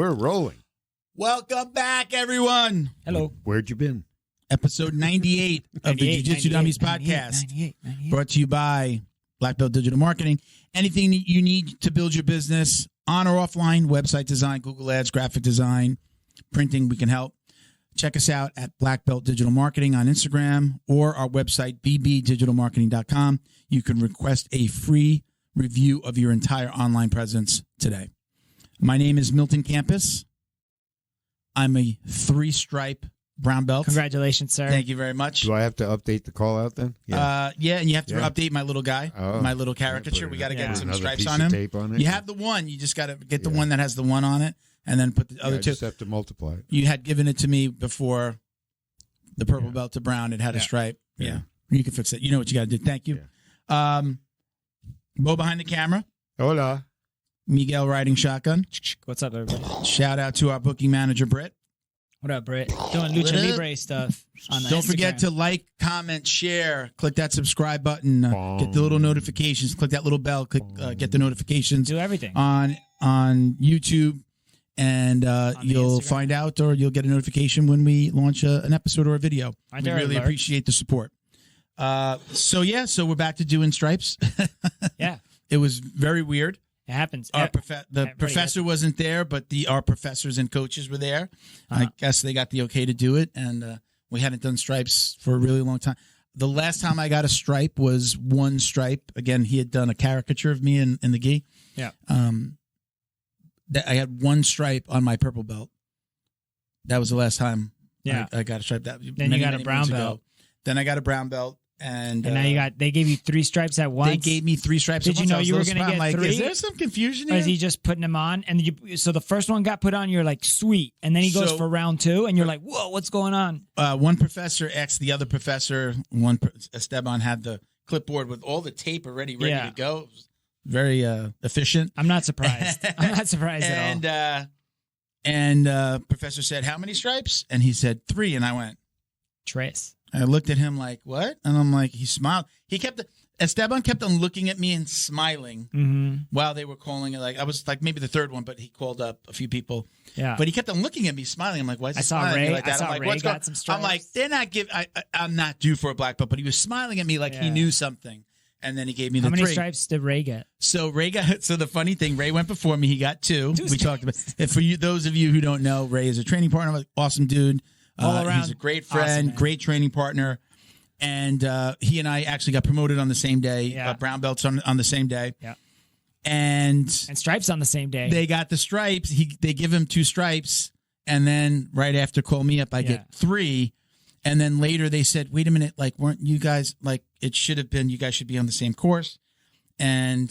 we're rolling. Welcome back, everyone. Hello. Where'd you been? Episode 98 of the Jiu-Jitsu Dummies podcast. 98. Brought to you by Black Belt Digital Marketing. Anything that you need to build your business on or offline, website design, Google Ads, graphic design, printing, we can help. Check us out at Black Belt Digital Marketing on Instagram or our website, bbdigitalmarketing.com. You can request a free review of your entire online presence today. My name is Milton Campus. I'm a 3-stripe brown belt. Congratulations, sir. Thank you very much. Do I have to update the call out then? Yeah, and you have to update my little guy, my little caricature. We got to get some stripes on him. Tape on it. You have the one. You just got to get the one that has the one on it, and then put the other two. You just have to multiply it. You had given it to me before the purple belt to brown. It had a stripe. Yeah. You can fix it. You know what you got to do. Thank you. Bo behind the camera. Hola. Miguel riding shotgun. What's up, everybody? Shout out to our booking manager, Britt. What up, Britt? Doing Lucha Libre stuff on the Don't Instagram. forget to like, comment, share. Click that subscribe button. Get the little notifications. Click that little bell. Click get the notifications. Do everything on YouTube, and you'll find out, or you'll get a notification when we launch an episode or a video. We really appreciate the support. So we're back to doing stripes. Yeah, it was very weird. It happens. The professor wasn't there, but our professors and coaches were there. I guess they got the okay to do it, and we hadn't done stripes for a really long time. The last time I got a stripe was one stripe. Again, he had done a caricature of me in the gi. Yeah. I had one stripe on my purple belt. That was the last time I got a stripe. Then you got a brown belt. Then I got a brown belt. And now they gave you 3 stripes at once. They gave me 3 stripes. Did you know you were going to get 3? Is there some confusion here? Or is he just putting them on? And so the first one got put on, you're like, sweet. And then he goes for round 2, and you're like, whoa, what's going on? One professor asked the other professor, Esteban had the clipboard with all the tape already ready to go. It was very efficient. I'm not surprised. I'm not surprised at all. And professor said, how many stripes? And he said 3. And I went, Tres. I looked at him like, what? And I'm like, he smiled. Esteban kept on looking at me and smiling while they were calling it. Like, I was like maybe the 3rd one, but he called up a few people. Yeah. But he kept on looking at me, smiling. I'm like, why is he smiling like that? I'm like, what's going on? I'm like, they're not giving, I'm not due for a black belt, but he was smiling at me like he knew something. And then he gave me the 3. How many stripes did Ray get? So the funny thing, Ray went before me. He got 2. We talked about it. For you, those of you who don't know, Ray is a training partner, awesome dude. All around, he's a great friend, great training partner, and he and I actually got promoted on the same day. Brown belts on the same day. Yeah, and stripes on the same day. They got the stripes. They give him 2 stripes, and then right after call me up, I get 3, and then later they said, "Wait a minute, like weren't you guys like it should have been? You guys should be on the same course." And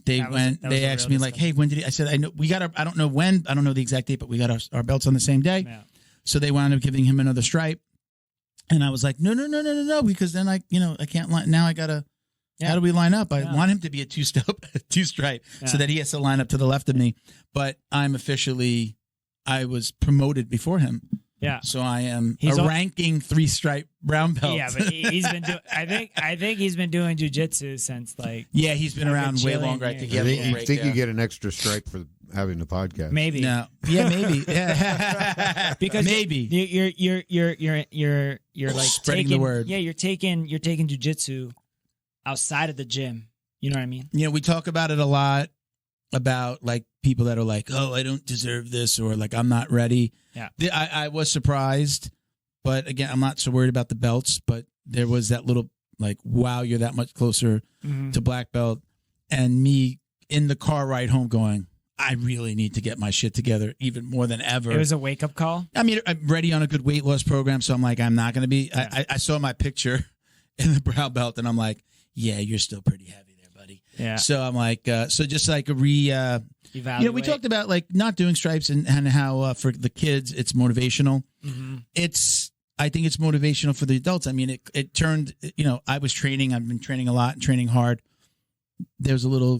they They asked me like, "Hey, when did he?" I said, "I know we got our. I don't know when. I don't know the exact date, but we got our belts on the same day." Yeah. So they wound up giving him another stripe, and I was like, no, because then I can't line. Now I gotta. How do we line up? I want him to be a 2-stripe, so that he has to line up to the left of me. But I was promoted before him. Yeah, so I am ranking 3-stripe brown belt. Yeah, but he's been doing. I think he's been doing jiu-jitsu since like. Yeah, he's been around way longer. I think. You think you get an extra stripe for having the podcast? Maybe. No. Yeah, maybe. Yeah. Because maybe you're like spreading the word. Yeah, you're taking jiu-jitsu outside of the gym. You know what I mean? Yeah, we talk about it a lot. About like people that are like, oh, I don't deserve this, or like I'm not ready. Yeah, I was surprised, but again, I'm not so worried about the belts. But there was that little like, wow, you're that much closer to black belt, and me in the car ride home going, I really need to get my shit together even more than ever. It was a wake up call. I mean, I'm ready on a good weight loss program, so I'm like, I'm not going to be. Yeah. I saw my picture in the brown belt, and I'm like, yeah, you're still pretty heavy. Yeah. So I'm like, so just like evaluate. We talked about like not doing stripes and how for the kids it's motivational. I think it's motivational for the adults. I mean, it turned. I've been training a lot and training hard. There's a little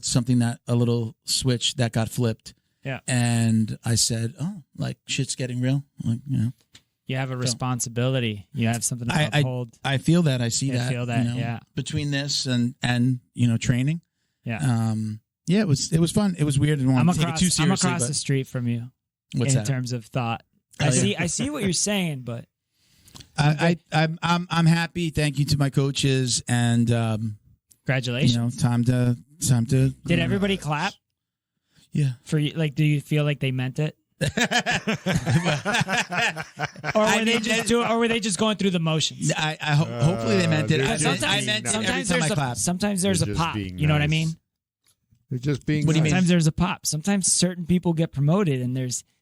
switch that got flipped. Yeah. And I said, oh, like shit's getting real. Like, you have a responsibility. You have something to uphold. I feel that. I see that. I feel that. Between this and training. Yeah. It was fun. It was weird and wanted to take it too seriously. I'm across the street from you. What's in that? terms of thought. Oh, I see what you're saying, but I'm happy. Thank you to my coaches, and congratulations. time to. Did everybody clap Yeah. for you? Like, do you feel like they meant it? Or were they just going through the motions? Hopefully they meant it. I meant it every time I clapped. Sometimes there's a They're just pop. being You know what I nice. mean? They're just being. What do you mean? Sometimes there's a pop. Sometimes certain people get promoted and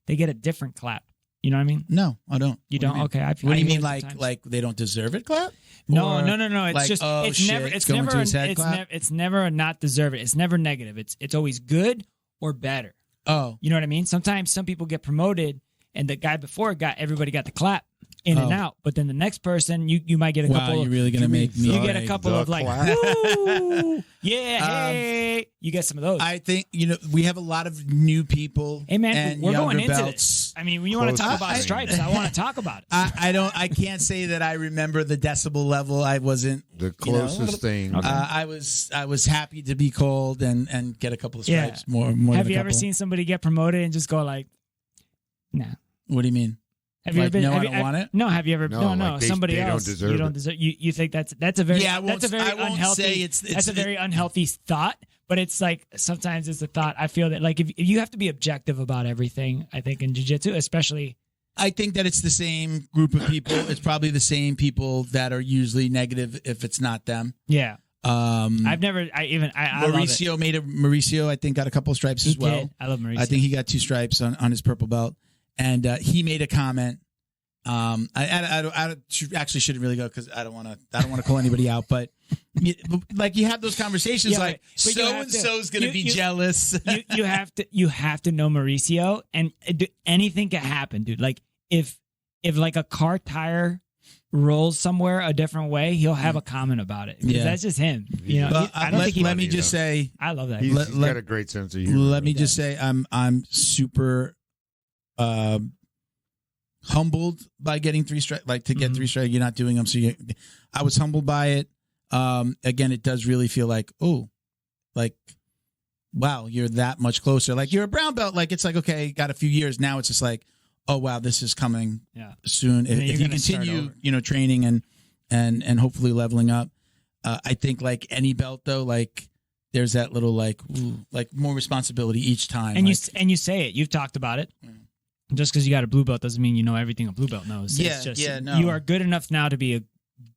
they get a different clap. You know what I mean? No, I don't. You What do don't? mean? Okay. What do you mean? sometimes. Like they don't deserve it? Clap? No. Or It's like, just oh, it's shit, never it's going never to his head clap? it's never a not deserve it. It's never negative. It's always good or better. Oh, You know what I mean? Sometimes some people get promoted and the guy before everybody got the clap in and out, but then the next person you might get a wow! couple. You're really gonna make me? You get a couple of like, clap. woo, yeah, hey. You get some of those. I think we have a lot of new people. Hey man, and we're going younger into belts. this. I mean, when you want to talk about Close stripes, I want to talk about it. I can't say that I remember the decibel level. I wasn't The closest thing. I was happy to be called and get a couple of stripes. More Have than a you ever couple. seen somebody get promoted and just go like, nah? What do you mean? Have you Like, ever been? no, have I you, don't want it? No, have you ever? No, No, like they somebody don't else. deserve You don't it. deserve. You think that's a very Yeah, I won't- that's a very I won't unhealthy. say it's that's a very unhealthy thought. But it's like sometimes it's a thought. I feel that like if you have to be objective about everything. I think in jiu-jitsu, especially. I think that it's the same group of people. It's probably the same people that are usually negative if it's not them. Yeah, I've never. I love it. Mauricio, I think, got a couple of stripes He as well. did. I love Mauricio. I think he got 2 stripes on his purple belt, and he made a comment. I actually shouldn't really go because I don't want to call anybody out, but like you have those conversations, Yeah, like but you so have and to- so's going to be you- jealous. you have to know Mauricio, and anything can happen, dude. Like if like a car tire rolls somewhere a different way, he'll have a comment about it. Because Yeah. that's just him. You know, But, I don't think he. let me just say, I love that. He's Let- got a great sense of humor. let me just say, I'm super humbled by getting 3 strikes. Like to get 3 strikes, you're not doing them, so I was humbled by it. Again, it does really feel like, oh, like wow, you're that much closer. Like you're a brown belt. Like it's like okay, got a few years now. It's just like, oh wow, this is coming soon. then you're If you gonna start continue, over. training and hopefully leveling up. I think like any belt though, like there's that little like more responsibility each time. And like, you say it. You've talked about it. Just because you got a blue belt doesn't mean you know everything a blue belt knows. Yeah, It's just, yeah, no. You are good enough now to be a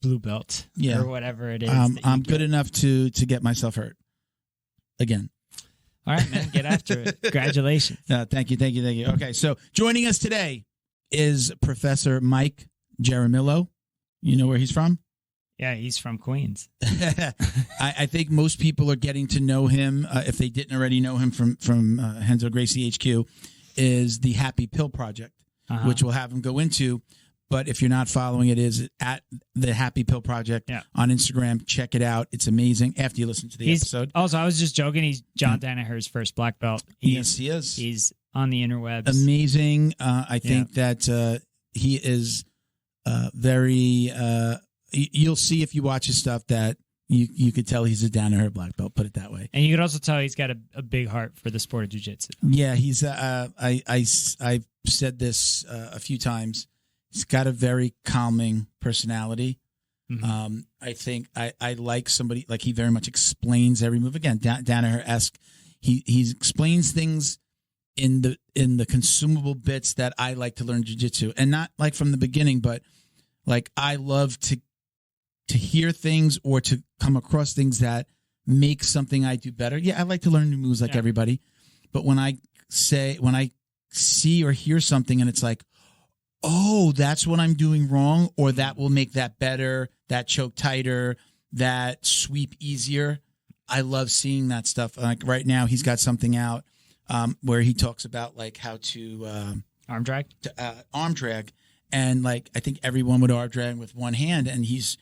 blue belt, Yeah. or whatever it is. I'm good enough to get myself hurt again. All right, man, get after it. Congratulations. Thank you. Okay, so joining us today is Professor Mike Jaramillo. You know where he's from? Yeah, he's from Queens. I think most people are getting to know him, if they didn't already know him from Henzo Gracie HQ, is the Happy Pill Project, which we'll have him go into. But if you're not following it, is at the Happy Pill Project on Instagram. Check it out. It's amazing after you listen to the episode. Also, I was just joking. He's John Danaher's first black belt. Yes, he is. He's on the interwebs. Amazing. I think that he is very... you'll see if you watch his stuff that you could tell he's a Danaher black belt, put it that way. And you could also tell he's got a big heart for the sport of jiu-jitsu. Yeah, he's I've said this a few times. He's got a very calming personality. Mm-hmm. I think I like somebody like he very much explains every move. Again, Danaher-esque. He explains things in the consumable bits that I like to learn jiu-jitsu, and not like from the beginning, but like I love to hear things or to come across things that make something I do better. Yeah, I like to learn new moves like everybody, but when I see or hear something and it's like, oh, that's what I'm doing wrong, or that will make that better, that choke tighter, that sweep easier. I love seeing that stuff. Like right now, he's got something out where he talks about like how to arm drag, and like I think everyone would arm drag with one hand, and he's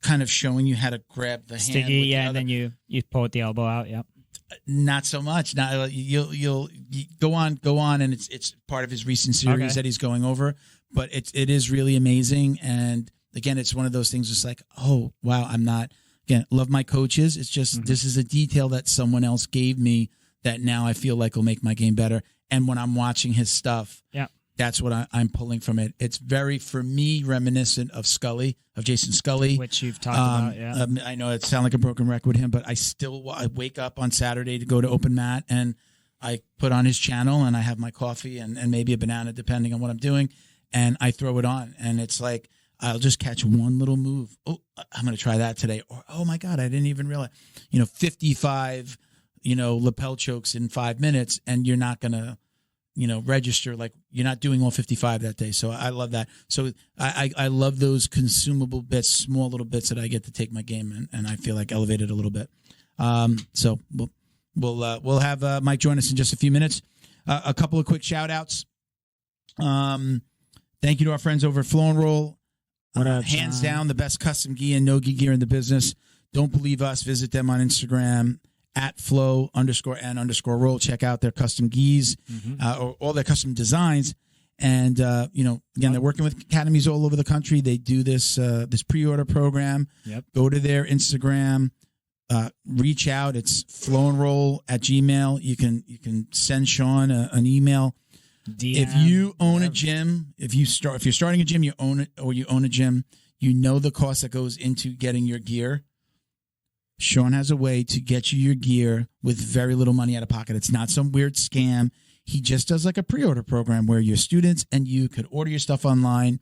kind of showing you how to grab the sticky, hand. With the and other. then you pull with the elbow out. Yep. Not so much. Now you'll go on, and it's part of his recent series that he's going over. But it is really amazing, and again, it's one of those things. Just like, oh wow, I'm not love my coaches. It's just this is a detail that someone else gave me that now I feel like will make my game better. And when I'm watching his stuff, that's what I'm pulling from it. It's very, for me, reminiscent of Jason Scully. Which you've talked about, I know it sounds like a broken record with him, but I wake up on Saturday to go to open mat, and I put on his channel, and I have my coffee and maybe a banana, depending on what I'm doing, and I throw it on. And it's like, I'll just catch one little move. Oh, I'm going to try that today. Or, oh, my God, I didn't even realize. 55, lapel chokes in 5 minutes, and you're not going to, register, like you're not doing all 55 that day. So I love that. So I love those consumable bits, small little bits that I get to take my game and I feel like elevated a little bit. So we'll have Mike join us in just a few minutes. A couple of quick shout outs. Thank you to our friends over at Flow and Roll. Hands down, the best custom gi and no-gi gear in the business. Don't believe us. Visit them on Instagram at flow_and_roll. Check out their custom gis or all their custom designs. And, again, they're working with academies all over the country. They do this pre-order program. Yep. Go to their Instagram, reach out. It's flowandroll@gmail. You can send Sean an email. DM, if you own a gym, if you're starting a gym, you own it, or you own a gym, the cost that goes into getting your gear. Sean has a way to get you your gear with very little money out of pocket. It's not some weird scam. He just does like a pre-order program where your students and you could order your stuff online,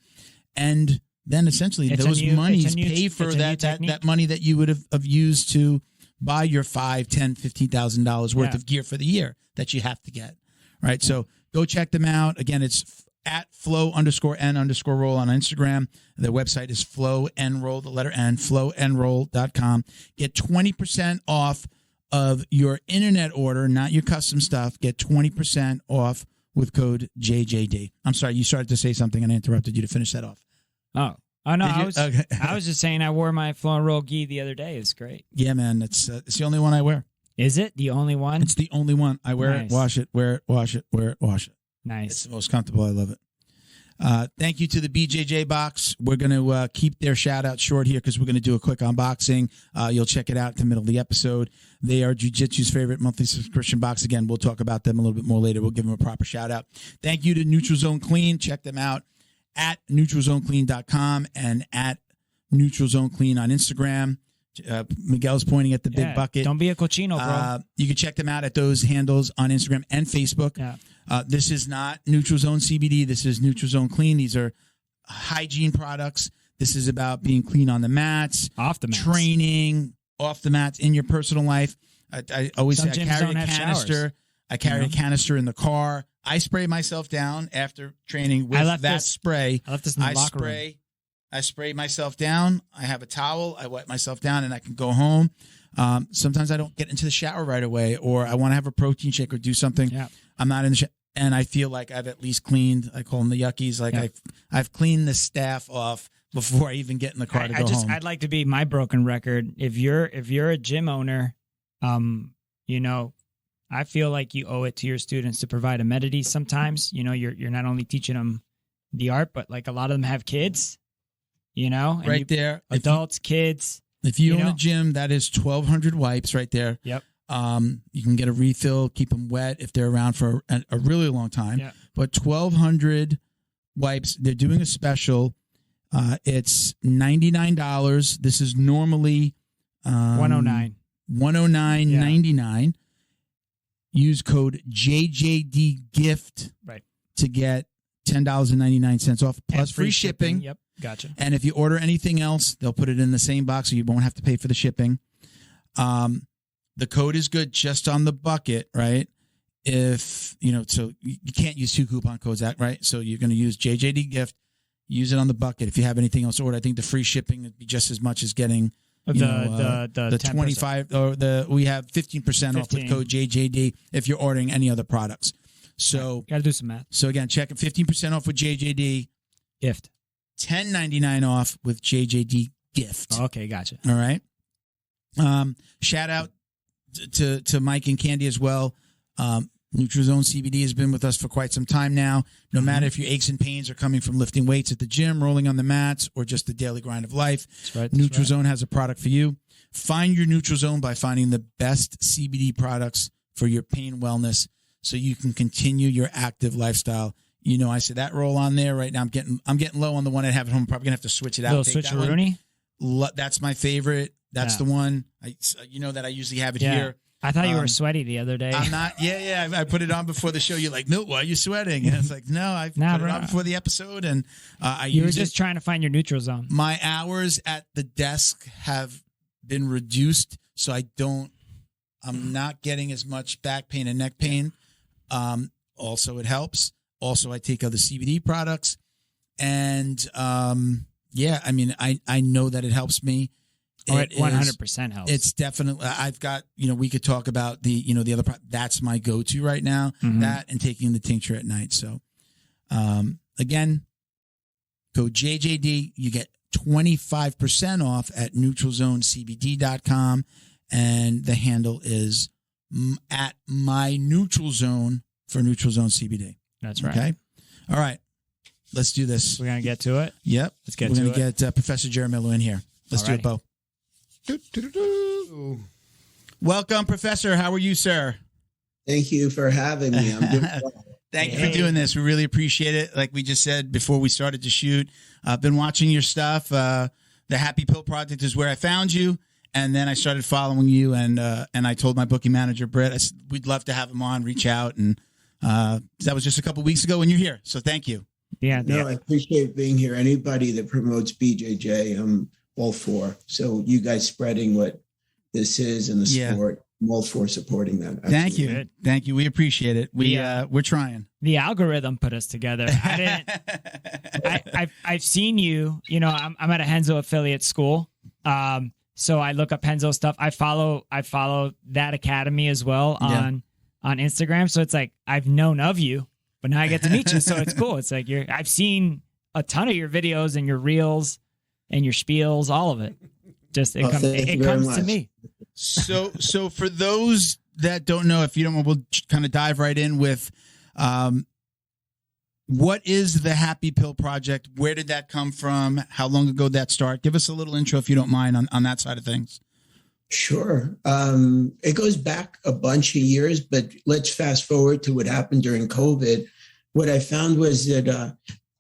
and then essentially those monies pay for that money that you would have used to buy your $5,000, $10,000, $15,000 worth of gear for the year that you have to get. Right. So go check them out. Again, it's at flow_and_roll on Instagram. Their website is flowandroll, the letter N, flowandroll.com. Get 20% off of your internet order, not your custom stuff. Get 20% off with code JJD. I'm sorry, you started to say something and I interrupted you to finish that off. Oh no, I was just saying I wore my Flow and Roll gi the other day. It's great. Yeah, man, it's the only one I wear. Is it the only one? It's the only one. I wear it, wash it, wear it, wash it, wear it, wash it. Nice. It's the most comfortable. I love it. Thank you to the BJJ Box. We're going to keep their shout out short here because we're going to do a quick unboxing. You'll check it out in the middle of the episode. They are Jiu-Jitsu's favorite monthly subscription box. Again, we'll talk about them a little bit more later. We'll give them a proper shout out. Thank you to Neutral Zone Clean. Check them out at neutralzoneclean.com and at Neutral Zone Clean on Instagram. Miguel's pointing at the big bucket. Don't be a cochino, bro. You can check them out at those handles on Instagram and Facebook. Yeah. This is not Neutral Zone CBD. This is Neutral Zone Clean. These are hygiene products. This is about being clean on the mats, off the mats, training, off the mats, in your personal life. I always say I carry a canister. I carry a canister in the car. I spray myself down after training with that spray. I left this in the locker room. I spray myself down. I have a towel. I wipe myself down, and I can go home. Sometimes I don't get into the shower right away, or I want to have a protein shake or do something. Yeah. I'm not in the shower, and I feel like I've at least cleaned. I call them the yuckies. Like I've cleaned the staff off before I even get in the car to go home. I'd like to be my broken record. If you're a gym owner, I feel like you owe it to your students to provide amenities. Sometimes, you're not only teaching them the art, but like a lot of them have kids. Right there. Adults, kids. If you own a gym, that is 1,200 wipes right there. Yep. You can get a refill, keep them wet if they're around for a really long time. Yep. But 1,200 wipes, they're doing a special. It's $99. This is normally $109. $109.99. Use code JJD GIFT to get $10.99 off plus free shipping. Yep. Gotcha. And if you order anything else, they'll put it in the same box, so you won't have to pay for the shipping. The code is good just on the bucket, right? If, so you can't use 2 coupon codes, right? So you're going to use JJD Gift, use it on the bucket. If you have anything else ordered, I think the free shipping would be just as much as getting the 25 or we have 15% off with code JJD if you're ordering any other products. So got to do some math. So again, check it, 15% off with JJD Gift. $10.99 off with JJD Gift. Okay, gotcha. All right. Shout out to Mike and Candy as well. Neutral Zone CBD has been with us for quite some time now. No matter if your aches and pains are coming from lifting weights at the gym, rolling on the mats, or just the daily grind of life, Neutral Zone has a product for you. Find your Neutral Zone by finding the best CBD products for your pain wellness. so you can continue your active lifestyle. You know, I said that roll on there right now. I'm getting low on the one I have at home. I'm probably gonna have to switch it out. Little switcheroonie. That's my favorite. That's the one. You know that I usually have it here. I thought you were sweaty the other day. I'm not. Yeah. I put it on before the show. You're like, Milt, why are you sweating? And it's like, no, I put it on before the episode, and you were just trying to find your neutral zone. My hours at the desk have been reduced, so I'm not getting as much back pain and neck pain. Also, it helps. Also, I take other CBD products, and I mean, I know that it helps me. It 100% helps. It's definitely. I've got. We could talk about the other. That's my go-to right now. Mm-hmm. That and taking the tincture at night. So, again, go JJD. You get 25% off at neutralzonecbd.com, and the handle is at my neutral zone for Neutral Zone CBD. That's right. Okay. All right. Let's do this. We're gonna get to it. Yep. Let's get We're to gonna it. get Professor Jaramillo in here. Let's do it, Bo. Welcome, Professor. How are you, sir? Thank you for having me. I'm doing well. Thank you for doing this. We really appreciate it. Like we just said before we started to shoot, I've been watching your stuff. The Happy Pill Project is where I found you, and then I started following you. And I told my booking manager, Britt, I said, we'd love to have him on, reach out, and that was just a couple weeks ago when you're here. So thank you. Yeah. I appreciate being here. Anybody that promotes BJJ, I'm all for. So you guys spreading what this is in the sport, I'm all for supporting that. Absolutely. Thank you. Thank you. We appreciate it. We're trying. The algorithm put us together. I've seen you, I'm at a Henzo affiliate school. So I look up Henzo stuff. I follow that academy as well on Instagram. So it's like, I've known of you, but now I get to meet you. So it's cool. It's like I've seen a ton of your videos and your reels and your spiels, all of it. Just it comes to me. So for those that don't know, if you don't, we'll kind of dive right in with what is the Happy Pill Project? Where did that come from? How long ago did that start? Give us a little intro, if you don't mind, on that side of things. Sure. It goes back a bunch of years, but let's fast forward to what happened during COVID. What I found was that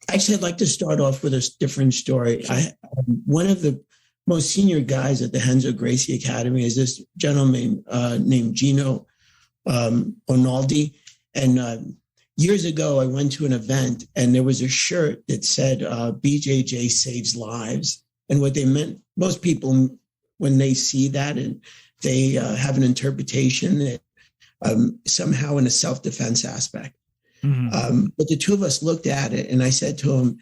actually I'd like to start off with a different story. One of the most senior guys at the Henzo Gracie Academy is this gentleman named Gino Onaldi. And years ago, I went to an event and there was a shirt that said BJJ saves lives. And what they meant, most people, when they see that, and they have an interpretation that somehow in a self-defense aspect. Mm-hmm. But the two of us looked at it and I said to him,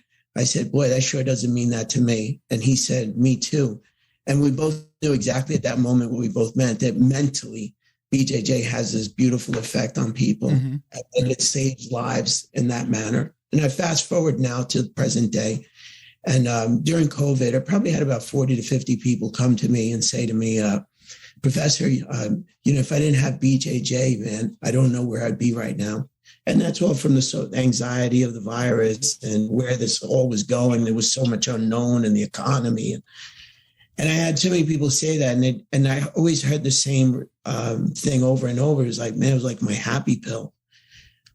boy, that sure doesn't mean that to me. And he said, me too. And we both knew exactly at that moment what we both meant, that mentally BJJ has this beautiful effect on people, mm-hmm. and it saves lives in that manner. And I fast forward now to the present day. And during COVID, I probably had about 40 to 50 people come to me and say to me, Professor, if I didn't have BJJ, man, I don't know where I'd be right now. And that's all from the anxiety of the virus and where this all was going. There was so much unknown in the economy. And I had so many people say that. And I always heard the same thing over and over. It was like, man, it was like my happy pill.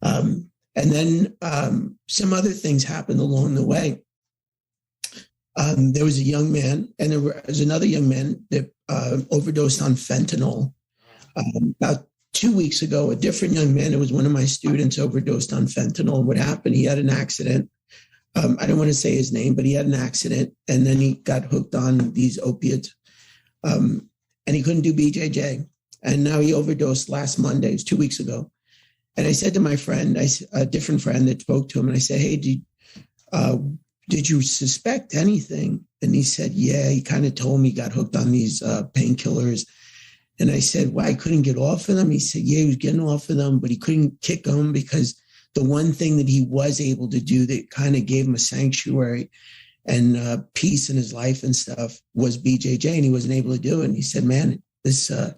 And then some other things happened along the way. There was a young man, and there was another young man that overdosed on fentanyl. About 2 weeks ago, a different young man, it was one of my students, overdosed on fentanyl. What happened? He had an accident. I don't want to say his name, but he had an accident, and then he got hooked on these opiates, and he couldn't do BJJ. And now he overdosed last Monday. It was 2 weeks ago. And I said to my friend, a different friend that spoke to him, and I said, hey, did you suspect anything? And he said, yeah, he kind of told me he got hooked on these painkillers. And I said, well, I couldn't get off of them. He said, yeah, he was getting off of them, but he couldn't kick them because the one thing that he was able to do that kind of gave him a sanctuary and peace in his life and stuff was BJJ, and he wasn't able to do it. And he said, man, this, it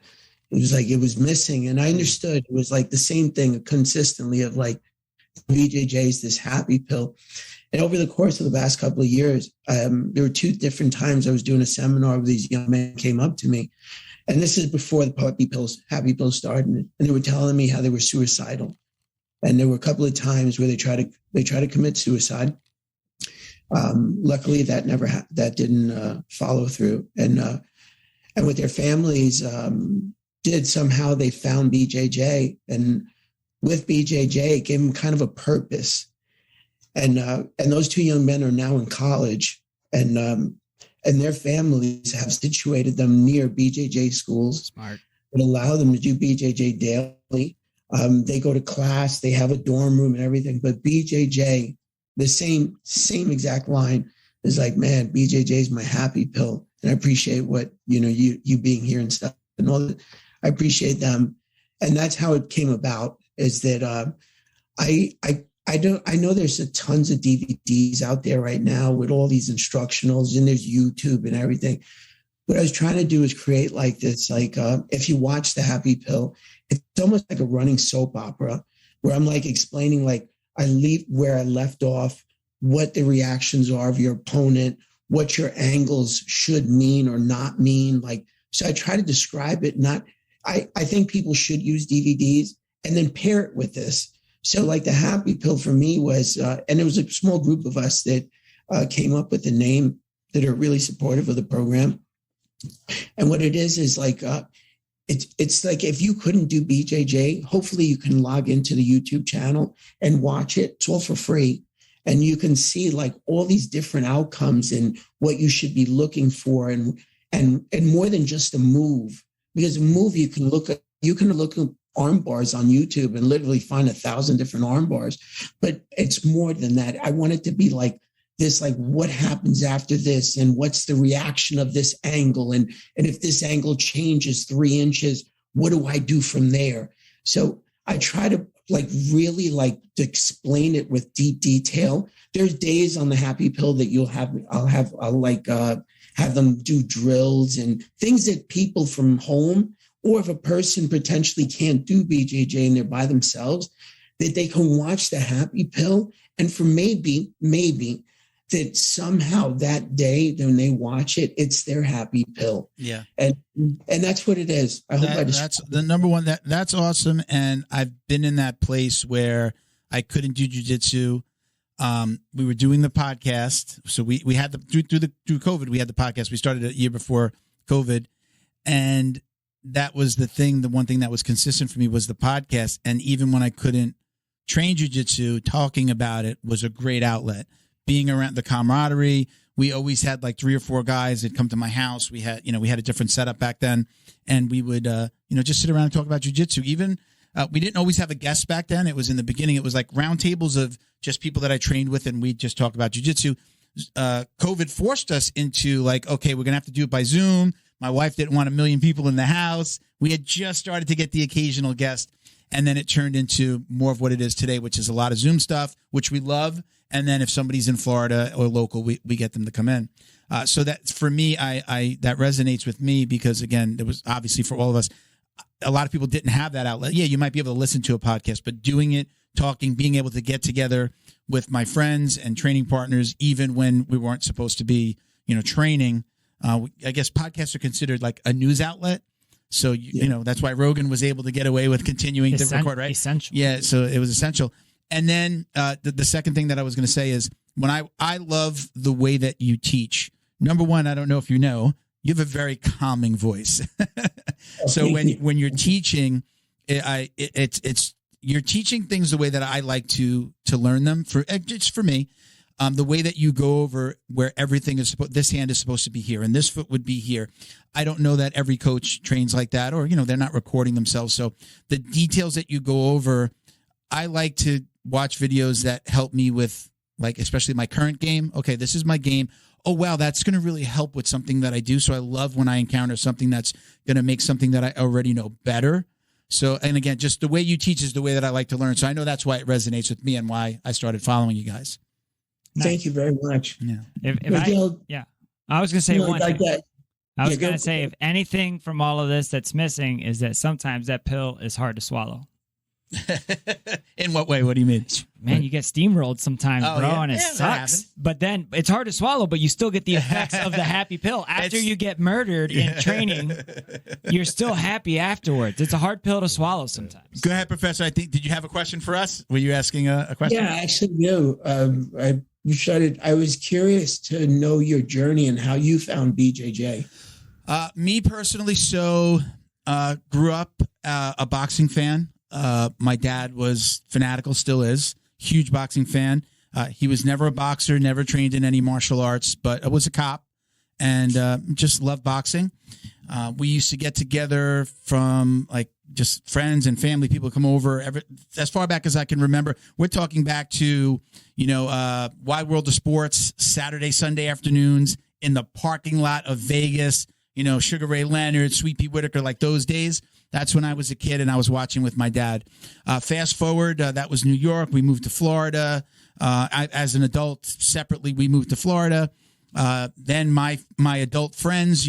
was like it was missing. And I understood it was like the same thing consistently of like BJJ is this happy pill. And over the course of the past couple of years, there were two different times I was doing a seminar where these young men came up to me. And this is before the happy pills started. And they were telling me how they were suicidal. And there were a couple of times where they try to commit suicide. Luckily, that didn't follow through. And with their families, somehow they found BJJ, and with BJJ, it gave them kind of a purpose. And those two young men are now in college, and their families have situated them near BJJ schools. Smart. That allow them to do BJJ daily. They go to class, they have a dorm room and everything, but BJJ, the same exact line is like, man, BJJ is my happy pill. And I appreciate what, you being here and stuff and all that. I appreciate them. And that's how it came about, is that I know there's tons of DVDs out there right now with all these instructionals, and there's YouTube and everything. What I was trying to do is create like this, if you watch The Happy Pill, it's almost like a running soap opera where I'm like explaining, like I leave where I left off, what the reactions are of your opponent, what your angles should mean or not mean. So I try to describe it. I think people should use DVDs and then pair it with this. So like The Happy Pill for me was, and it was a small group of us that came up with the name that are really supportive of the program. And what it is like, it's like if you couldn't do BJJ, hopefully you can log into the YouTube channel and watch it. It's all for free. And you can see like all these different outcomes and what you should be looking for, and more than just a move, because a move you can look at arm bars on YouTube and literally find 1,000 different arm bars, but it's more than that. I want it to be like this, like what happens after this and what's the reaction of this angle. And if this angle changes 3 inches, what do I do from there? So I try to really to explain it with deep detail. There's days on The Happy Pill that I'll have them do drills and things that people from home, or if a person potentially can't do BJJ and they're by themselves, that they can watch The Happy Pill. And for maybe that somehow that day when they watch it, it's their happy pill. Yeah. And that's what it is. That's the number one. That's awesome. And I've been in that place where I couldn't do jiu-jitsu. We were doing the podcast. So we had through COVID, we had the podcast. We started a year before COVID. And that was the one thing that was consistent for me was the podcast. And even when I couldn't train jiu-jitsu, talking about it was a great outlet. Being around the camaraderie, we always had like 3 or 4 guys that come to my house. We had a different setup back then, and we would, just sit around and talk about jiu-jitsu. Even we didn't always have a guest back then. It was in the beginning. It was like round tables of just people that I trained with, and we'd just talk about jiu-jitsu. COVID forced us into like, okay, we're gonna have to do it by Zoom. My wife didn't want 1 million people in the house. We had just started to get the occasional guest, and then it turned into more of what it is today, which is a lot of Zoom stuff, which we love. And then if somebody's in Florida or local, we get them to come in. So that for me, I that resonates with me because, again, there was obviously for all of us, a lot of people didn't have that outlet. Yeah, you might be able to listen to a podcast, but doing it, talking, being able to get together with my friends and training partners, even when we weren't supposed to be, training. I guess podcasts are considered like a news outlet. So, that's why Rogan was able to get away with continuing to record, right? Essential. Yeah, so it was essential. And then the second thing that I was going to say is when I love the way that you teach. Number one, I don't know if you know, you have a very calming voice. So when you're teaching, it's you're teaching things the way that I like to learn them. It's for me. The way that you go over where everything is this hand is supposed to be here and this foot would be here. I don't know that every coach trains like that, or they're not recording themselves. So the details that you go over, I like to watch videos that help me with, like, especially my current game. Okay, this is my game. Oh, wow, that's going to really help with something that I do. So I love when I encounter something that's going to make something that I already know better. So, and again, just the way you teach is the way that I like to learn. So I know that's why it resonates with me and why I started following you guys. Nice. Thank you very much. Yeah. I was going to say one like thing. that. I was going to say, if anything from all of this that's missing is that sometimes that pill is hard to swallow. In what way? What do you mean? Man, you get steamrolled sometimes, Oh, bro, yeah. and it Yeah, that sucks. happens. But then it's hard to swallow, but you still get the effects of the happy pill. After you get murdered in training, you're still happy afterwards. It's a hard pill to swallow sometimes. Go ahead, Professor. I think, did you have a question for us? Were you asking a question? Yeah, I actually do. I was curious to know your journey and how you found BJJ. Me personally, grew up a boxing fan. My dad was fanatical, still is, huge boxing fan. He was never a boxer, never trained in any martial arts, but was a cop and just loved boxing. We used to get together from like just friends and family. People come over as far back as I can remember. We're talking back to, Wide World of Sports, Saturday, Sunday afternoons in the parking lot of Vegas, Sugar Ray Leonard, Sweet Pea Whitaker, like those days. That's when I was a kid and I was watching with my dad. Fast forward, that was New York. We moved to Florida. As an adult, separately, we moved to Florida. Then my adult friends,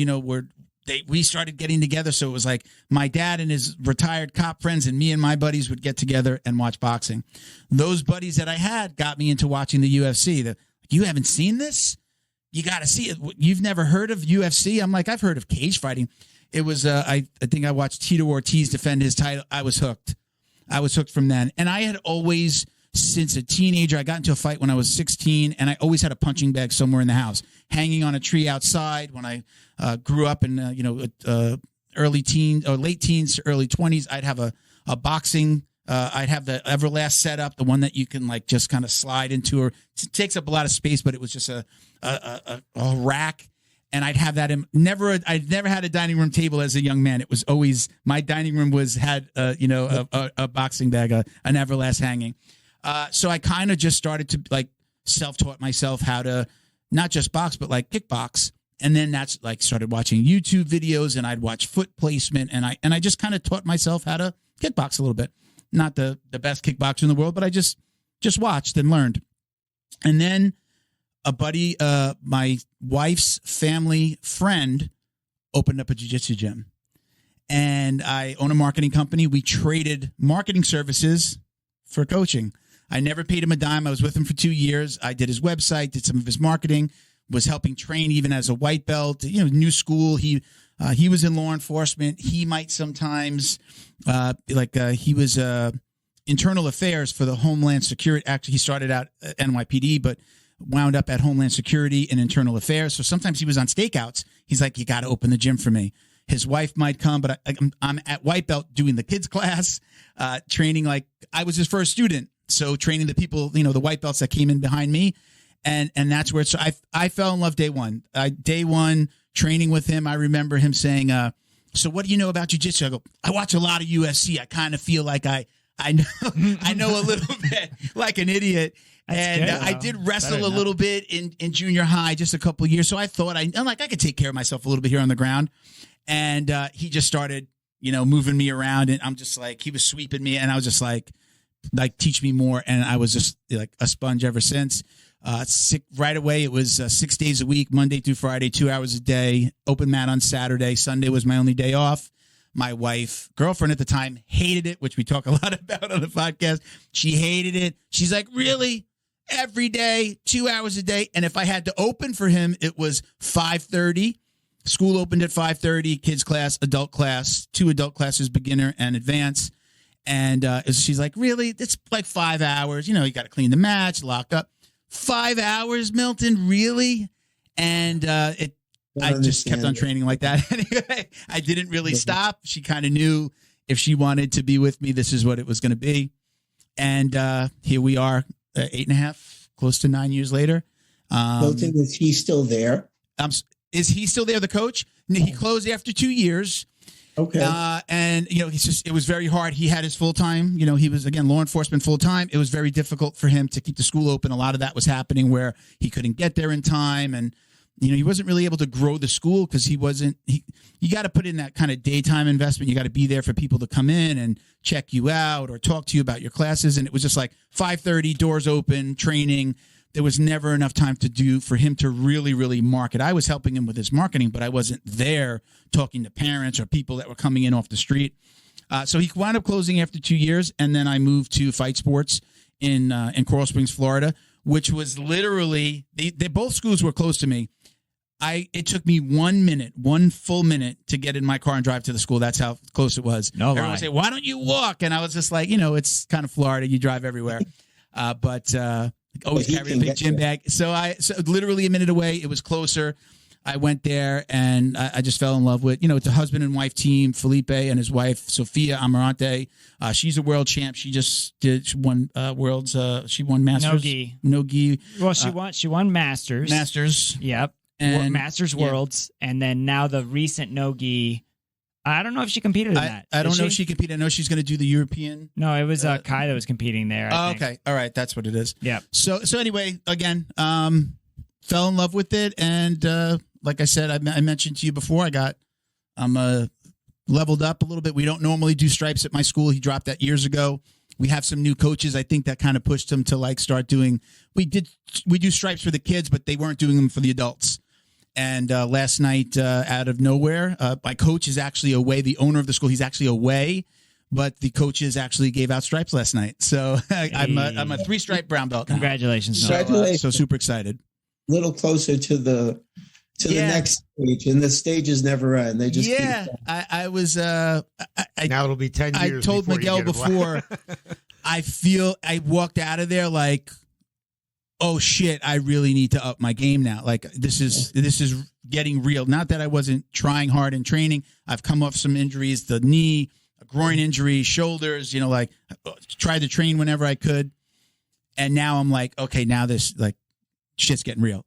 we started getting together. So it was like my dad and his retired cop friends and me and my buddies would get together and watch boxing. Those buddies that I had got me into watching the UFC. You haven't seen this? You got to see it. You've never heard of UFC? I'm like, I've heard of cage fighting. It was, I think I watched Tito Ortiz defend his title. I was hooked. I was hooked from then. And I had always, since a teenager, I got into a fight when I was 16, and I always had a punching bag somewhere in the house, hanging on a tree outside. When I grew up in, early teens or late teens to early 20s, I'd have a boxing. I'd have the Everlast setup, the one that you can like just kind of slide into. Or it takes up a lot of space, but it was just a rack. And I'd have that I'd never had a dining room table as a young man. It was always my dining room had a boxing bag, an Everlast hanging. So I kind of just started to like self-taught myself how to not just box, but like kickbox. And then that's like started watching YouTube videos, and I'd watch foot placement, and I just kind of taught myself how to kickbox a little bit. Not the best kickboxer in the world, but I just watched and learned. And then a buddy, my wife's family friend, opened up a jiu-jitsu gym. And I own a marketing company. We traded marketing services for coaching. I never paid him a dime. I was with him for 2 years. I did his website, did some of his marketing, was helping train even as a white belt, new school. He was in law enforcement. He might sometimes, he was internal affairs for the Homeland Security. Actually, he started out at NYPD, but wound up at Homeland Security and internal affairs. So sometimes he was on stakeouts. He's like, you got to open the gym for me. His wife might come, but I'm at white belt doing the kids class, training. Like I was his first student. So training the people, the white belts that came in behind me. And that's where I fell in love day one. Day one training with him. I remember him saying, so what do you know about jiu-jitsu? I go, I watch a lot of UFC. I kind of feel like I know a little bit like an idiot. I did wrestle a little bit in junior high, just a couple of years. So I thought I could take care of myself a little bit here on the ground. And he just started, moving me around, and I'm just like, he was sweeping me, and I was just like teach me more. And I was just like a sponge ever since. Right away, it was 6 days a week, Monday through Friday, 2 hours a day, open mat on Saturday. Sunday was my only day off. My girlfriend at the time, hated it, which we talk a lot about on the podcast. She hated it. She's like, really? Every day, 2 hours a day. And if I had to open for him, it was 5:30. School opened at 5:30, kids class, adult class, 2 adult classes, beginner and advanced. And she's like, really? It's like 5 hours. You got to clean the mats, lock up. 5 hours, Milton? Really? And I just kept on training like that. Anyway, I didn't really stop. She kind of knew if she wanted to be with me, this is what it was going to be. And here we are, 8.5, close to 9 years later. Milton, is he still there? Is he still there, the coach? He closed after 2 years. Okay. And, it was very hard. He had his full time, he was, again, law enforcement full time. It was very difficult for him to keep the school open. A lot of that was happening where he couldn't get there in time. And, he wasn't really able to grow the school because you got to put in that kind of daytime investment. You got to be there for people to come in and check you out or talk to you about your classes. And it was just like 5:30, doors open, training. There was never enough time for him to really, really market. I was helping him with his marketing, but I wasn't there talking to parents or people that were coming in off the street. So he wound up closing after 2 years, and then I moved to Fight Sports in Coral Springs, Florida, which was literally they both schools were close to me. It took me 1 minute, 1 full minute to get in my car and drive to the school. That's how close it was. No Everyone lie. would say, "Why don't you walk?" And I was just like, it's kind of Florida. You drive everywhere, but always carry a big gym bag. So literally a minute away. It was closer. I went there and I just fell in love with, it's a husband and wife team, Felipe and his wife, Sofia Amarante. She's a world champ. She won she won Masters. No gi. Well, she won Masters. Masters. Yep. And Masters Worlds. And then now the recent no-gi. I don't know if she competed in that. I don't know if she competed. I know she's going to do the European. No, it was Kai that was competing there. I think. Okay. All right. That's what it is. Yep. So anyway, again, fell in love with it. And like I said, I mentioned to you before, I'm leveled up a little bit. We don't normally do stripes at my school. He dropped that years ago. We have some new coaches. I think that kind of pushed him to start doing. We do stripes for the kids, but they weren't doing them for the adults. And last night, out of nowhere, my coach is actually away. The owner of the school, he's actually away, but the coaches actually gave out stripes last night. So I'm a 3-stripe brown belt now. Congratulations. So super excited. A little closer to the next stage, and the stages never end. They just I was now it'll be 10 years. I told Miguel before. I walked out of there like, oh shit, I really need to up my game now. Like this is getting real. Not that I wasn't trying hard in training. I've come off some injuries, the knee, a groin injury, shoulders, tried to train whenever I could. And now I'm like, okay, now this shit's getting real.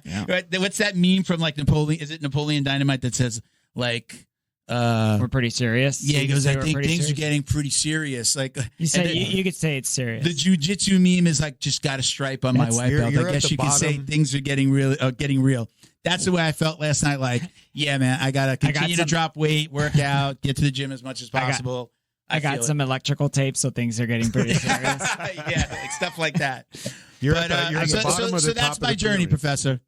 Yeah. Right? What's that meme from Napoleon? Is it Napoleon Dynamite that says we're pretty serious? Yeah, he goes, I think things are getting pretty serious. You could say it's serious. The jiu-jitsu meme is just got a stripe on my white belt. I guess you could say things are getting real. That's the way I felt last night. Yeah, man, I got to continue to drop weight, work out, get to the gym as much as possible. I got some electrical tape, so things are getting pretty serious. Yeah, stuff like that. You're at the bottom of the so that's my journey, Professor.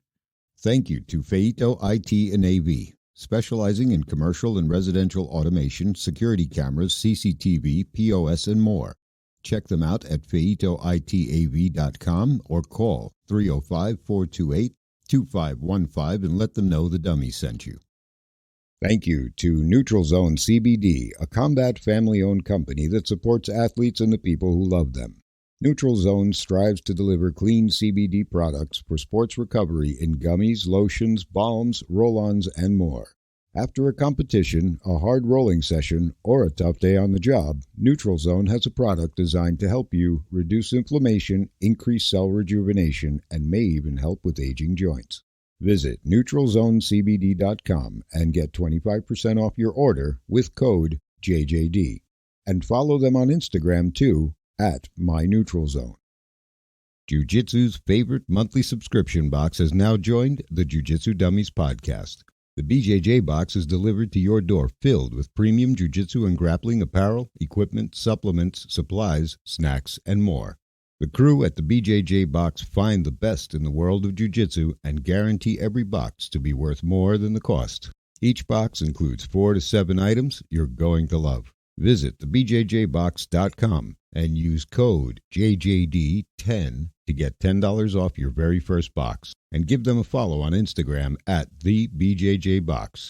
Thank you to Feito IT and AV, specializing in commercial and residential automation, security cameras, CCTV, POS, and more. Check them out at feitoitav.com or call 305-428-2515 and let them know the dummy sent you. Thank you to Neutral Zone CBD, a combat family-owned company that supports athletes and the people who love them. Neutral Zone strives to deliver clean CBD products for sports recovery in gummies, lotions, balms, roll-ons, and more. After a competition, a hard rolling session, or a tough day on the job, Neutral Zone has a product designed to help you reduce inflammation, increase cell rejuvenation, and may even help with aging joints. Visit NeutralZoneCBD.com and get 25% off your order with code JJD. And follow them on Instagram too, at MyNeutralZone. Jiu-Jitsu's favorite monthly subscription box has now joined the Jiu-Jitsu Dummies podcast. The BJJ box is delivered to your door filled with premium jiu-jitsu and grappling apparel, equipment, supplements, supplies, snacks, and more. The crew at the BJJ box find the best in the world of jiu-jitsu and guarantee every box to be worth more than the cost. Each box includes 4 to 7 items you're going to love. Visit thebjjbox.com and use code JJD10 to get $10 off your very first box. And give them a follow on Instagram at thebjjbox.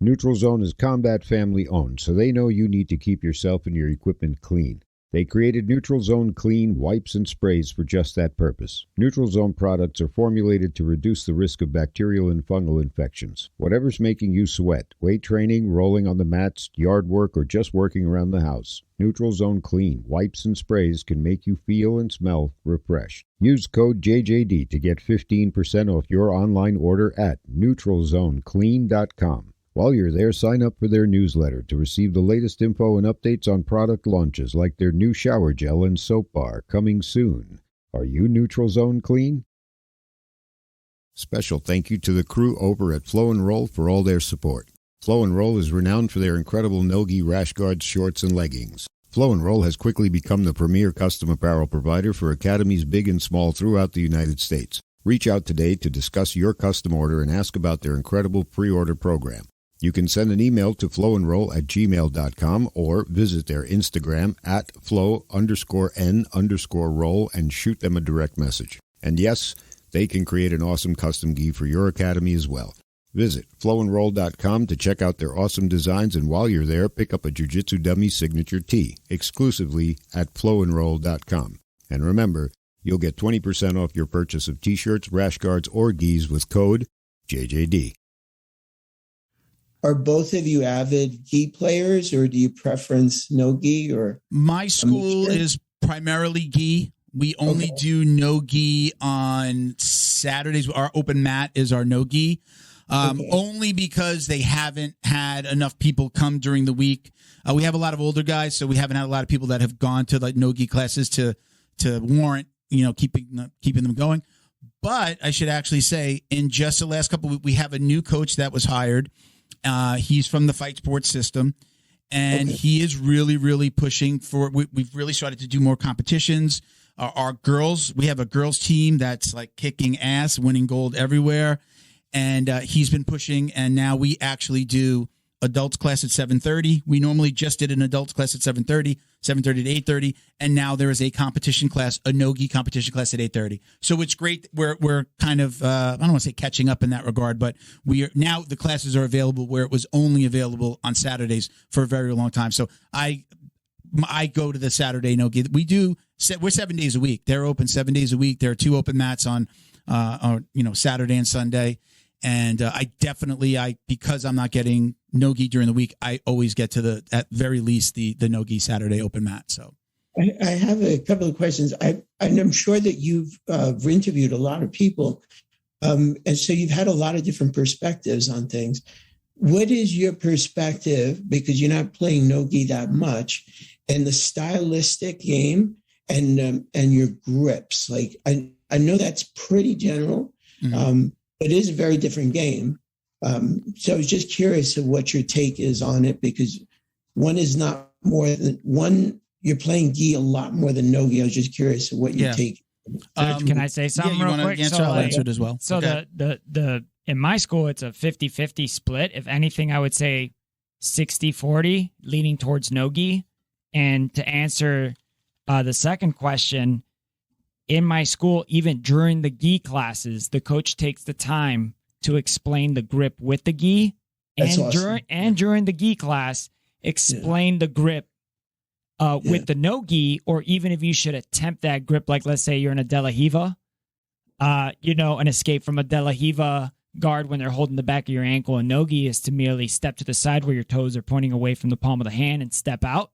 Neutral Zone is combat family owned, so they know you need to keep yourself and your equipment clean. They created Neutral Zone Clean wipes and sprays for just that purpose. Neutral Zone products are formulated to reduce the risk of bacterial and fungal infections. Whatever's making you sweat, weight training, rolling on the mats, yard work, or just working around the house, Neutral Zone Clean wipes and sprays can make you feel and smell refreshed. Use code JJD to get 15% off your online order at NeutralZoneClean.com. While you're there, sign up for their newsletter to receive the latest info and updates on product launches like their new shower gel and soap bar coming soon. Are you Neutral Zone Clean? Special thank you to the crew over at Flow and Roll for all their support. Flow and Roll is renowned for their incredible no-gi rash guards, shorts, and leggings. Flow and Roll has quickly become the premier custom apparel provider for academies big and small throughout the United States. Reach out today to discuss your custom order and ask about their incredible pre-order program. You can send an email to flowandroll@gmail.com or visit their Instagram at flow_n_roll and shoot them a direct message. And yes, they can create an awesome custom gi for your academy as well. Visit flowandroll.com to check out their awesome designs, and while you're there, pick up a Jiu-Jitsu Dummy signature tee exclusively at flowandroll.com. And remember, you'll get 20% off your purchase of t-shirts, rash guards, or gis with code JJD. Are both of you avid gi players, or do you preference no gi? Or my school is primarily gi. We only do no gi on Saturdays. Our open mat is our no gi. Only because they haven't had enough people come during the week. We have a lot of older guys, so we haven't had a lot of people that have gone to like no-gi classes to warrant, keeping them going. But I should actually say, in just the last couple of weeks, we have a new coach that was hired. He's from the Fight Sports system, and he is really, really pushing for. We've really started to do more competitions. Our girls, we have a girls team that's like kicking ass, winning gold everywhere. And he's been pushing, and now we actually do adults class at 7:30. We normally just did an adults class at 7:30 to 8:30, and now there is a competition class, a no-gi competition class at 8:30. So it's great. We're kind of I don't want to say catching up in that regard, but we are now, the classes are available where it was only available on Saturdays for a very long time. So I go to the Saturday no-gi. We're 7 days a week. They're open 7 days a week. There are 2 open mats on Saturday and Sunday. And because I'm not getting no-gi during the week, I always get to at very least the no-gi Saturday open mat. So I have a couple of questions. I'm sure that you've interviewed a lot of people. And so you've had a lot of different perspectives on things. What is your perspective, because you're not playing no-gi that much, and the stylistic game and your grips? Like, I know that's pretty general. Mm-hmm. It is a very different game. So I was just curious of what your take is on it, because one is not more than one. You're playing gi a lot more than no gi. I was just curious of what your take. Can I say something real quick? I'll answer it as well. So the in my school, it's a 50-50 split. If anything, I would say 60-40 leaning towards no gi. And to answer the second question, in my school, even during the gi classes, the coach takes the time to explain the grip with the gi, and during the gi class, explain the grip with the no gi, or even if you should attempt that grip, like let's say you're in a De La Hiva, an escape from a De La Hiva guard when they're holding the back of your ankle. And no gi is to merely step to the side where your toes are pointing away from the palm of the hand and step out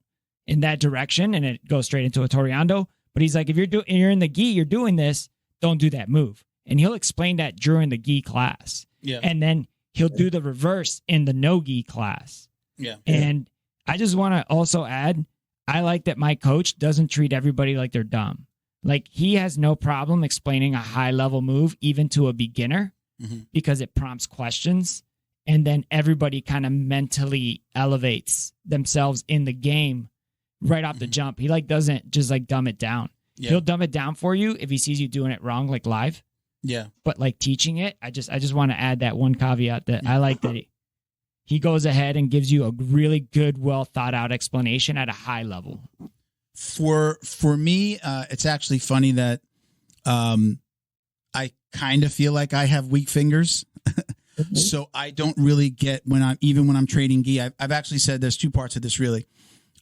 in that direction, and it goes straight into a Toreando. But he's like, if you're in the gi, you're doing this, don't do that move. And he'll explain that during the gi class. Yeah. And then he'll do the reverse in the no gi class. Yeah. And I just want to also add, I like that my coach doesn't treat everybody like they're dumb. Like, he has no problem explaining a high level move even to a beginner, because it prompts questions. And then everybody kind of mentally elevates themselves in the game right off the jump. He doesn't just dumb it down. Yeah. He'll dumb it down for you if he sees you doing it wrong, like live. Yeah. But teaching it, I just want to add that one caveat that I like that he goes ahead and gives you a really good, well thought out explanation at a high level. For me, it's actually funny that I kind of feel like I have weak fingers. So I don't really get when I'm training gi. I've actually said there's 2 parts of this really.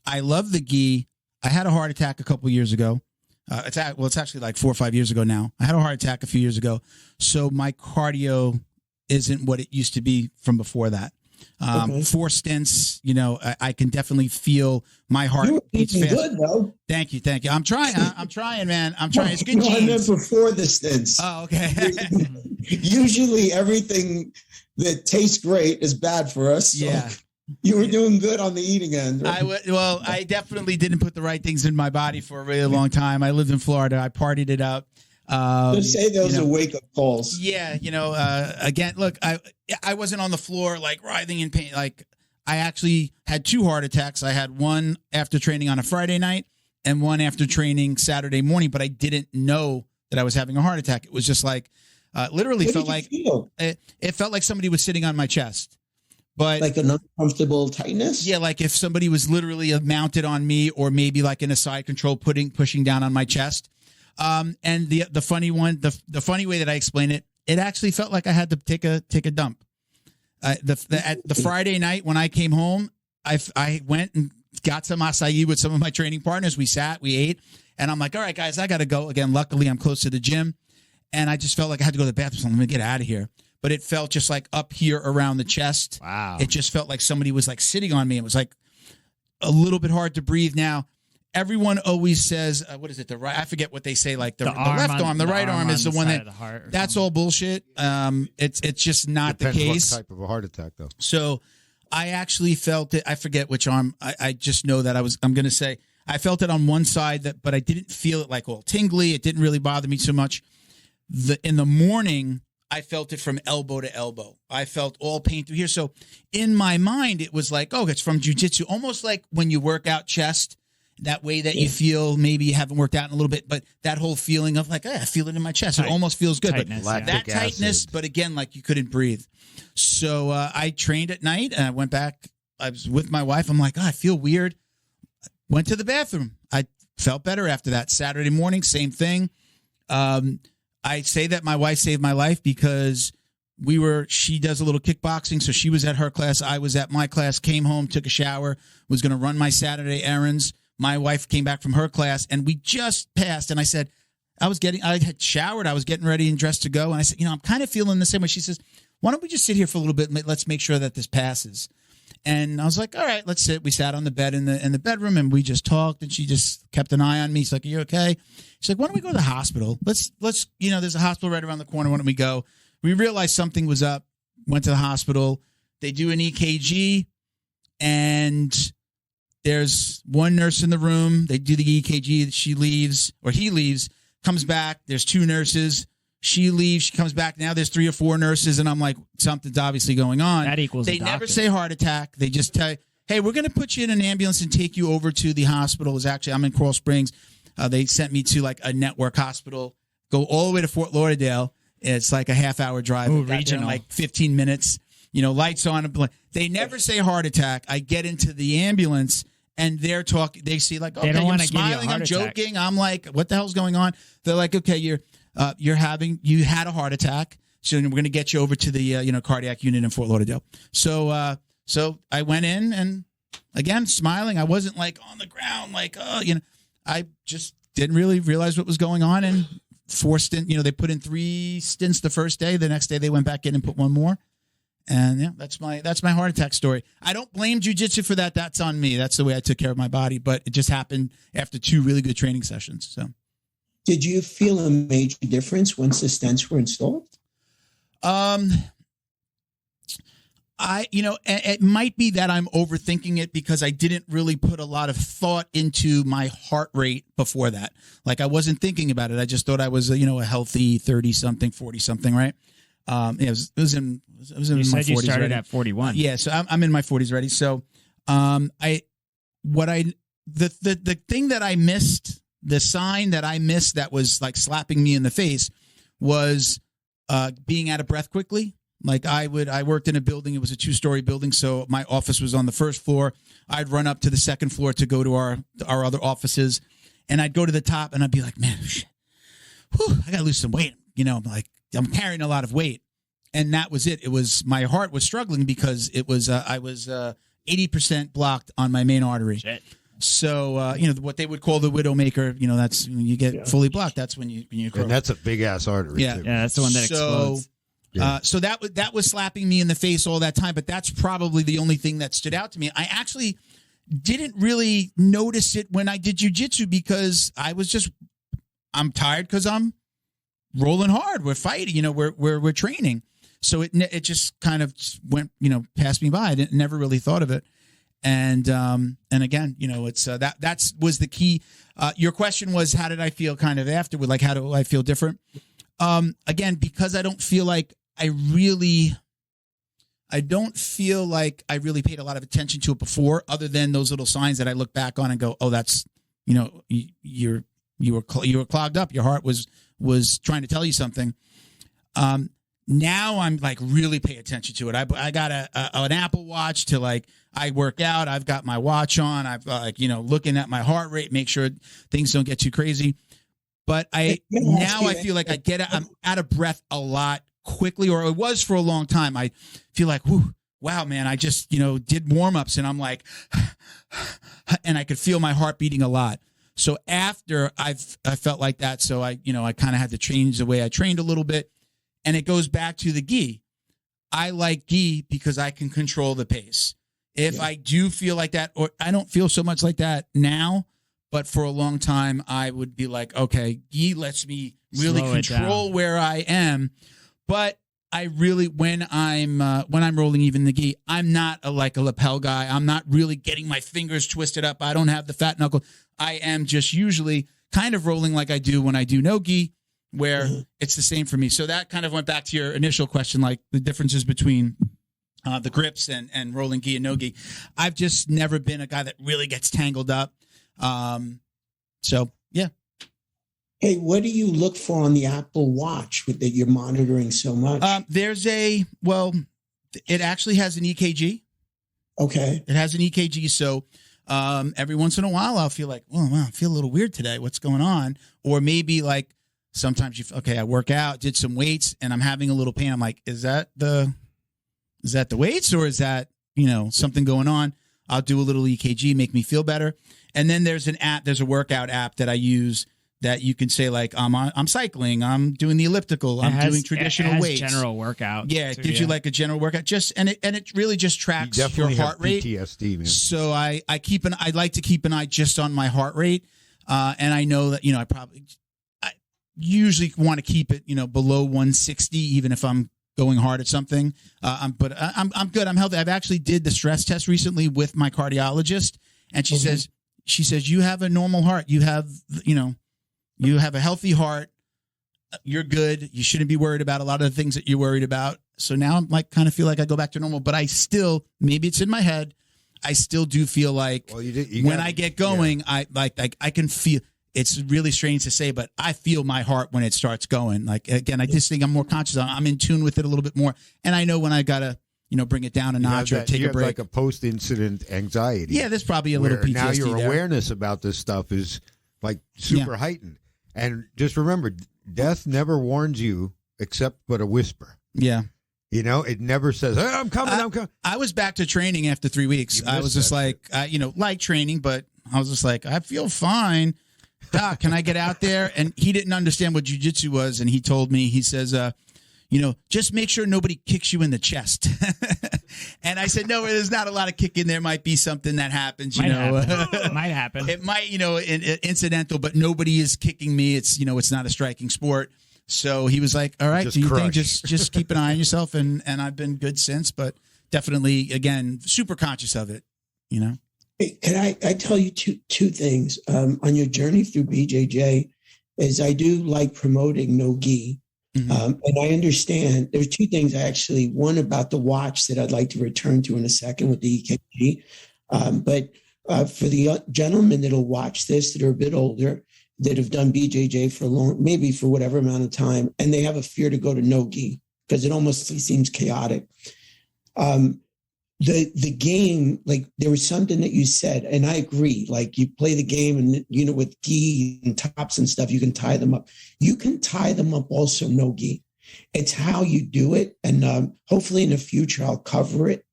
I love the gi. I had a heart attack a couple years ago. It's actually like 4 or 5 years ago now. I had a heart attack a few years ago. So my cardio isn't what it used to be from before that. 4 stints, I can definitely feel my heart beats fast. Good, though. Thank you. I'm trying, man. I'm trying. It's good genes. I meant before the stints. Oh, okay. Usually everything that tastes great is bad for us. So. Yeah. You were doing good on the eating end. Right? I definitely didn't put the right things in my body for a really long time. I lived in Florida. I partied it up. Just say those are wake-up calls. Yeah, again, look, I wasn't on the floor writhing in pain. I actually had 2 heart attacks. I had one after training on a Friday night and one after training Saturday morning, but I didn't know that I was having a heart attack. It was just literally felt like it felt like somebody was sitting on my chest. But like an uncomfortable tightness. Yeah, like if somebody was literally mounted on me, or maybe like in a side control, pushing down on my chest. And the funny way that I explain it, it actually felt like I had to take a dump. The Friday night when I came home, I went and got some acai with some of my training partners. We sat, we ate, and I'm like, all right, guys, I got to go. Again, luckily I'm close to the gym, and I just felt like I had to go to the bathroom. So I'm going to get out of here. But it felt just like up here around the chest. Wow. It just felt like somebody was like sitting on me. It was like a little bit hard to breathe. Now, everyone always says, what is it? The right? I forget what they say. Like the left arm, the right arm is the one that. That's all bullshit. It's just not the case. What type of a heart attack, though? So, I actually felt it. I forget which arm. I just know that I'm going to say I felt it on one side, but I didn't feel it like all tingly. It didn't really bother me so much. In the morning, I felt it from elbow to elbow. I felt all pain through here. So in my mind, it was like, oh, it's from jiu-jitsu. Almost like when you work out chest, that way that you feel maybe you haven't worked out in a little bit, but that whole feeling of like, I feel it in my chest. It almost feels good. Tightness, but that tightness, but again, like you couldn't breathe. So I trained at night, and I went back. I was with my wife. I'm like, I feel weird. Went to the bathroom. I felt better after that. Saturday morning, same thing. I say that my wife saved my life because she does a little kickboxing. So she was at her class. I was at my class, came home, took a shower, was going to run my Saturday errands. My wife came back from her class, and we just passed. And I said, I had showered. I was getting ready and dressed to go. And I said, I'm kind of feeling the same way. She says, why don't we just sit here for a little bit and let's make sure that this passes. And I was like, all right, let's sit. We sat on the bed in the bedroom, and we just talked, and she just kept an eye on me. She's like, are you okay? She's like, why don't we go to the hospital? Let's there's a hospital right around the corner. Why don't we go? We realized something was up, went to the hospital. They do an EKG, and there's one nurse in the room. They do the EKG. She leaves, or he leaves, comes back. There's two nurses. She leaves. She comes back. Now there's 3 or 4 nurses, and I'm like, something's obviously going on. That equals They a doctor. never say heart attack. They just tell you, hey, we're going to put you in an ambulance and take you over to the hospital. I'm in Coral Springs. They sent me to like a network hospital. Go all the way to Fort Lauderdale. It's like a half-hour drive. Ooh, Got there in regional. like 15 minutes. Lights on. They never say heart attack. I get into the ambulance, and they're talking. They see like, okay, I'm smiling. I'm joking. I'm like, what the hell's going on? They're like, okay, you had a heart attack, so we're going to get you over to the cardiac unit in Fort Lauderdale. So I went in, and again smiling. I wasn't like on the ground like I just didn't really realize what was going on, and 4 stints. They put in 3 stints the first day. The next day they went back in and put 1 more. And yeah, that's my heart attack story. I don't blame jiu-jitsu for that. That's on me. That's the way I took care of my body. But it just happened after 2 really good training sessions. So, did you feel a major difference once the stents were installed? It might be that I'm overthinking it because I didn't really put a lot of thought into my heart rate before that. Like I wasn't thinking about it. I just thought I was a healthy 30-something, 40-something, right? It was in my 40s. You started already. at 41. Yeah, so I'm in my 40s already. So, the thing that I missed, the sign that I missed that was like slapping me in the face was being out of breath quickly. Like I worked in a building. It was a 2-story building, so my office was on the 1st floor. I'd run up to the 2nd floor to go to our other offices, and I'd go to the top, and I'd be like, man, I gotta lose some weight. I'm carrying a lot of weight. And that was it. It was, my heart was struggling because it was, I was 80% blocked on my main artery. Shit. So, what they would call the widowmaker, that's when you get fully blocked. That's when you grow. And that's a big ass artery. Yeah. Too. Yeah, that's the one that explodes. So that was slapping me in the face all that time, but that's probably the only thing that stood out to me. I actually didn't really notice it when I did jiu-jitsu because I'm tired because I'm rolling hard. We're fighting, we're training. So it just kind of went, passed me by. I never really thought of it. And again, it's that was the key. Your question was, how did I feel kind of afterward? Like, how do I feel different? Again, because I don't feel like I really paid a lot of attention to it before, other than those little signs that I look back on and go, oh, that's, you were clogged up. Your heart was trying to tell you something. Now I'm like really pay attention to it. I got an Apple Watch to like, I work out. I've got my watch on. I've like, looking at my heart rate, make sure things don't get too crazy. But I feel like I'm out of breath a lot quickly, or it was for a long time. I feel like, wow, man, I just, did warm-ups and I'm like, and I could feel my heart beating a lot. So after I felt like that, so I kind of had to change the way I trained a little bit. And it goes back to the gi. I like gi because I can control the pace. If I do feel like that, or I don't feel so much like that now, but for a long time, I would be like, okay, gi lets me really control where I am. But I really, when I'm rolling even the gi, I'm not like a lapel guy. I'm not really getting my fingers twisted up. I don't have the fat knuckle. I am just usually kind of rolling like I do when I do no gi, where it's the same for me. So that kind of went back to your initial question, like the differences between the grips and rolling gi and no gi. I've just never been a guy that really gets tangled up. So yeah. Hey, what do you look for on the Apple Watch that you're monitoring so much? It actually has an EKG. Okay. It has an EKG. So every once in a while, I'll feel like, oh, wow, I feel a little weird today. What's going on? Or maybe like sometimes I work out, did some weights, and I'm having a little pain. I'm like, is that the weights, or is that, something going on? I'll do a little EKG, make me feel better. And then there's a workout app that I use that you can say like, I'm cycling, I'm doing the elliptical, I'm doing traditional weights. General workout. Yeah, it gives you like a general workout. And it really just tracks your heart rate. PTSD, man. So I like to keep an eye just on my heart rate. And I know that, I usually want to keep it, below 160, even if I'm going hard at something. But I'm good. I'm healthy. I've actually did the stress test recently with my cardiologist, and she says, you have a normal heart. You have, you have a healthy heart. You're good. You shouldn't be worried about a lot of the things that you're worried about. So now I'm like, kind of feel like I go back to normal, but I still, maybe it's in my head, I still do feel like when I get going, I can feel. It's really strange to say, but I feel my heart when it starts going. Like, again, I just think I'm more conscious. I'm in tune with it a little bit more. And I know when I got to, bring it down a notch or take a break. Like a post-incident anxiety. Yeah, there's probably a little PTSD now your there. Awareness about this stuff is like super heightened. And just remember, death never warns you except but a whisper. Yeah. It never says, hey, I'm coming. I was back to training after 3 weeks. I was just like, like training, but I was just like, I feel fine. Doc, can I get out there? And he didn't understand what jiu-jitsu was. And he told me, he says, just make sure nobody kicks you in the chest. And I said, no, there's not a lot of kicking. There might be something that happens, Might happen. It might, incidental, but nobody is kicking me. It's, it's not a striking sport. So he was like, all right, do you think just keep an eye on yourself? And I've been good since, but definitely, again, super conscious of it, Hey, can I tell you two things on your journey through BJJ? Is I do like promoting no gi. And I understand there's two things one about the watch that I'd like to return to in a second with the EKG. But for the gentlemen that'll watch this that are a bit older, that have done BJJ for maybe for whatever amount of time, and they have a fear to go to no gi because it almost seems chaotic. The game, like there was something that you said, and I agree, like you play the game and, with gi and tops and stuff, you can tie them up. You can tie them up also no gi. It's how you do it. And hopefully in the future, I'll cover it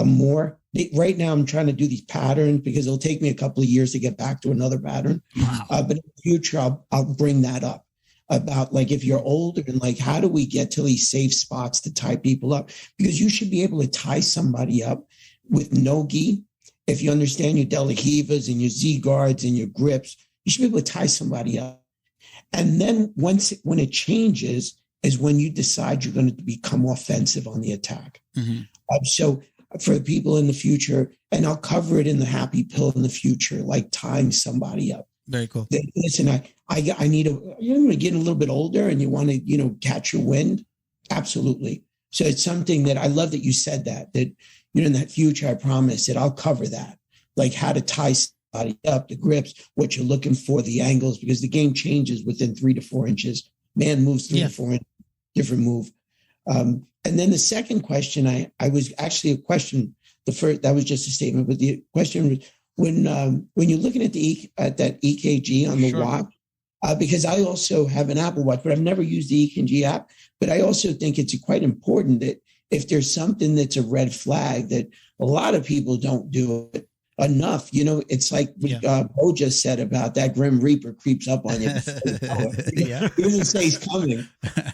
more. Right now, I'm trying to do these patterns because it'll take me a couple of years to get back to another pattern. Wow. But in the future, I'll bring that up. About like if you're older and like how do we get to these safe spots to tie people up, because you should be able to tie somebody up with no gi. If you understand your De La Rivas and your Z guards and your grips, you should be able to tie somebody up. And then when it changes is when you decide you're going to become offensive on the attack. So for the people in the future, and I'll cover it in the happy pill in the future, like tying somebody up. Very cool. Listen, I need you're getting a little bit older and you want to, catch your wind. Absolutely. So it's something that I love that you said that in that future, I promise that I'll cover that, like how to tie somebody up, the grips, what you're looking for, the angles, because the game changes within 3 to 4 inches. Man moves 3 to 4 inches, different move. And then the second question, I was actually a question. The first, that was just a statement, but the question was when you're looking at that EKG on the watch, because I also have an Apple Watch, but I've never used the EKG app. But I also think it's quite important that if there's something that's a red flag, that a lot of people don't do it enough. It's like Bo just said about that Grim Reaper creeps up on you. He doesn't say he's coming.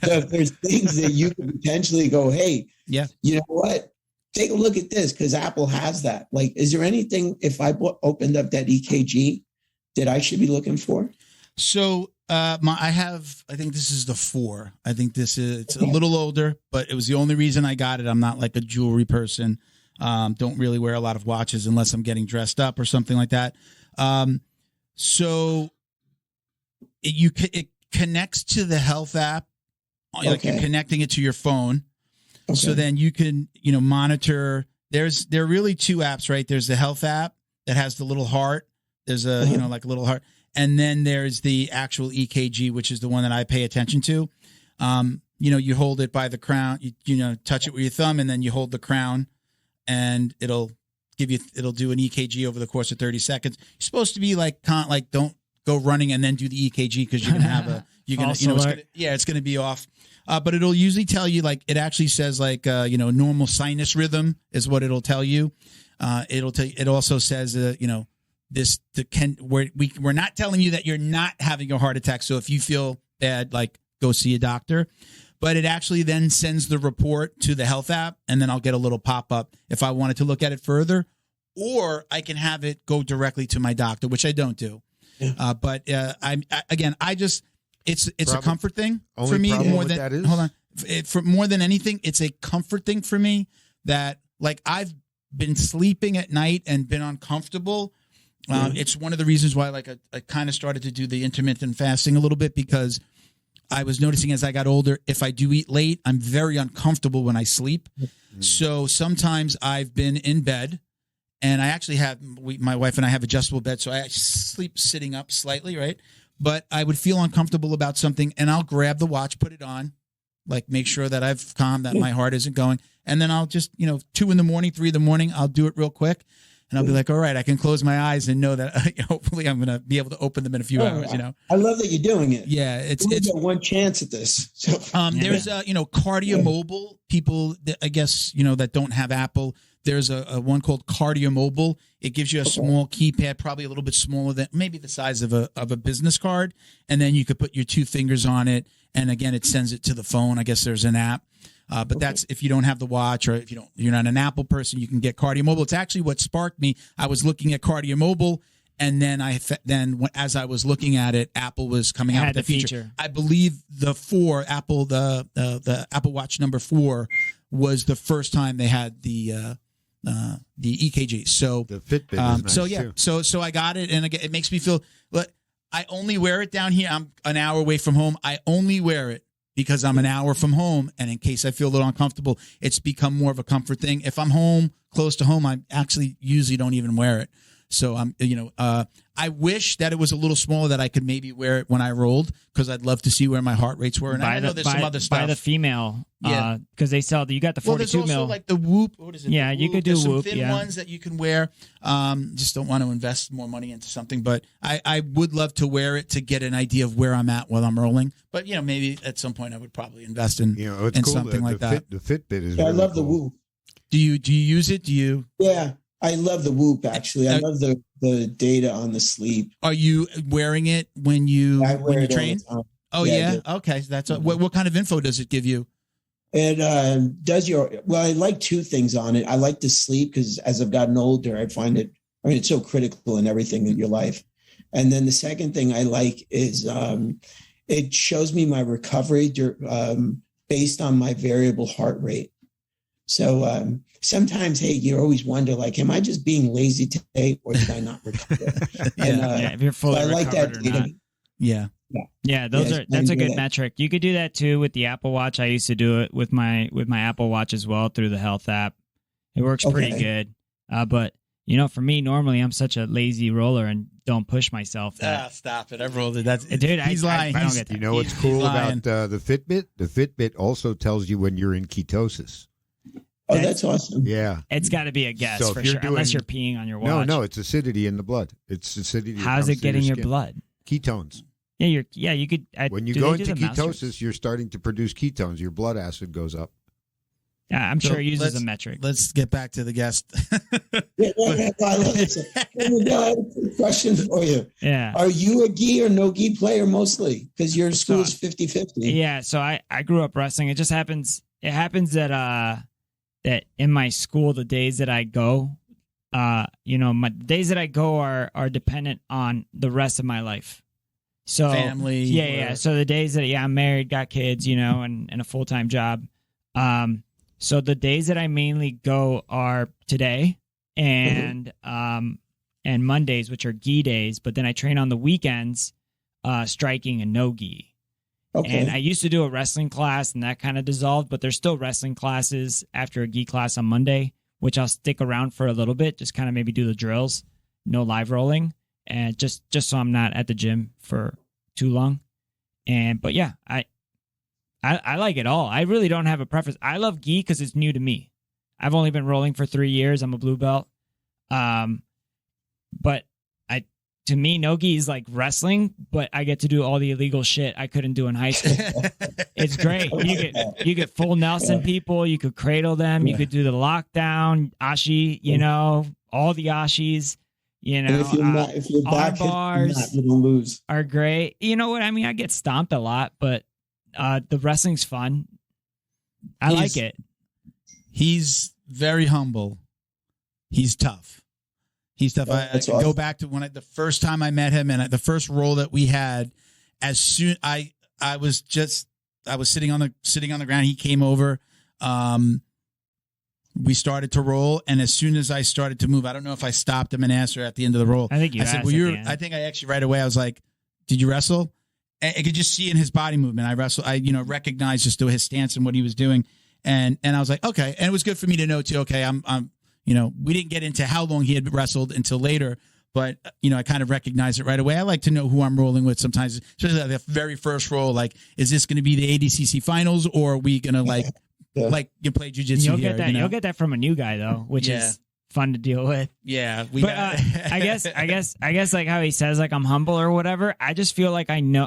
So if there's things that you could potentially go, hey, you know what? Take a look at this, because Apple has that. Like, is there anything, if I opened up that EKG, that I should be looking for? So I think this is the 4. I think it's a little older, but it was the only reason I got it. I'm not like a jewelry person. Don't really wear a lot of watches unless I'm getting dressed up or something like that. So it connects to the health app. Like you're connecting it to your phone. Okay. So then you can, monitor. There are really 2 apps, right? There's the health app that has the little heart. There's a, like a little heart. And then there's the actual EKG, which is the one that I pay attention to. You hold it by the crown, you touch it with your thumb, and then you hold the crown, and it'll do an EKG over the course of 30 seconds. You're supposed to be don't go running and then do the EKG, because you're going to have it's going to be off. But it'll usually tell you, it actually says normal sinus rhythm is what it'll tell you. It also says, we're not telling you that you're not having a heart attack. So if you feel bad, go see a doctor. But it actually then sends the report to the health app, and then I'll get a little pop-up if I wanted to look at it further, or I can have it go directly to my doctor, which I don't do. Yeah. But it's a comfort thing for me more than more than anything. It's a comfort thing for me that I've been sleeping at night and been uncomfortable. It's one of the reasons why I kind of started to do the intermittent fasting a little bit, because I was noticing as I got older, if I do eat late, I'm very uncomfortable when I sleep. Mm-hmm. So sometimes I've been in bed, and I actually my wife and I have adjustable beds, so I sleep sitting up slightly, right? But I would feel uncomfortable about something, and I'll grab the watch, put it on, make sure that I've calmed, that my heart isn't going. And then I'll just, 2 in the morning, 3 in the morning, I'll do it real quick. And I'll be like, all right, I can close my eyes and know that hopefully I'm going to be able to open them in a few hours, I love that you're doing it. Yeah. It's one chance at this. So. There's Cardio Mobile, people that, I guess, that don't have Apple. There's a one called Cardio Mobile. It gives you a small keypad, probably a little bit smaller than maybe the size of a business card. And then you could put your 2 fingers on it. And again, it sends it to the phone. I guess there's an app. But that's if you don't have the watch, or if you're not an Apple person, you can get Cardio Mobile. It's actually what sparked me. I was looking at Cardio Mobile, and then as I was looking at it, Apple was coming out with the feature. I believe the Apple Watch number 4 was the first time they had the EKG. So the Fitbit is nice too. So I got it, and it makes me feel. But I only wear it down here. I'm an hour away from home. I only wear it because I'm an hour from home, and in case I feel a little uncomfortable, it's become more of a comfort thing. If I'm home, close to home, I actually usually don't even wear it. So I wish that it was a little smaller, that I could maybe wear it when I rolled, because I'd love to see where my heart rates were. And I know there's some other stuff. Buy the female, because they sell. You got the 42 there's also mil. The Whoop. What is it? Yeah, you could do there's Whoop. Some thin ones that you can wear. Just don't want to invest more money into something, but I would love to wear it to get an idea of where I'm at while I'm rolling. But maybe at some point I would probably invest in something like that. The Fitbit is. I love cool. the Whoop. Do you use it? Yeah. I love the Whoop, actually. I love the data on the sleep. Are you wearing it when you train? Oh, yeah. Okay. So that's what kind of info does it give you? It does I like 2 things on it. I like the sleep, because as I've gotten older, I find it's so critical in everything in your life. And then the second thing I like is it shows me my recovery based on my variable heart rate. So sometimes, hey, you always wonder, am I just being lazy today, or did I not recover? If you're fully recovered, I like that data. Yeah. That's a good metric. You could do that too with the Apple Watch. I used to do it with my Apple Watch as well through the health app. It works pretty good. But for me, normally I'm such a lazy roller and don't push myself. Stop it. I've rolled it. That's dude. He's lying. I don't get that. You know what's cool about the Fitbit? The Fitbit also tells you when you're in ketosis. Oh, that's awesome. Yeah. It's got to be a guess So for if you're sure, unless you're peeing on your watch. No, it's acidity in the blood. It's acidity. that How's comes it getting through your skin. blood? Ketones. Yeah, you could. When you go into ketosis, you're starting to produce ketones. Your blood acid goes up. Yeah, I'm So sure it uses a let's- metric. Let's get back to the guest. Question for you. Yeah. Are you a gi or no gi player mostly? Because your school is 50-50. Yeah, so I grew up wrestling. It just happens. It happens that that in my school, the days that I go, my days that I go are dependent on the rest of my life. So Family. yeah. So the days that I'm married, got kids, and a full time job. So the days that I mainly go are today and Mondays, which are gi days. But then I train on the weekends, striking and no gi. Okay. And I used to do a wrestling class, and that kind of dissolved. But there's still wrestling classes after a gi class on Monday, which I'll stick around for a little bit, just kind of maybe do the drills, no live rolling, and just so I'm not at the gym for too long. But yeah, I like it all. I really don't have a preference. I love gi because it's new to me. I've only been rolling for 3 years. I'm a blue belt. But to me, no gi is like wrestling, but I get to do all the illegal shit I couldn't do in high school. It's great. You get full Nelson people. You could cradle them. You could do the lockdown, ashi, all the ashis. And if you're back, bars you're gonna lose. are great. You know what I mean? I get stomped a lot, but the wrestling's fun. I like it. He's very humble. He's tough. He's tough. I awesome. go back to the first time I met him and the first roll that we had. As soon I was sitting on the ground. He came over. We started to roll, and as soon as I started to move, I don't know if I stopped him and asked her at the end of the roll. I think you I said, asked "Well, at the end. I think I actually right away. I was like, "Did you wrestle?" And I could just see in his body movement. I wrestled. I recognized just his stance and what he was doing, and I was like, okay. And it was good for me to know too. Okay, I'm we didn't get into how long he had wrestled until later, but I kind of recognized it right away. I like to know who I'm rolling with sometimes, especially the very first roll. Like, is this going to be the ADCC finals, or are we going to you play jiu-jitsu You'll here? get that. You'll get that from a new guy though, which is fun to deal with. Yeah, I guess like how he says like I'm humble or whatever. I just feel like I know.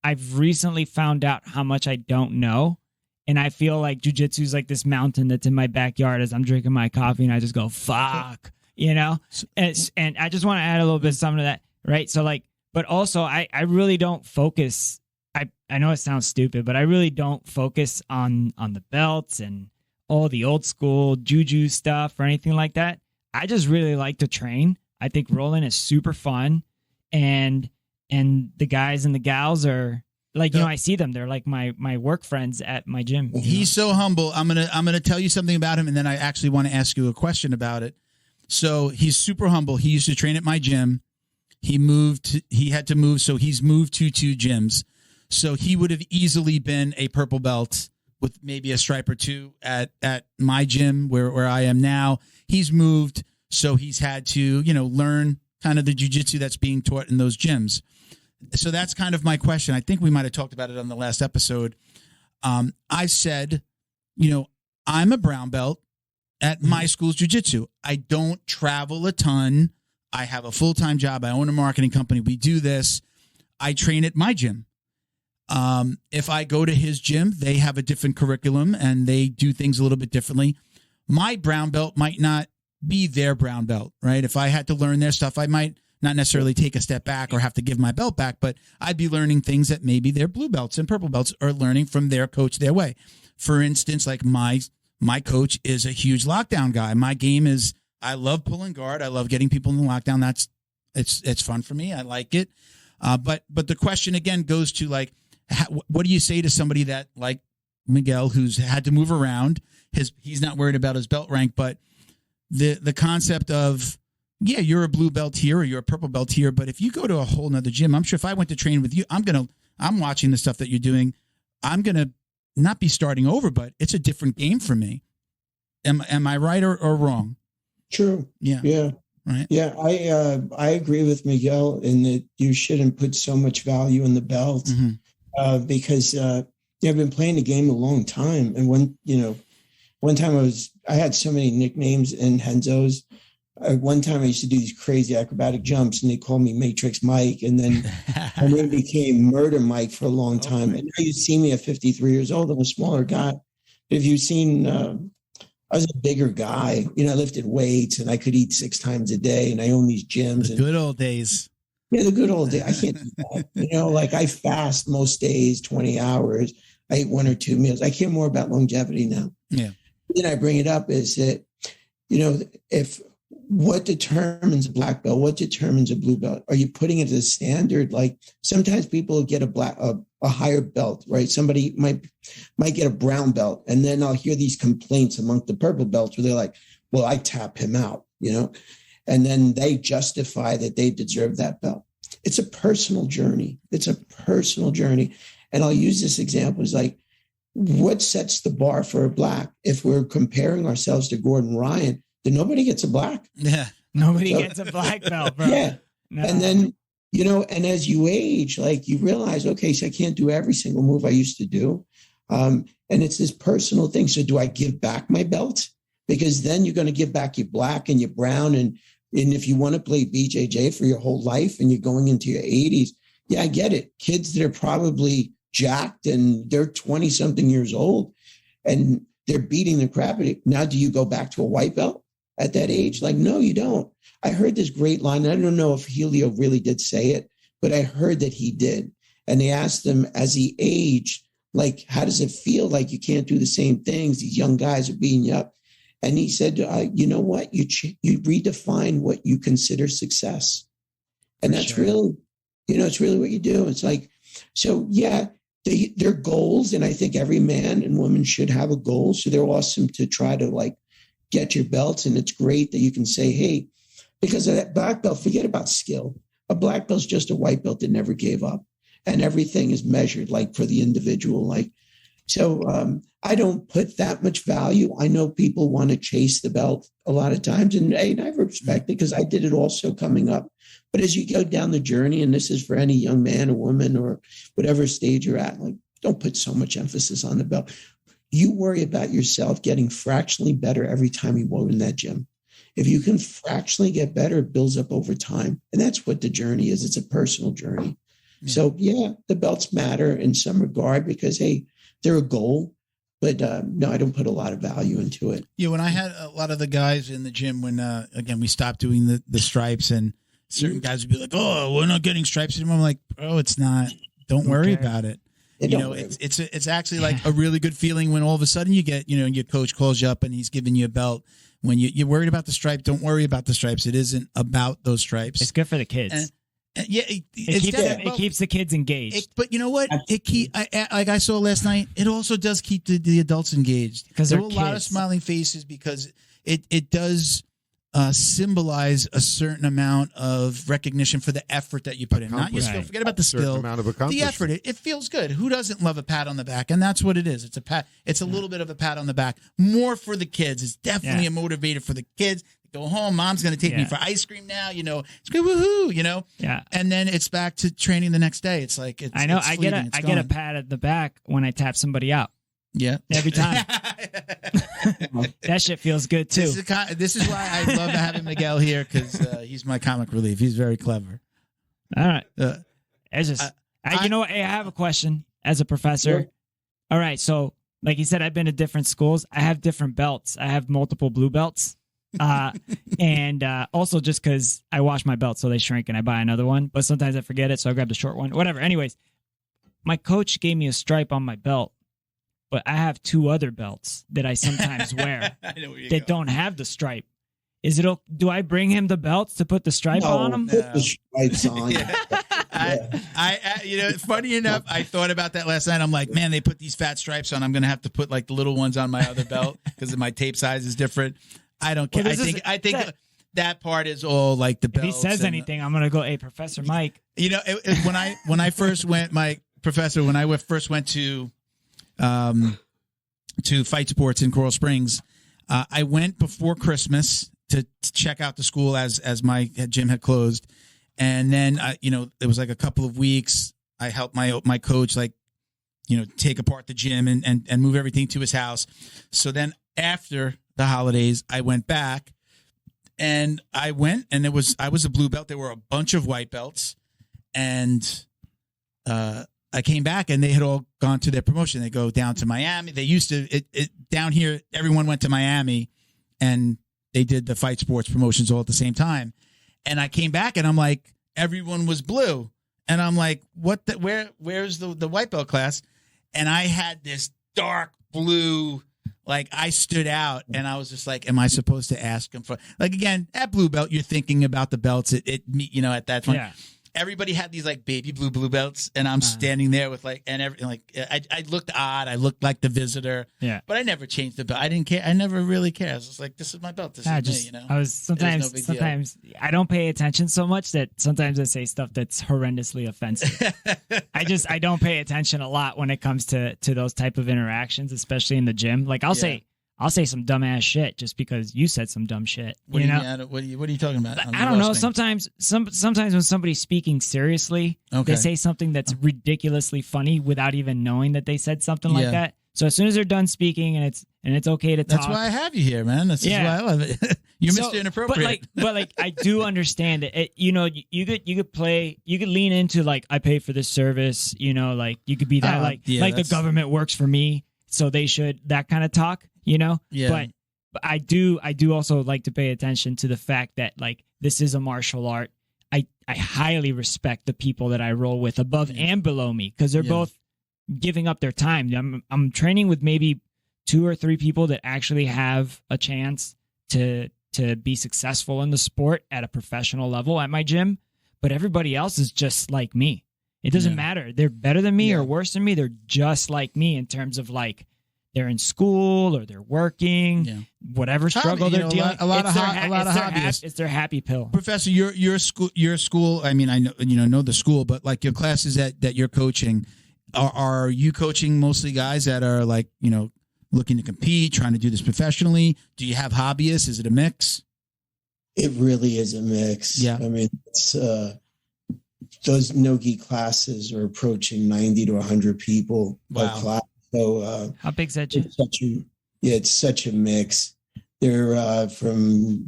I've recently found out how much I don't know. And I feel like jiu-jitsu is like this mountain that's in my backyard as I'm drinking my coffee and I just go, fuck, And I just want to add a little bit of something to that, right? So like, but also I really don't focus. I know it sounds stupid, but I really don't focus on the belts and all the old school juju stuff or anything like that. I just really like to train. I think rolling is super fun. And the guys and the gals are, like, I see them. They're like my work friends at my gym. He's so humble. I'm gonna tell you something about him, and then I actually want to ask you a question about it. So he's super humble. He used to train at my gym. He had to move, so he's moved to 2 gyms. So he would have easily been a purple belt with maybe a stripe or 2 at my gym where I am now. He's moved, so he's had to learn kind of the jiu-jitsu that's being taught in those gyms. So that's kind of my question. I think we might have talked about it on the last episode. I said, I'm a brown belt at my school's jiu-jitsu. I don't travel a ton. I have a full-time job. I own a marketing company. We do this. I train at my gym. If I go to his gym, they have a different curriculum and they do things a little bit differently. My brown belt might not be their brown belt, right? If I had to learn their stuff, I might not necessarily take a step back or have to give my belt back, but I'd be learning things that maybe their blue belts and purple belts are learning from their coach their way. For instance, like my coach is a huge lockdown guy. My game is, I love pulling guard. I love getting people in the lockdown. It's fun for me. I like it. But the question again goes to like, what do you say to somebody that like Miguel, who's had to move around? He's not worried about his belt rank, but the concept of, yeah, you're a blue belt here or you're a purple belt here, but if you go to a whole nother gym, I'm sure if I went to train with you, I'm watching the stuff that you're doing. I'm going to not be starting over, but it's a different game for me. Am I right or wrong? True. Yeah. Yeah. right? Yeah, I agree with Miguel in that you shouldn't put so much value in the belt because I've been playing the game a long time, and one time I had so many nicknames in Henzo's. One time I used to do these crazy acrobatic jumps, and they called me Matrix Mike, and then my name became Murder Mike for a long time. And now you see me at 53 years old. I'm a smaller guy. If you've seen, I was a bigger guy. I lifted weights, and I could eat 6 times a day, and I own these gyms. Good old days. Yeah, the good old days. I can't do that. Like I fast most days, 20 hours. I eat 1 or 2 meals. I care more about longevity now. Yeah. The reason I bring it up is that, if what determines a black belt, what determines a blue belt? Are you putting it as a standard? Like sometimes people get a higher belt, right? Somebody might get a brown belt, and then I'll hear these complaints among the purple belts where they're like, well, I tap him out, and then they justify that they deserve that belt. It's a personal journey. And I'll use this example as like, what sets the bar for a black? If we're comparing ourselves to Gordon Ryan, then nobody gets a black. Yeah. Nobody gets a black belt, bro. Yeah. No. And then, and as you age, like you realize, okay, so I can't do every single move I used to do. And it's this personal thing. So do I give back my belt? Because then you're going to give back your black and your brown. And if you want to play BJJ for your whole life and you're going into your 80s, yeah, I get it. Kids that are probably jacked and they're 20 something years old and they're beating the crap out of it. Now, do you go back to a white belt at that age? Like, no, you don't. I heard this great line. I don't know if Helio really did say it, but I heard that he did. And they asked him as he aged, like, how does it feel like you can't do the same things? These young guys are beating you up. And he said, you know what? You redefine what you consider success. And that's really, it's really what you do. It's like, so yeah, they're goals. And I think every man and woman should have a goal. So they're awesome to try to like get your belts. And it's great that you can say, hey, because of that black belt, forget about skill. A black belt's just a white belt that never gave up. And everything is measured like for the individual. Like, so I don't put that much value. I know people want to chase the belt a lot of times. And I respect it because I did it also coming up. But as you go down the journey, and this is for any young man or woman or whatever stage you're at, like, don't put so much emphasis on the belt. You worry about yourself getting fractionally better every time you go in that gym. If you can fractionally get better, it builds up over time. And that's what the journey is. It's a personal journey. Yeah. So, yeah, the belts matter in some regard because, hey, they're a goal. But no, I don't put a lot of value into it. Yeah, when I had a lot of the guys in the gym, when, again, we stopped doing the stripes and certain guys would be like, oh, we're not getting stripes anymore. I'm like, bro, it's not. Don't worry about it. It's actually like a really good feeling when all of a sudden you get, your coach calls you up and he's giving you a belt. When you're worried about the stripe, don't worry about the stripes. It isn't about those stripes. It's good for the kids. It keeps the kids engaged. But you know what? Like I saw last night, it also does keep the adults engaged. Because there were a lot of smiling faces because it does symbolize a certain amount of recognition for the effort that you put in. Not your skill. Forget about the skill. Amount of the effort. It feels good. Who doesn't love a pat on the back? And that's what it is. It's a pat. It's a little bit of a pat on the back. More for the kids. It's definitely a motivator for the kids. Go home. Mom's going to take me for ice cream now. It's good. Woohoo. Yeah. And then it's back to training the next day. It's like, I know. I get a pat at the back when I tap somebody out. Yeah. Every time. That shit feels good too. This is why I love having Miguel here because he's my comic relief. He's very clever. All right. You know what? Hey, I have a question as a professor. Sure. All right. So, like you said, I've been to different schools. I have different belts. I have multiple blue belts. And also just because I wash my belt so they shrink and I buy another one. But sometimes I forget it, so I grab the short one. Whatever. Anyways, my coach gave me a stripe on my belt. But I have 2 other belts that I sometimes wear that don't have the stripe. Do I bring him the belts to put the stripe on them? Put the stripes on. Funny enough, I thought about that last night. I'm like, man, they put these fat stripes on. I'm going to have to put like the little ones on my other belt because my tape size is different. I don't care. Well, I think that part is all like the belts. If he says anything, I'm going to go, hey, Professor Mike. When I first went, my professor, when I first went to Fight Sports in Coral Springs, I went before Christmas to check out the school as my gym had closed. And then, it was like a couple of weeks. I helped my coach, take apart the gym and move everything to his house. So then after the holidays, I went back and I was a blue belt. There were a bunch of white belts, and I came back and they had all gone to their promotion. They go down to Miami. They used to down here. Everyone went to Miami, and they did the fight sports promotions all at the same time. And I came back and I'm like, everyone was blue, and I'm like, where's the white belt class? And I had this dark blue. Like, I stood out, and I was just like, am I supposed to ask him for, like, again, at blue belt, you're thinking about the belts at that point. Yeah. Everybody had these like baby blue belts, and I'm standing there with I looked odd. I looked like the visitor. Yeah. But I never changed the belt. I didn't care. I never really cared. I was just like, this is my belt. This is me, I was sometimes I don't pay attention so much that sometimes I say stuff that's horrendously offensive. I don't pay attention a lot when it comes to those type of interactions, especially in the gym. Like I'll say some dumbass shit just because you said some dumb shit. What are you talking about? I don't know. Sometimes when somebody's speaking seriously, they say something that's ridiculously funny without even knowing that they said something like that. So as soon as they're done speaking and it's okay to talk. That's why I have you here, man. That's why I love it. You're Mr. Inappropriate. But I do understand it. You could lean into like, I pay for this service. You could be that the government works for me, so they should, that kind of talk. But I do also like to pay attention to the fact that like this is a martial art. I highly respect the people that I roll with above and below me, because they're both giving up their time. I'm training with maybe 2 or 3 people that actually have a chance to be successful in the sport at a professional level at my gym, but everybody else is just like me. It doesn't matter. They're better than me or worse than me. They're just like me in terms of like, they're in school or they're working, whatever struggle they're dealing. A lot of hobbyists. It's their happy pill. Professor, your school. I mean, I know the school, but like your classes that you're coaching, are you coaching mostly guys that are like looking to compete, trying to do this professionally? Do you have hobbyists? Is it a mix? It really is a mix. Yeah, I mean, it's those no-gi classes are approaching 90 to 100 people per class. So how big's that gym? It's such a mix. They're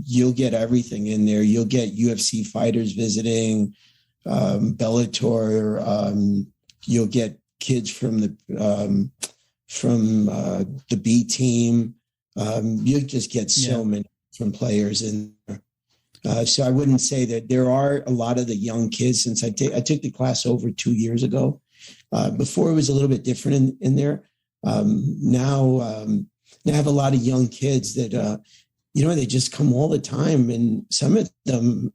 you'll get everything in there. You'll get UFC fighters visiting, Bellator. You'll get kids from the B team. You just get so many different players in there. So I wouldn't say that there are a lot of the young kids, since I took the class over 2 years ago. Before it was a little bit different in there. Now I have a lot of young kids that, they just come all the time. And some of them,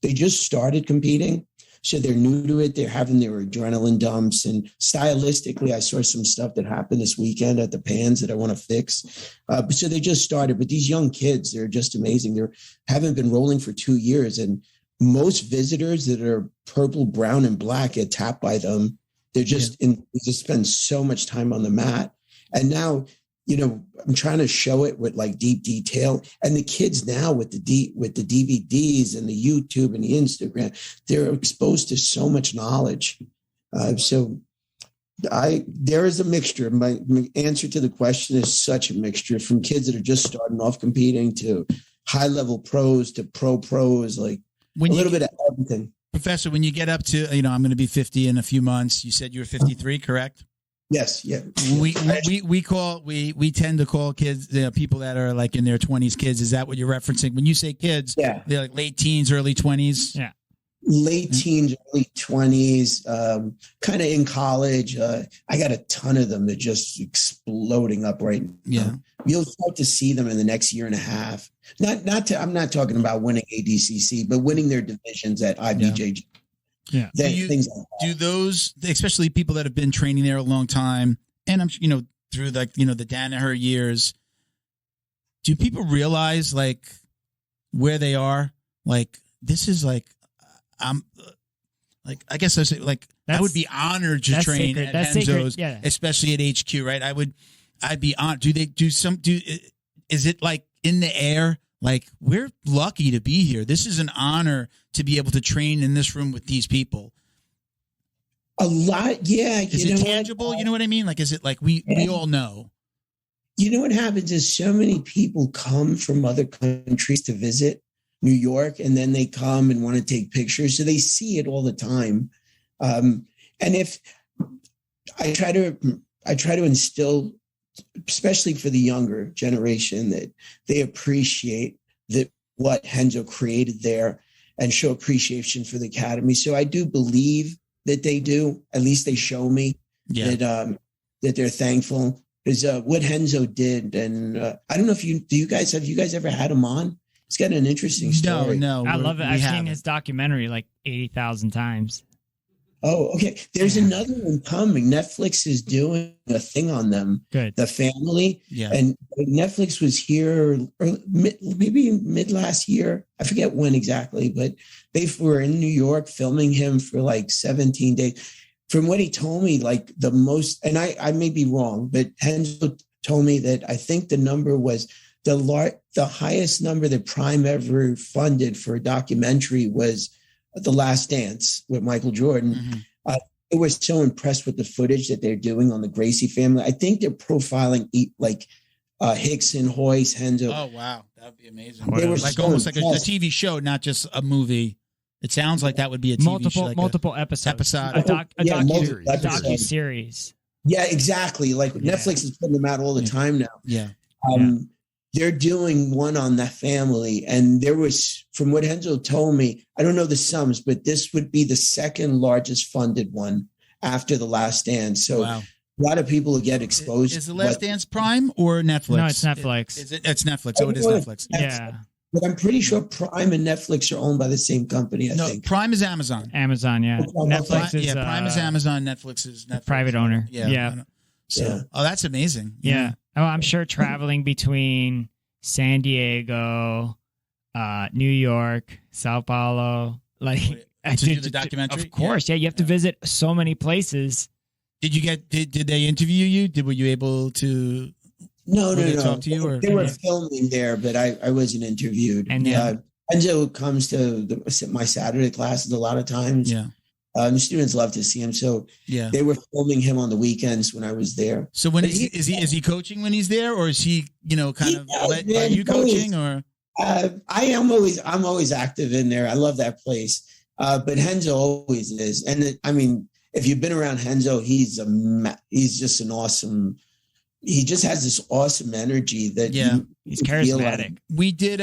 they just started competing. So they're new to it. They're having their adrenaline dumps. And stylistically, I saw some stuff that happened this weekend at the Pans that I want to fix. So they just started. But these young kids, they're just amazing. They haven't been rolling for 2 years. And most visitors that are purple, brown, and black get tapped by them. They're just they just spend so much time on the mat. And now, I'm trying to show it with like deep detail. And the kids now with the DVDs and the YouTube and the Instagram, they're exposed to so much knowledge. So there is a mixture. My answer to the question is such a mixture, from kids that are just starting off competing to high level pros to pros, like a little bit of everything. Professor, when you get up to, I'm going to be 50 in a few months. You said you were 53, correct? Yes. Yeah. We tend to call kids, people that are like in their 20s kids. Is that what you're referencing? When you say kids, they're like late teens, early 20s. Yeah. Late teens, early 20s, kind of in college. I got a ton of them that just exploding up right now. Yeah. You'll start to see them in the next year and a half. I'm not talking about winning ADCC, but winning their divisions at IBJJ. Yeah. Do those, especially people that have been training there a long time, and I'm through like the Danaher years, do people realize like where they are? Like this is like I guess I say like I would be honored to train sacred. At Enzo's, especially at HQ, right? I'd be honored. Is it like in the air Like, we're lucky to be here. This is an honor to be able to train in this room with these people. A lot, yeah. Is it tangible? You know what I mean? Like, is it like we all know? You know what happens is so many people come from other countries to visit New York, and then they come and want to take pictures, so they see it all the time. And if I try to instill, especially for the younger generation, that they appreciate that what Renzo created there and show appreciation for the academy. So I do believe that they do. At least they show me that they're thankful. Because what Renzo did, and I don't know if have you guys ever had him on? He's got an interesting story. No, I love it. I've seen his documentary like 80,000 times. Oh, okay. There's another one coming. Netflix is doing a thing on them. Good. The family. Yeah. And Netflix was here maybe mid last year. I forget when exactly, but they were in New York filming him for like 17 days. From what he told me, like the most, and I may be wrong, but Renzo told me that I think the number was the highest number that Prime ever funded for a documentary was The Last Dance with Michael Jordan. Mm-hmm. They were so impressed with the footage that they're doing on the Gracie family. I think they're profiling like Hickson, Hoyce, Renzo. Oh, wow. That'd be amazing. They were like so almost like a impressed. TV show, not just a movie. It sounds like that would be a TV show. Like multiple episodes. A docu-series. Yeah, exactly. Like Netflix is putting them out all the time now. Yeah. They're doing one on that family. And there was, from what Renzo told me, I don't know the sums, but this would be the second largest funded one after The Last Dance. So a lot of people will get exposed. Is The Last Dance Prime or Netflix? No, it's Netflix. It's Netflix. Oh, it is Netflix. Yeah. But I'm pretty sure Prime and Netflix are owned by the same company, I think. Prime is Amazon. Amazon, yeah. Netflix is Prime is Amazon. Netflix is Netflix. Private owner. Yeah. So, oh, that's amazing. Yeah. Oh, I'm sure traveling between San Diego, New York, Sao Paulo, like to do the documentary. Of course, yeah. You have to visit so many places. Did they interview you? Were you able to? No. Talk to you, or? They were filming there, but I wasn't interviewed. And Renzo comes to my Saturday classes a lot of times. Yeah. The students love to see him. So they were filming him on the weekends when I was there. So when is he coaching when he's there, or is he are you coaching or? I'm always active in there. I love that place. But Renzo always is. And I mean, if you've been around Renzo, he's just an awesome. He just has this awesome energy that he's charismatic. We did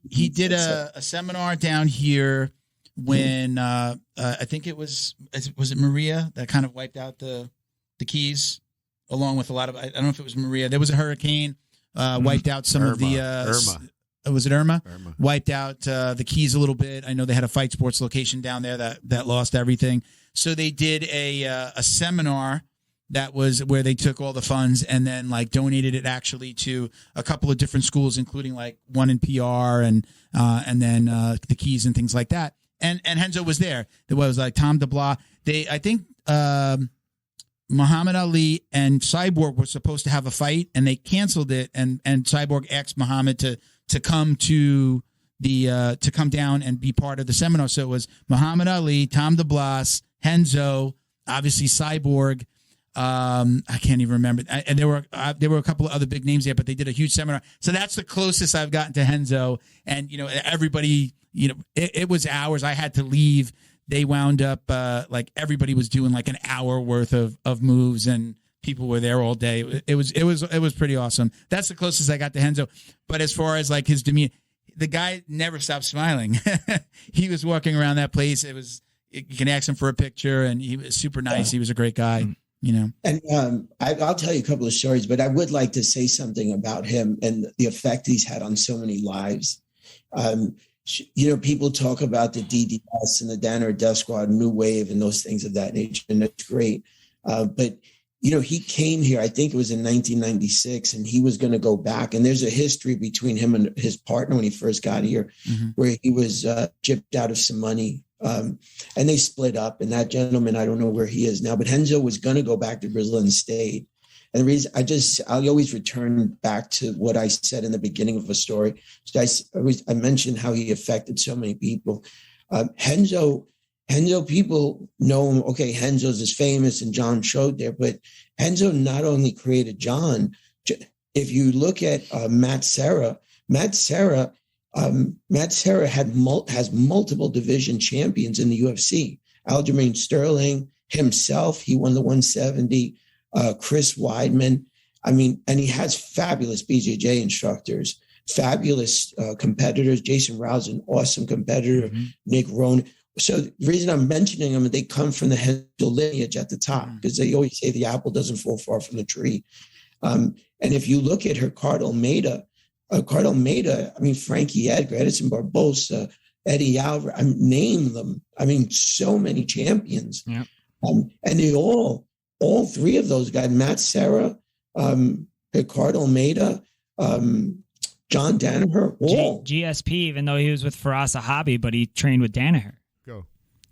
he did a seminar down here when I think it was it Maria that kind of wiped out the Keys, along with a lot of, I don't know if it was Maria. There was a hurricane, wiped out some of the Irma. Was it Irma? Wiped out the Keys a little bit. I know they had a Fight Sports location down there that lost everything. So they did a seminar that was where they took all the funds and then like donated it actually to a couple of different schools, including like one in PR and then the Keys and things like that. And Renzo was there. There was like Tom DeBlas. I think Muhammad Ali and Cyborg were supposed to have a fight, and they canceled it. And Cyborg asked Muhammad to come to to come down and be part of the seminar. So it was Muhammad Ali, Tom DeBlas, Renzo, obviously Cyborg. I can't even remember. And there were a couple of other big names there, but they did a huge seminar. So that's the closest I've gotten to Renzo. And everybody, it was hours. I had to leave. They wound up like everybody was doing like an hour worth of moves, and people were there all day. It was pretty awesome. That's the closest I got to Renzo. But as far as like his demeanor, the guy never stopped smiling. He was walking around that place. You can ask him for a picture, and he was super nice. He was a great guy. And I'll tell you a couple of stories, but I would like to say something about him and the effect he's had on so many lives. People talk about the DDS and the Danaher Death Squad, New Wave, and those things of that nature, and that's great. But he came here, I think it was in 1996, and he was going to go back. And there's a history between him and his partner when he first got here, where he was gypped out of some money. And they split up, and that gentleman, I don't know where he is now, but Renzo was going to go back to Brazil and stayed. And the reason I always return back to what I said in the beginning of a story. So I mentioned how he affected so many people. Renzo, people know him. Okay, Renzo's as famous, and John showed there, but Renzo not only created John. If you look at Matt Serra has multiple division champions in the UFC. Aljamain Sterling himself, he won the 170. Chris Weidman, and he has fabulous BJJ instructors, fabulous competitors. Jason Rouse, an awesome competitor. Nick Roan. So the reason I'm mentioning them, they come from the Renzo lineage at the top, because they always say the apple doesn't fall far from the tree. And if you look at Ricardo Almeida, Frankie Edgar, Edison Barbosa, Eddie Alvarez, name them. So many champions. Yeah. And they all three of those guys, Matt Serra, Ricardo Almeida, John Danaher, all. GSP, even though he was with Firas Zahabi, but he trained with Danaher. Go.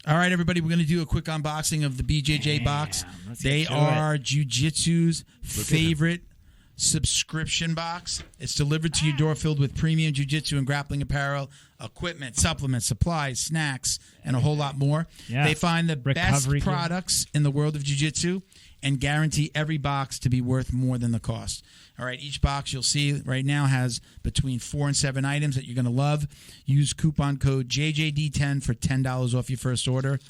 All right, everybody, we're going to do a quick unboxing of the BJJ box. They are Jiu-Jitsu's favorite subscription box. It's delivered to your door filled with premium jiu-jitsu and grappling apparel, equipment, supplements, supplies, snacks, and a whole lot more. Yeah. They find the best products in the world of jiu-jitsu and guarantee every box to be worth more than the cost. All right, each box you'll see right now has between 4 and 7 items that you're going to love. Use coupon code JJD10 for $10 off your first order.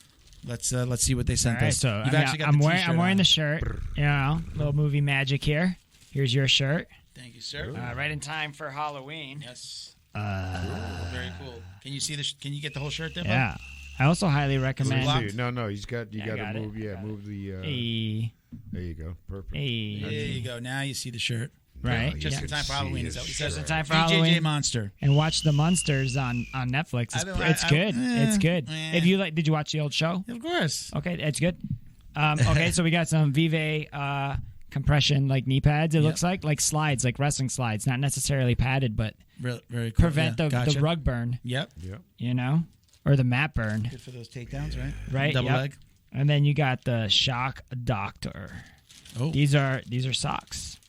Let's see what they sent us. So I'm wearing the shirt. Little movie magic here. Here's your shirt. Thank you, sir. Right in time for Halloween. Yes. Very cool. Can you see Can you get the whole shirt there? Yeah. Bud? I also highly recommend. No, you got to move. Move the. Hey. There you go. Perfect. Hey. There you go. Now you see the shirt. Right. Just in time for Halloween. Is that what you said? Just in time for BJJ Halloween. Monster. And watch the Monsters on Netflix. It's good. It's good. If you did you watch the old show? Of course. Okay, it's good. Okay, so we got some Vive compression knee pads. It looks like slides, like wrestling slides, not necessarily padded, but very cool. Prevent the rug burn. Yep. Or the mat burn. Good for those takedowns, right? Right. Double leg. And then you got the Shock Doctor. Oh, these are socks.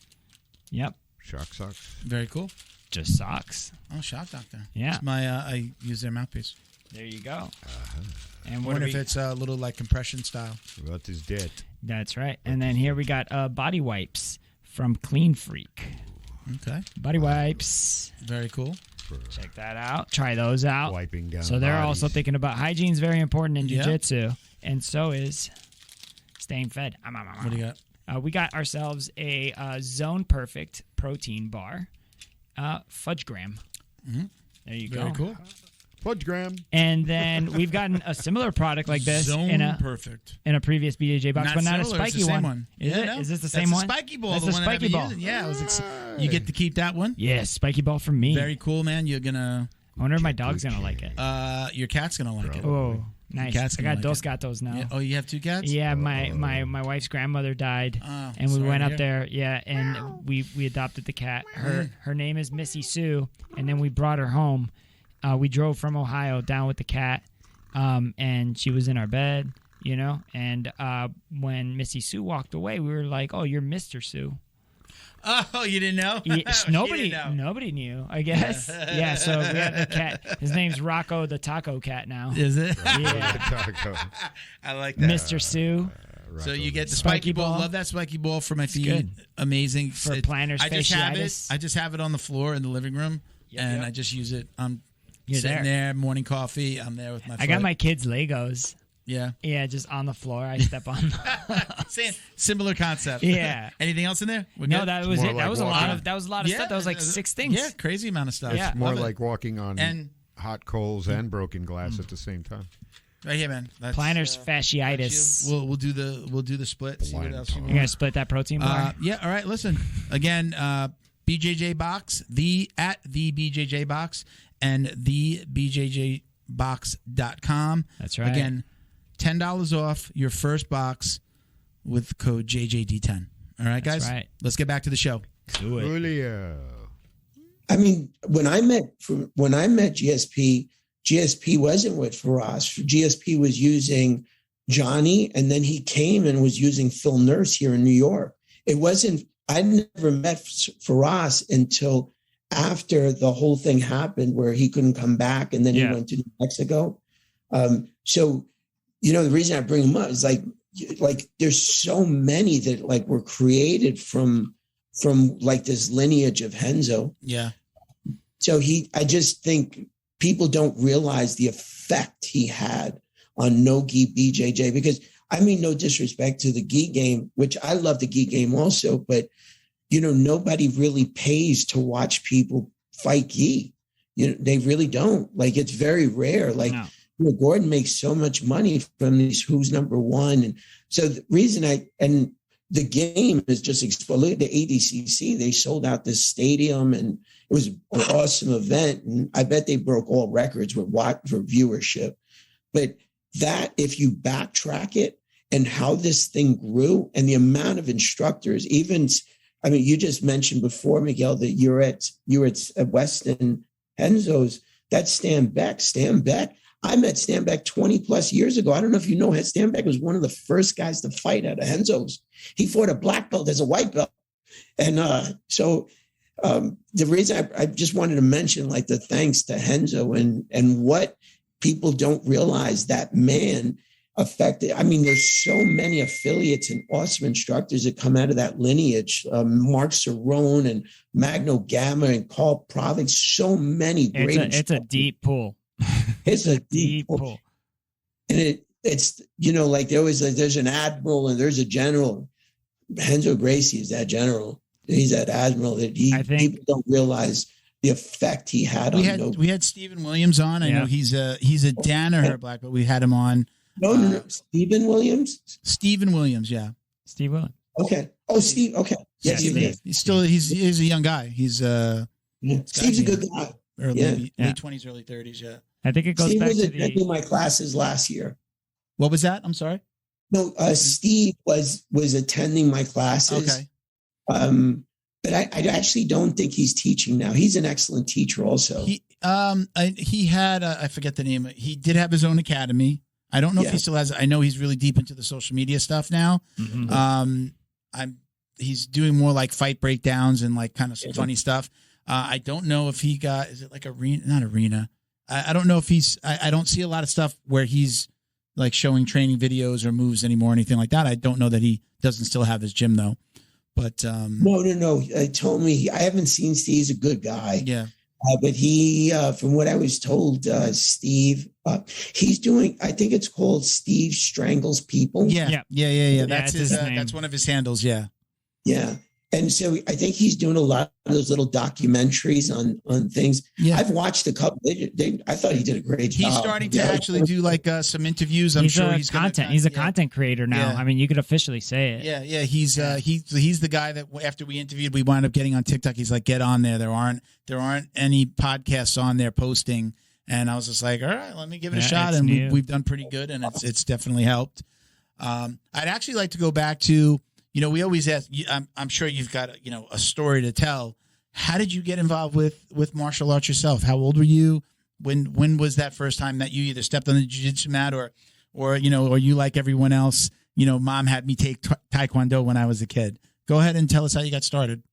Yep. Shock socks. Very cool. Just socks. Oh, Shock Doctor. Yeah. It's my I use their mouthpiece. There you go. And what if it's a little compression style? What is that? That's right. And then here we got body wipes from Clean Freak. Okay. Body wipes. Very cool. Check that out. Try those out. Wiping down. So they're bodies. also thinking about hygiene is very important in jiu-jitsu, and so is staying fed. What do you got? We got ourselves a Zone Perfect protein bar, Fudge Gram. Mm-hmm. There you go. Very cool. Fudge Gram. And then we've gotten a similar product like this Perfect in a previous BJJ box, but not similar, a spiky one. Is it? No. Is this the same one? Spiky ball. That's the the one spiky ball. Yeah, you get to keep that one. Yeah, spiky ball from me. Very cool, man. You're gonna. I wonder if my dog's gonna like it. Your cat's gonna like it. Oh, nice. I got Dos like Gatos now. Yeah. Oh, you have 2 cats? Yeah, my wife's grandmother died, and we went up there. Yeah, and we adopted the cat. Her name is Missy Sue, and then we brought her home. We drove from Ohio down with the cat, and she was in our bed, And when Missy Sue walked away, we were like, "Oh, you're Mr. Sue." Oh, you didn't know? Nobody knew, I guess. Yeah, so we had the cat. His name's Rocco the Taco Cat now. Is it? Yeah. I like that. Mr. Sue. So you get the spiky ball. Love that spiky ball for my feet. Good. Amazing. For plantar fasciitis. I just have it on the floor in the living room, and I just use it. You're sitting there, morning coffee. I'm there with my foot. I got my kids' Legos. Yeah. Yeah, just on the floor. I step on them. Similar concept. Yeah. Anything else in there? No, that was it. That was a lot of stuff. That was like 6 things. Yeah, crazy amount of stuff. It's more like walking on hot coals and broken glass at the same time. Right here, man. Plantar fasciitis. We'll do the split. See what else you want. You're gonna split that protein bar? Yeah. All right. Listen. Again, BJJ box. The BJJ box and the BJJbox.com. That's right. Again, $10 off your first box with code JJD10. All right, guys? That's right. Let's get back to the show. Do it. Julio. When I met GSP wasn't with Firas. GSP was using Johnny, and then he came and was using Phil Nurse here in New York. it wasn't, I never met Faraz until after the whole thing happened where he couldn't come back and then he went to New Mexico. So, you know, the reason I bring him up is like there's so many that like were created from like this lineage of Renzo. Yeah. So I just think people don't realize the effect he had on no-gi BJJ, because I mean, no disrespect to the gi game, which I love the gi game also, but you know, nobody really pays to watch people fight gi. You know, they really don't. Like, it's very rare. Like, you know, Gordon makes so much money from these who's number one. And so the reason and the game is just exploded. Look at the ADCC. They sold out this stadium and it was an awesome event. And I bet they broke all records for viewership. But that, if you backtrack it and how this thing grew and the amount of instructors, even, I mean, you just mentioned before, Miguel, that you're at Weston Renzo's. That's Stan Beck. Stan Beck. I met Stan Beck 20 plus years ago. I don't know if you know, Stan Beck was one of the first guys to fight at Renzo's. He fought a black belt as a white belt. And so the reason I just wanted to mention, like, the thanks to Renzo and what people don't realize, that man affected. I mean, there's so many affiliates and awesome instructors that come out of that lineage. Mark Cerrone and Magno Gamma and Carl Provic, so many great. It's a deep pool. It's a deep pool. And it's, you know, like there's an admiral and there's a general. Renzo Gracie is that general. He's that admiral that people don't realize the effect he had on. We had Stephen Williams on. I know he's a Danaher black, but we had him on. No. Stephen Williams. Stephen Williams, yeah. Steve Williams. Okay. Oh, Steve. Okay. Yes, he's a young guy. He's Steve's a good guy. Late 20s, early 30s. Yeah. I think it goes Steve back was to attending my classes last year. What was that? I'm sorry. No, Steve was attending my classes. Okay. But I actually don't think he's teaching now. He's an excellent teacher also. He had I forget the name. He did have his own academy. I don't know if he still has. I know he's really deep into the social media stuff now. Mm-hmm. He's doing more like fight breakdowns and like kind of some funny stuff. I don't know if he got, is it like arena? Not arena. I don't know if I don't see a lot of stuff where he's like showing training videos or moves anymore, or anything like that. I don't know that he doesn't still have his gym though. But no. Told me, I haven't seen Steve. He's a good guy. Yeah. But he, from what I was told, Steve, he's doing, I think it's called Steve Strangles People. Yeah. That's his. That's one of his handles. Yeah. Yeah. And so I think he's doing a lot of those little documentaries on things. Yeah. I've watched a couple. I thought he did a great job. He's starting to actually do like some interviews. I'm sure he's content. He's a content creator now. Yeah. I mean, you could officially say it. Yeah. He's the guy that after we interviewed, we wound up getting on TikTok. He's like, get on there. There aren't any podcasts on there posting. And I was just like, all right, let me give it a shot. And we've done pretty good, and it's definitely helped. I'd actually like to go back to. You know, we always ask. I'm sure you've got a story to tell. How did you get involved with martial arts yourself? How old were you? When was that first time that you either stepped on the jiu-jitsu mat or you like everyone else? You know, mom had me take taekwondo when I was a kid. Go ahead and tell us how you got started.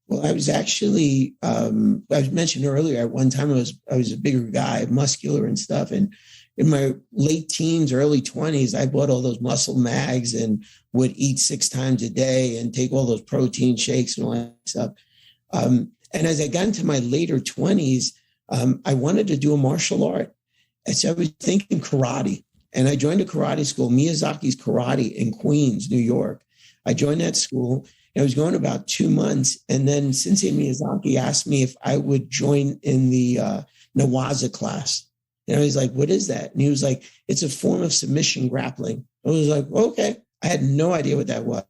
Well, I was actually I was mentioned earlier. At one time, I was a bigger guy, muscular and stuff, and in my late teens, early 20s, I bought all those muscle mags and would eat 6 times a day and take all those protein shakes and all that stuff. And as I got into my later 20s, I wanted to do a martial art. And so I was thinking karate. And I joined a karate school, Miyazaki's Karate in Queens, New York. I joined that school. And I was going about 2 months. And then Sensei Miyazaki asked me if I would join in the Nawaza class. And I was like, what is that? And he was like, it's a form of submission grappling. I was like, okay. I had no idea what that was.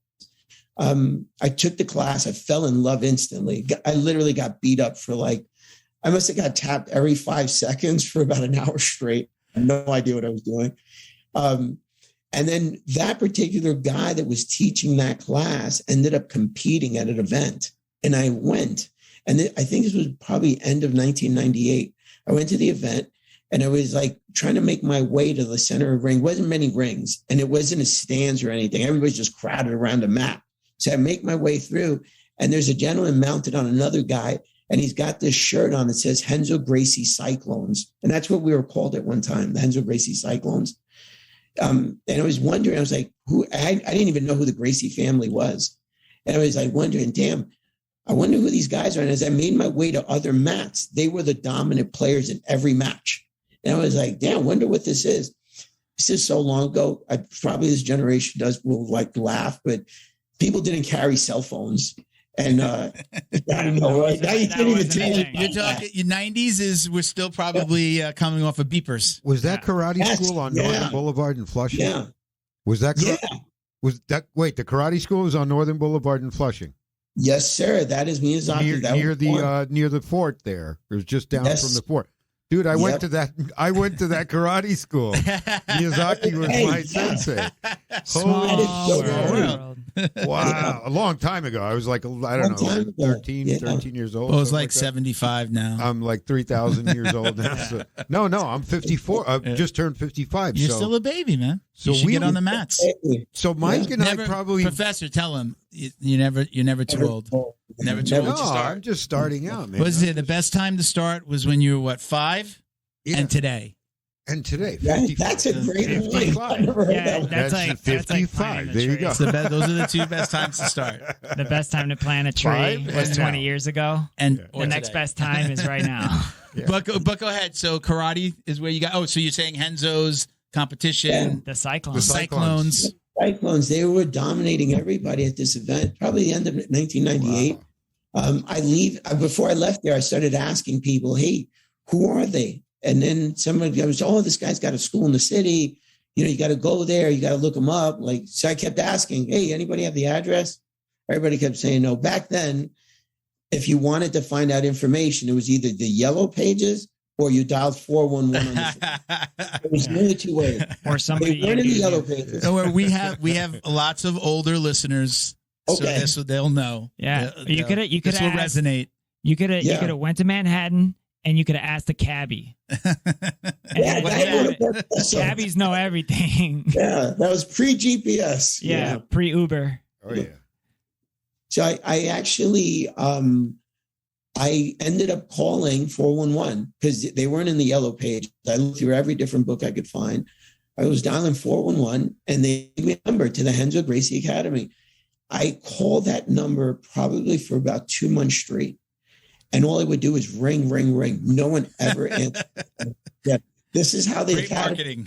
I took the class. I fell in love instantly. I literally got beat up for I must have got tapped every 5 seconds for about an hour straight. I had no idea what I was doing. And then that particular guy that was teaching that class ended up competing at an event. And I went. And I think this was probably end of 1998. I went to the event. And I was like trying to make my way to the center of the ring. It wasn't many rings, and it wasn't a stands or anything. Everybody's just crowded around the mat. So I make my way through, and there's a gentleman mounted on another guy, and he's got this shirt on that says Renzo Gracie Cyclones. And that's what we were called at one time, the Renzo Gracie Cyclones. And I was wondering, I was like, I didn't even know who the Gracie family was. And I was like wondering, damn, I wonder who these guys are. And as I made my way to other mats, they were the dominant players in every match. And I was like, damn, wonder what this is. This is so long ago. Probably this generation will like laugh, but people didn't carry cell phones. And I don't know. Right? Now you can't even tell me. You're talking your 90s we're still probably coming off of beepers. Was that karate school on Northern Boulevard in Flushing? Yeah. Was that? Wait, the karate school was on Northern Boulevard in Flushing. Yes, sir. That is Miyazaki. Near the fort there. It was just down from the fort. Dude, I went to that karate school. Miyazaki was my sensei. Small world. Wow. A long time ago. I was like, I don't know, 13 years old. Well, I was like 75 now. I'm like 3,000 years old now. So. No, I'm 54. I just turned 55. You're still a baby, man. So you should get on the mats. So Mike and I probably... Professor, tell him you're never too old. Never too old to start. I'm just starting out, man. Was it the best time to start was when you were, 5? Yeah. And today? And today, that's a great one. Yeah, that's like 55. There you go. Those are the two best times to start. The best time to plant a tree was 20 years ago, and the next best time is right now. Yeah. But go ahead. So karate is where you got. Oh, so you're saying Renzo's competition, the Cyclones. Cyclones. They were dominating everybody at this event. Probably the end of 1998. Wow. Before I left there, I started asking people, "Hey, who are they?" And then somebody was, this guy's got a school in the city. You got to go there. You got to look them up. So I kept asking, hey, anybody have the address? Everybody kept saying no. Back then, if you wanted to find out information, it was either the yellow pages or you dialed 411 on the phone. It was only two ways. Or somebody. They weren't in the yellow pages. So we have lots of older listeners. Okay. So they'll know. Yeah. You could have this will resonate. You could have went to Manhattan. And you could have asked a cabbie. Cabbies know everything. Yeah, that was pre-GPS. Yeah, pre-Uber. Oh, yeah. So I actually, I ended up calling 411 because they weren't in the yellow page. I looked through every different book I could find. I was dialing 411, and they gave me a number to the Renzo Gracie Academy. I called that number probably for about 2 months straight. And all it would do is ring, ring, ring. No one ever answered. Yeah, this is how the Great academy. Marketing.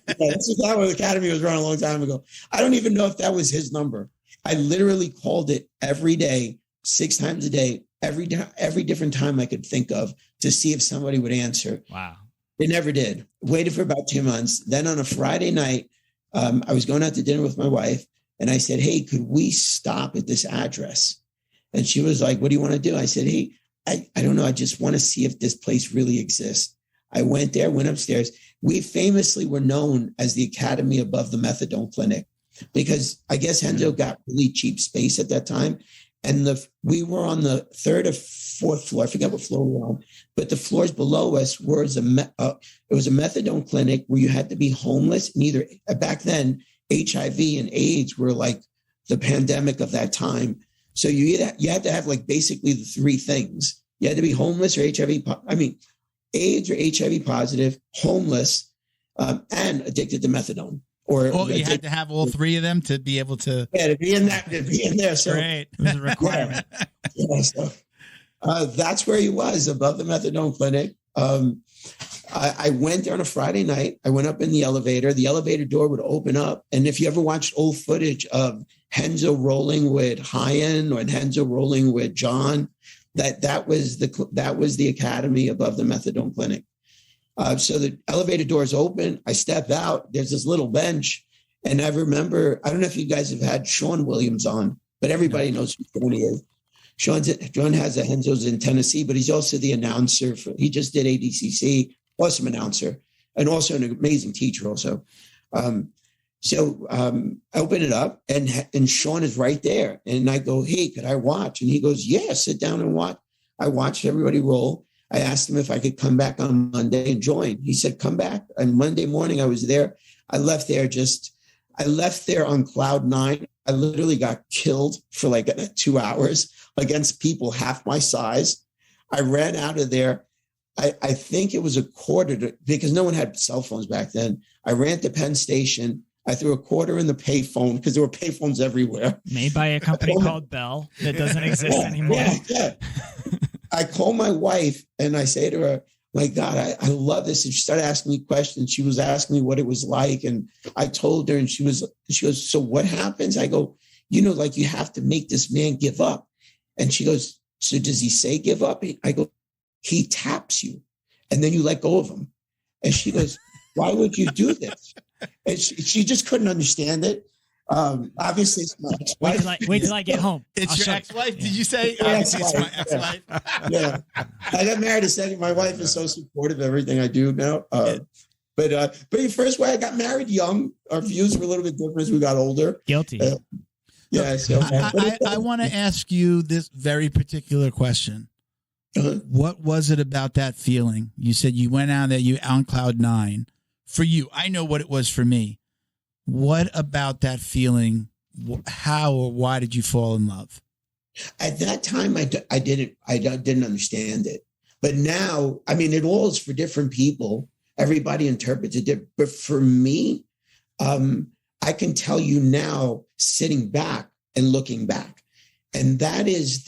This is how the academy was run a long time ago. I don't even know if that was his number. I literally called it every day, 6 times a day, every different time I could think of to see if somebody would answer. Wow. They never did. Waited for about 2 months. Then on a Friday night, I was going out to dinner with my wife, and I said, "Hey, could we stop at this address?" And she was like, "What do you want to do?" I said, "Hey, I don't know. I just want to see if this place really exists." I went there, went upstairs. We famously were known as the Academy above the Methadone Clinic because I guess Renzo got really cheap space at that time. And we were on the 3rd or 4th floor. I forget what floor we were on, but the floors below us it was a methadone clinic where you had to be homeless. And either back then, HIV and AIDS were like the pandemic of that time. So you had to have like basically the 3 things. You had to be homeless or AIDS or HIV positive, homeless, and addicted to methadone. You had to have all 3 of them to be able to. Yeah, to be in there. So, great. It was a requirement. So, that's where he was, above the methadone clinic. I went there on a Friday night. I went up in the elevator. The elevator door would open up. And if you ever watched old footage of Renzo rolling with Hyan or Renzo rolling with John, that was the academy above the methadone clinic. So the elevator doors open. I step out. There's this little bench. And I remember, I don't know if you guys have had Sean Williams on, but everybody knows who Sean is. John has a Renzo's in Tennessee, but he's also the announcer. He just did ADCC, awesome announcer, and also an amazing teacher also. So I open it up, and Sean is right there. And I go, "Hey, could I watch?" And he goes, "Yeah, sit down and watch." I watched everybody roll. I asked him if I could come back on Monday and join. He said, "Come back." And Monday morning I was there. I left there on cloud 9. I literally got killed for like 2 hours against people half my size. I ran out of there. I think it was a quarter because no one had cell phones back then. I ran to Penn Station. I threw a quarter in the payphone because there were payphones everywhere. Made by a company called Bell that doesn't exist anymore. Yeah. I called my wife and I say to her, my God, I love this. And she started asking me questions. She was asking me what it was like. And I told her, and she goes, so what happens? I go, like you have to make this man give up. And she goes, so does he say give up? I go, he taps you and then you let go of him. And she goes, why would you do this? And she just couldn't understand it. Obviously, it's my ex-wife. Wait till I get home. It's your ex-wife, did you say? Obviously, it's my ex-wife. Yeah. I got married a second. My wife is so supportive of everything I do now. But first way, I got married young. Our views were a little bit different as we got older. Guilty. Yeah. So I want to ask you this very particular question. What was it about that feeling? You said you went out there, you on cloud 9. For you, I know what it was for me. What about that feeling? How or why did you fall in love? At that time, I didn't understand it. But now, I mean, it all is for different people. Everybody interprets it different. But for me, I can tell you now, sitting back and looking back, and that is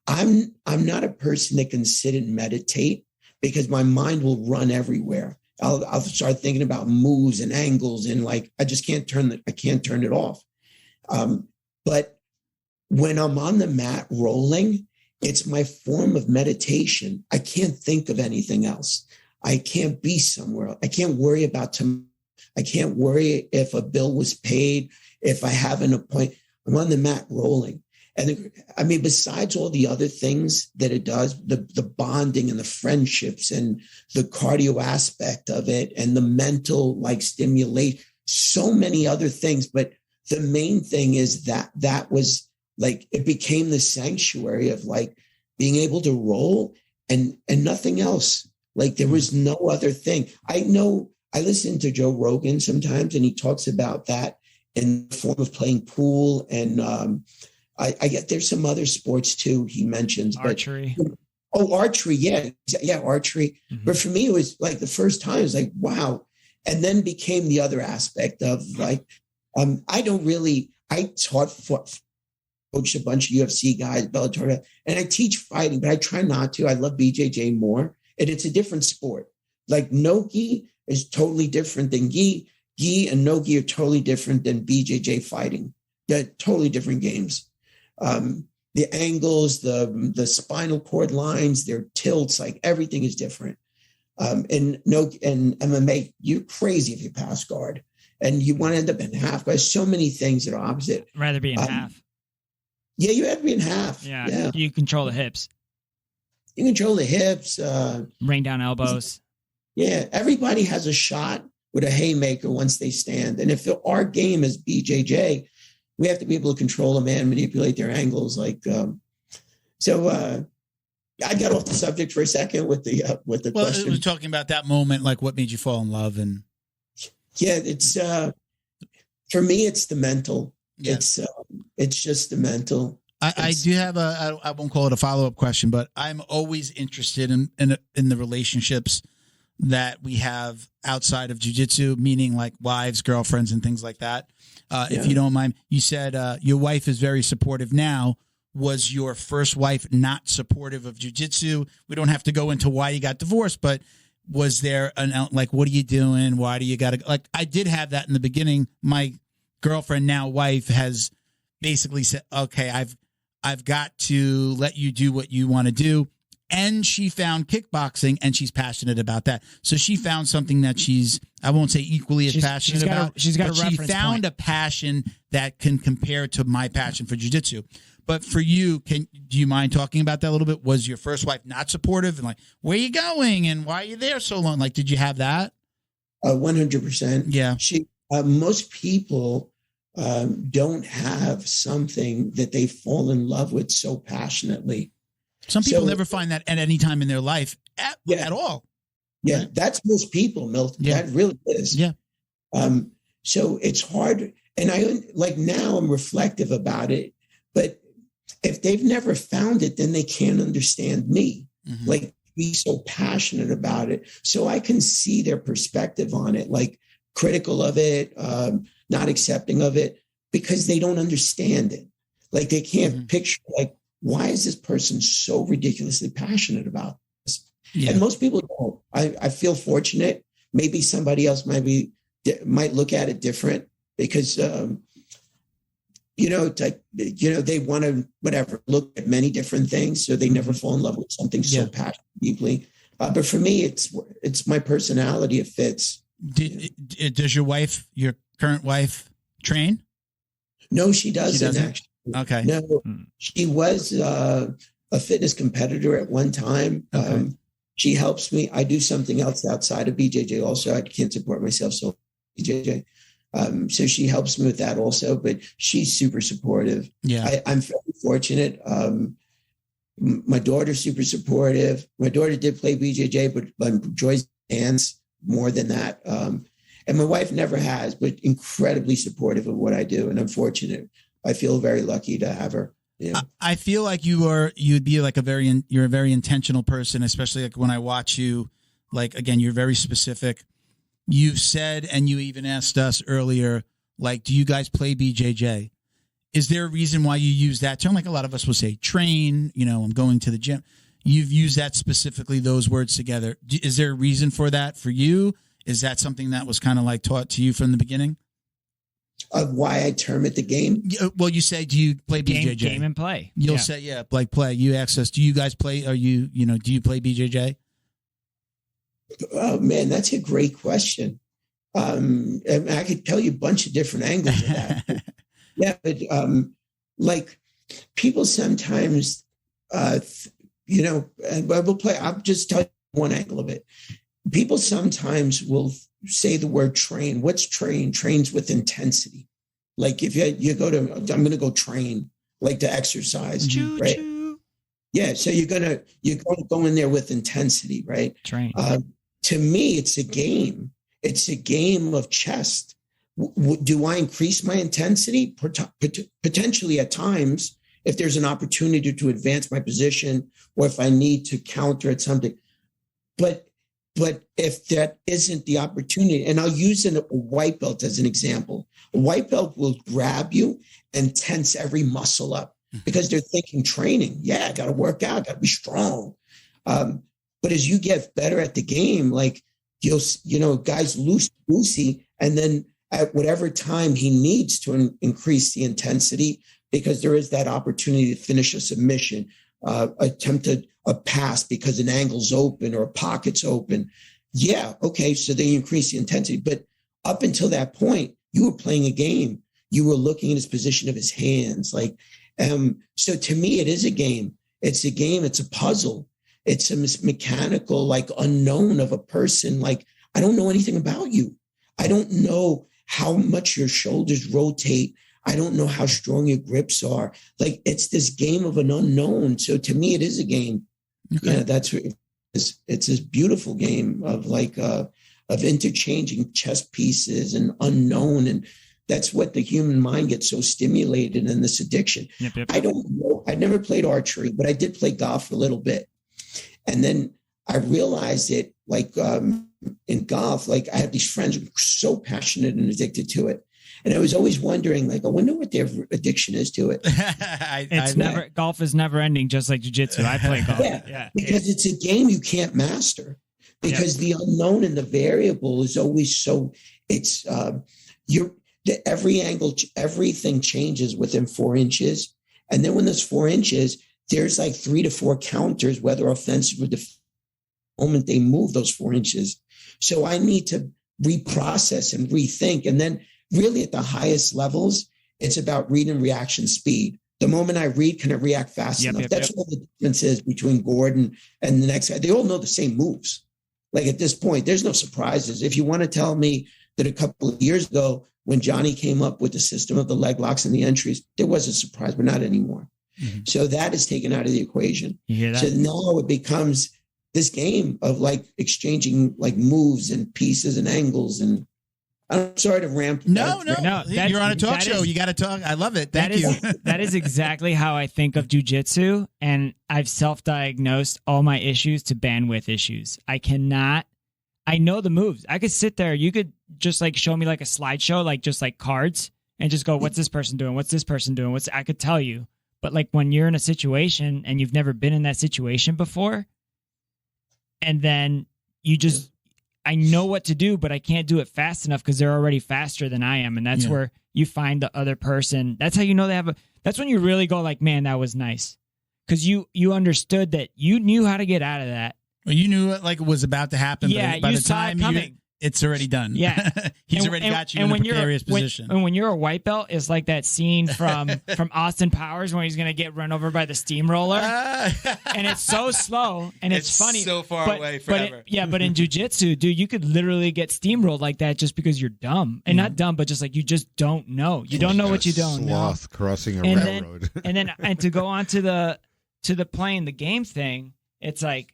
I'm not a person that can sit and meditate because my mind will run everywhere. I'll start thinking about moves and angles and like I just can't turn it off. But when I'm on the mat rolling, it's my form of meditation. I can't think of anything else. I can't be somewhere. I can't worry about tomorrow. I can't worry if a bill was paid, if I have an appointment. I'm on the mat rolling. And I mean, besides all the other things that it does, the bonding and the friendships and the cardio aspect of it and the mental like stimulation, so many other things. But the main thing is that was like, it became the sanctuary of like being able to roll and nothing else. Like there was no other thing. I listen to Joe Rogan sometimes and he talks about that in the form of playing pool and, I get there's some other sports too. He mentions archery. Archery. Yeah. Archery. Mm-hmm. But for me, it was like the first time it was like, wow. And then became the other aspect of like, I coached a bunch of UFC guys, Bellator, and I teach fighting, but I try not to. I love BJJ more. And it's a different sport. Like no-gi is totally different than gi. Gi and no-gi are totally different than BJJ fighting. They're totally different games. The angles, the spinal cord lines, their tilts, like everything is different. And MMA, you're crazy if you pass guard and you want to end up in half. There's so many things that are opposite. I'd rather be in half. Yeah, you have to be in half. Yeah. You control the hips. You control the hips. Bring down elbows. Yeah, everybody has a shot with a haymaker once they stand. And if our game is BJJ, we have to be able to control a man, manipulate their angles. Like, I got off the subject for a second with the question. It was talking about that moment, like what made you fall in love, and yeah, it's for me, it's the mental. Yeah. It's just the mental. I do have I won't call it a follow-up question, but I'm always interested in the relationships that we have outside of jiu-jitsu, meaning like wives, girlfriends, and things like that. If you don't mind, you said your wife is very supportive now. Was your first wife not supportive of jiu-jitsu? We don't have to go into why you got divorced, but was there like, what are you doing? Why do you got to, like, I did have that in the beginning. My girlfriend, now wife, has basically said, okay, I've got to let you do what you want to do. And she found kickboxing and she's passionate about that. So she found something that I won't say equally as passionate about. She's got a reference she found point. A passion that can compare to my passion for jiu-jitsu. But for you, do you mind talking about that a little bit? Was your first wife not supportive and like, where are you going and why are you there so long? Like, did you have that? 100%. Yeah. Most people don't have something that they fall in love with so passionately. Some people never find that at any time in their life at all. Yeah, right? That's most people, Milton. Yeah. That really is. Yeah. So it's hard. And I like now I'm reflective about it, but if they've never found it, then they can't understand me. Mm-hmm. Like be so passionate about it. So I can see their perspective on it, like critical of it, not accepting of it, because they don't understand it. Like they can't picture, like, why is this person so ridiculously passionate about this? Yeah. And most people don't. I feel fortunate. Maybe somebody else might look at it different because, it's like, they want to, whatever, look at many different things. So they never fall in love with something so passionate deeply. But for me, it's my personality. It fits. Does your current wife train? No, she doesn't. Actually. Okay. No, she was a fitness competitor at one time. Okay. She helps me. I do something else outside of BJJ also. I can't support myself, so BJJ. So she helps me with that also, but she's super supportive. Yeah. I'm very fortunate. My daughter's super supportive. My daughter did play BJJ, but enjoys dance more than that. And my wife never has, but incredibly supportive of what I do. And I'm fortunate. I feel very lucky to have her. Yeah. I feel like you'd be like you're a very intentional person, especially like when I watch you, like, again, you're very specific. You've said, and you even asked us earlier, like, do you guys play BJJ? Is there a reason why you use that term? Like a lot of us will say train, I'm going to the gym. You've used that specifically, those words together. Is there a reason for that for you? Is that something that was kind of like taught to you from the beginning? Of why I term it the game? Well, you say, do you play BJJ? Game and play. You'll say, like play. You ask us, do you guys play? Are you, do you play BJJ? Oh, man, that's a great question. I could tell you a bunch of different angles of that. Yeah, but like people sometimes, and we'll play. I'll just tell you one angle of it. People sometimes will say the word train. What's train? Trains with intensity. Like if you go to, I'm going to go train, like to exercise, right? Yeah. So you're going to go in there with intensity, right? Train. To me, it's a game. It's a game of chess. Do I increase my intensity? Potentially at times, if there's an opportunity to advance my position or if I need to counter at something. But if that isn't the opportunity, and I'll use a white belt as an example, a white belt will grab you and tense every muscle up because they're thinking training. Yeah, I got to work out, got to be strong. But as you get better at the game, like guys loosey, and then at whatever time he needs to increase the intensity, because there is that opportunity to finish a submission, attempt a pass because an angle's open or a pocket's open. Yeah, okay, so they increase the intensity. But up until that point, you were playing a game. You were looking at his position of his hands. Like, so to me, it is a game. It's a game. It's a puzzle. It's a mechanical, like, unknown of a person. Like, I don't know anything about you. I don't know how much your shoulders rotate. I don't know how strong your grips are. Like, it's this game of an unknown. So to me, it is a game. Okay. Yeah, that's what it's this beautiful game of of interchanging chess pieces and unknown. And that's what the human mind gets so stimulated in, this addiction. Yep. I don't know. I never played archery, but I did play golf for a little bit. And then I realized it, like, in golf, like, I have these friends who are so passionate and addicted to it. And I was always wondering, like, I wonder what their addiction is to it. Golf is never ending, just like jiu-jitsu. I play golf. Yeah, because it's a game you can't master, because the unknown and the variable is always so, it's, every angle, everything changes within 4 inches. And then when there's 4 inches, there's like 3 to 4 counters, whether offensive or defensive, the moment they move those 4 inches. So I need to reprocess and rethink. And then really at the highest levels, it's about read and reaction speed. The moment I read, can I react fast enough? That's what the difference is between Gordon and the next guy. They all know the same moves. Like, at this point, there's no surprises. If you want to tell me that a couple of years ago, when Johnny came up with the system of the leg locks and the entries, there was a surprise, but not anymore. Mm-hmm. So that is taken out of the equation. You hear that? So now it becomes this game of, like, exchanging, like, moves and pieces and angles. And I'm sorry to ramp. No, You're on a talk show. You got to talk. I love it. Thank you. That is exactly how I think of jiu-jitsu, and I've self-diagnosed all my issues to bandwidth issues. I know the moves. I could sit there. You could just like show me like a slideshow, like just like cards, and just go, what's this person doing? What's this person doing? I could tell you. But like when you're in a situation and you've never been in that situation before, and then I know what to do, but I can't do it fast enough because they're already faster than I am. And that's where you find the other person. That's how you know that's when you really go like, man, that was nice. Because you understood that you knew how to get out of that. Well, you knew it like it was about to happen. Yeah, but by you the saw time it coming. It's already done. Yeah. He's already got you in a precarious position. And when you're a white belt, it's like that scene from Austin Powers when he's going to get run over by the steamroller. And it's so slow and it's funny. So far away forever. But in jiu-jitsu, dude, you could literally get steamrolled like that just because you're dumb. And not dumb, but just like you just don't know. You don't know what you don't know. Sloth crossing a railroad. And to go on to the playing the game thing, it's like,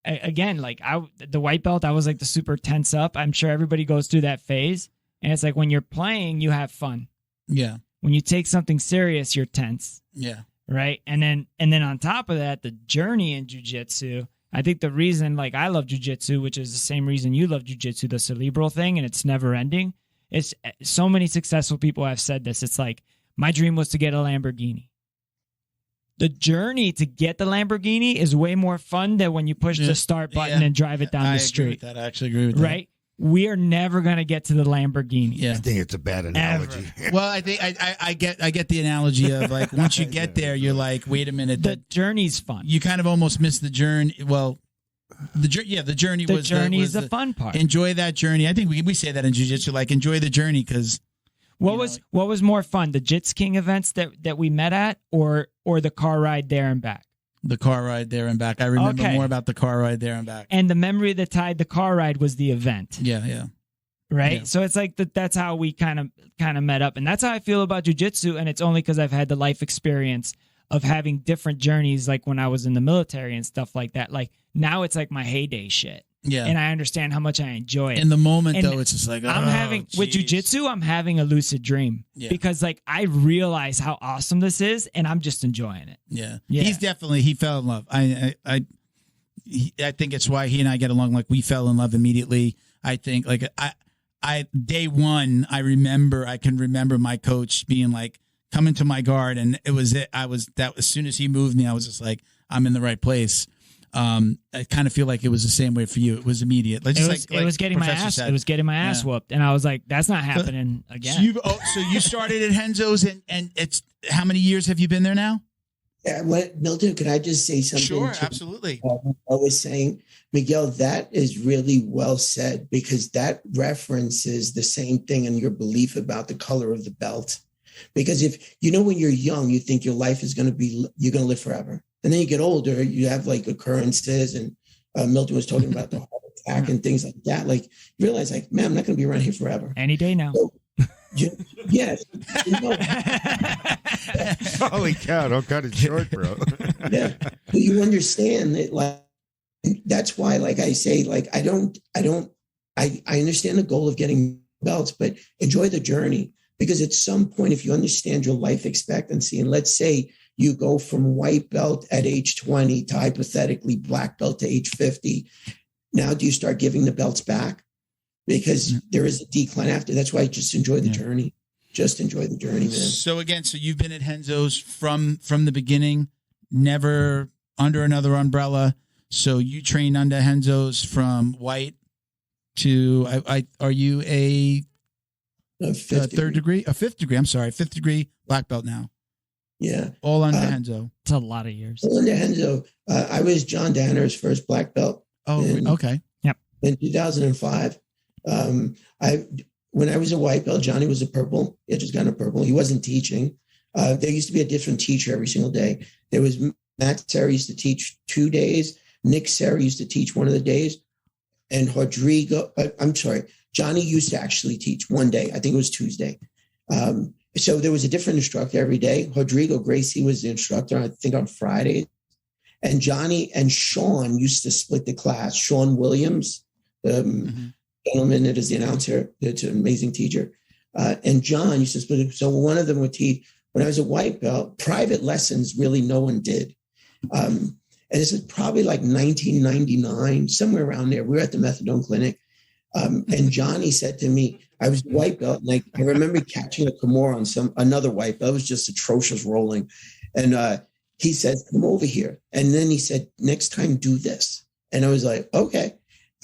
again, like the white belt, I was like the super tense up. I'm sure everybody goes through that phase. And it's like when you're playing, you have fun. Yeah. When you take something serious, you're tense. Yeah. Right. And then on top of that, the journey in jiu-jitsu, I think the reason like I love jiu-jitsu, which is the same reason you love jiu-jitsu, the cerebral thing, and it's never ending. It's so many successful people have said this. It's like, my dream was to get a Lamborghini. The journey to get the Lamborghini is way more fun than when you push the start button and drive it down the street. I actually agree with that. Right? We are never going to get to the Lamborghini. Yeah. I think it's a bad analogy. Well, I think I get the analogy of like once you get there, you're like, wait a minute, the journey's fun. You kind of almost miss the journey. Well, the journey was the fun part. Enjoy that journey. I think we say that in jiu-jitsu, like enjoy the journey because. What was more fun, the Jits King events that we met at, or the car ride there and back? The car ride there and back. I remember more about the car ride there and back. And the memory that tied the car ride was the event. Yeah. Right? Yeah. So it's like that's how we kind of met up. And that's how I feel about jiu-jitsu, and it's only because I've had the life experience of having different journeys like when I was in the military and stuff like that. Like now it's like my heyday shit. Yeah. And I understand how much I enjoy it. In the moment, though, it's just like, with jiu-jitsu, I'm having a lucid dream because like I realize how awesome this is and I'm just enjoying it. Yeah. He fell in love. I think it's why he and I get along. Like we fell in love immediately. I think like day one, I can remember my coach being like, come into my guard. And it was it. As soon as he moved me, I was just like, I'm in the right place. I kind of feel like it was the same way for you. It was immediate. It was getting my ass. It was getting my ass whooped, and I was like, "That's not happening again." So you started at Renzo's, and it's how many years have you been there now? Yeah, Milton, could I just say something? Sure, absolutely. I was saying, Miguel, that is really well said because that references the same thing in your belief about the color of the belt. Because if when you're young, you think your life is you're going to live forever. And then you get older, you have like occurrences, and Milton was talking about the heart attack and things like that. Like you realize, like, man, I'm not going to be around here forever. Any day now. So, yes. Holy cow! Don't cut it short, bro. Yeah, but you understand that, like, that's why, like I say, like I understand the goal of getting belts, but enjoy the journey because at some point, if you understand your life expectancy, and let's say you go from white belt at age 20 to hypothetically black belt to age 50. Now, do you start giving the belts back? Because there is a decline after. That's why I just enjoy the journey. Just enjoy the journey, man. So again, you've been at Renzo's from the beginning, never under another umbrella. So you train under Renzo's from white to, are you a fifth degree? I'm sorry, fifth degree black belt now. Yeah. All under Renzo. It's a lot of years. All under Renzo. I was John Danaher's first black belt. Oh, okay. Yep. In 2005. When I was a white belt, Johnny was a purple. He had just gotten a purple. He wasn't teaching. There used to be a different teacher every single day. There was Matt Serra used to teach 2 days. Nick Serra used to teach one of the days. And Johnny used to actually teach one day. I think it was Tuesday. So there was a different instructor every day. Rodrigo Gracie was the instructor, I think, on Fridays. And Johnny and Sean used to split the class. Sean Williams, gentleman that is the announcer. That's an amazing teacher. And John used to split. So one of them would teach, when I was a white belt, private lessons really no one did. And this is probably like 1999, somewhere around there. We were at the methadone clinic. And Johnny said to me, I was a white belt, and I remember catching a Kimura on another white belt. It was just atrocious rolling. And he said, come over here. And then he said, next time, do this. And I was like, okay.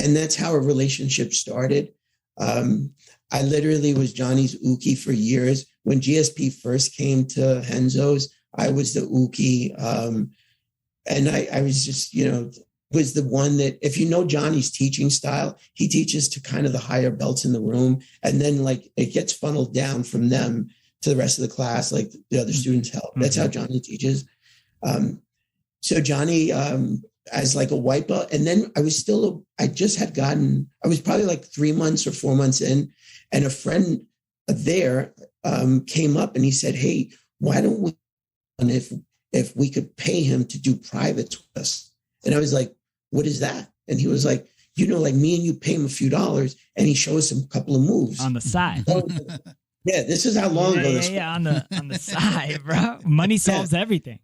And that's how a relationship started. I literally was Johnny's uke for years. When GSP first came to Renzo's, I was the uke. And I was just, was the one that, if you know Johnny's teaching style, he teaches to kind of the higher belts in the room. And then like it gets funneled down from them to the rest of the class, like the other students help. That's how Johnny teaches. So Johnny, as like a white belt, and then I was I was probably like 3 months or 4 months in, and a friend there came up and he said, hey, why don't we, and if we could pay him to do privates with us? And I was like, what is that? And he was like, like me and you pay him a few dollars, and he showed us a couple of moves on the side. Yeah, this is how long ago this was. Yeah, on the side, bro. Money solves everything.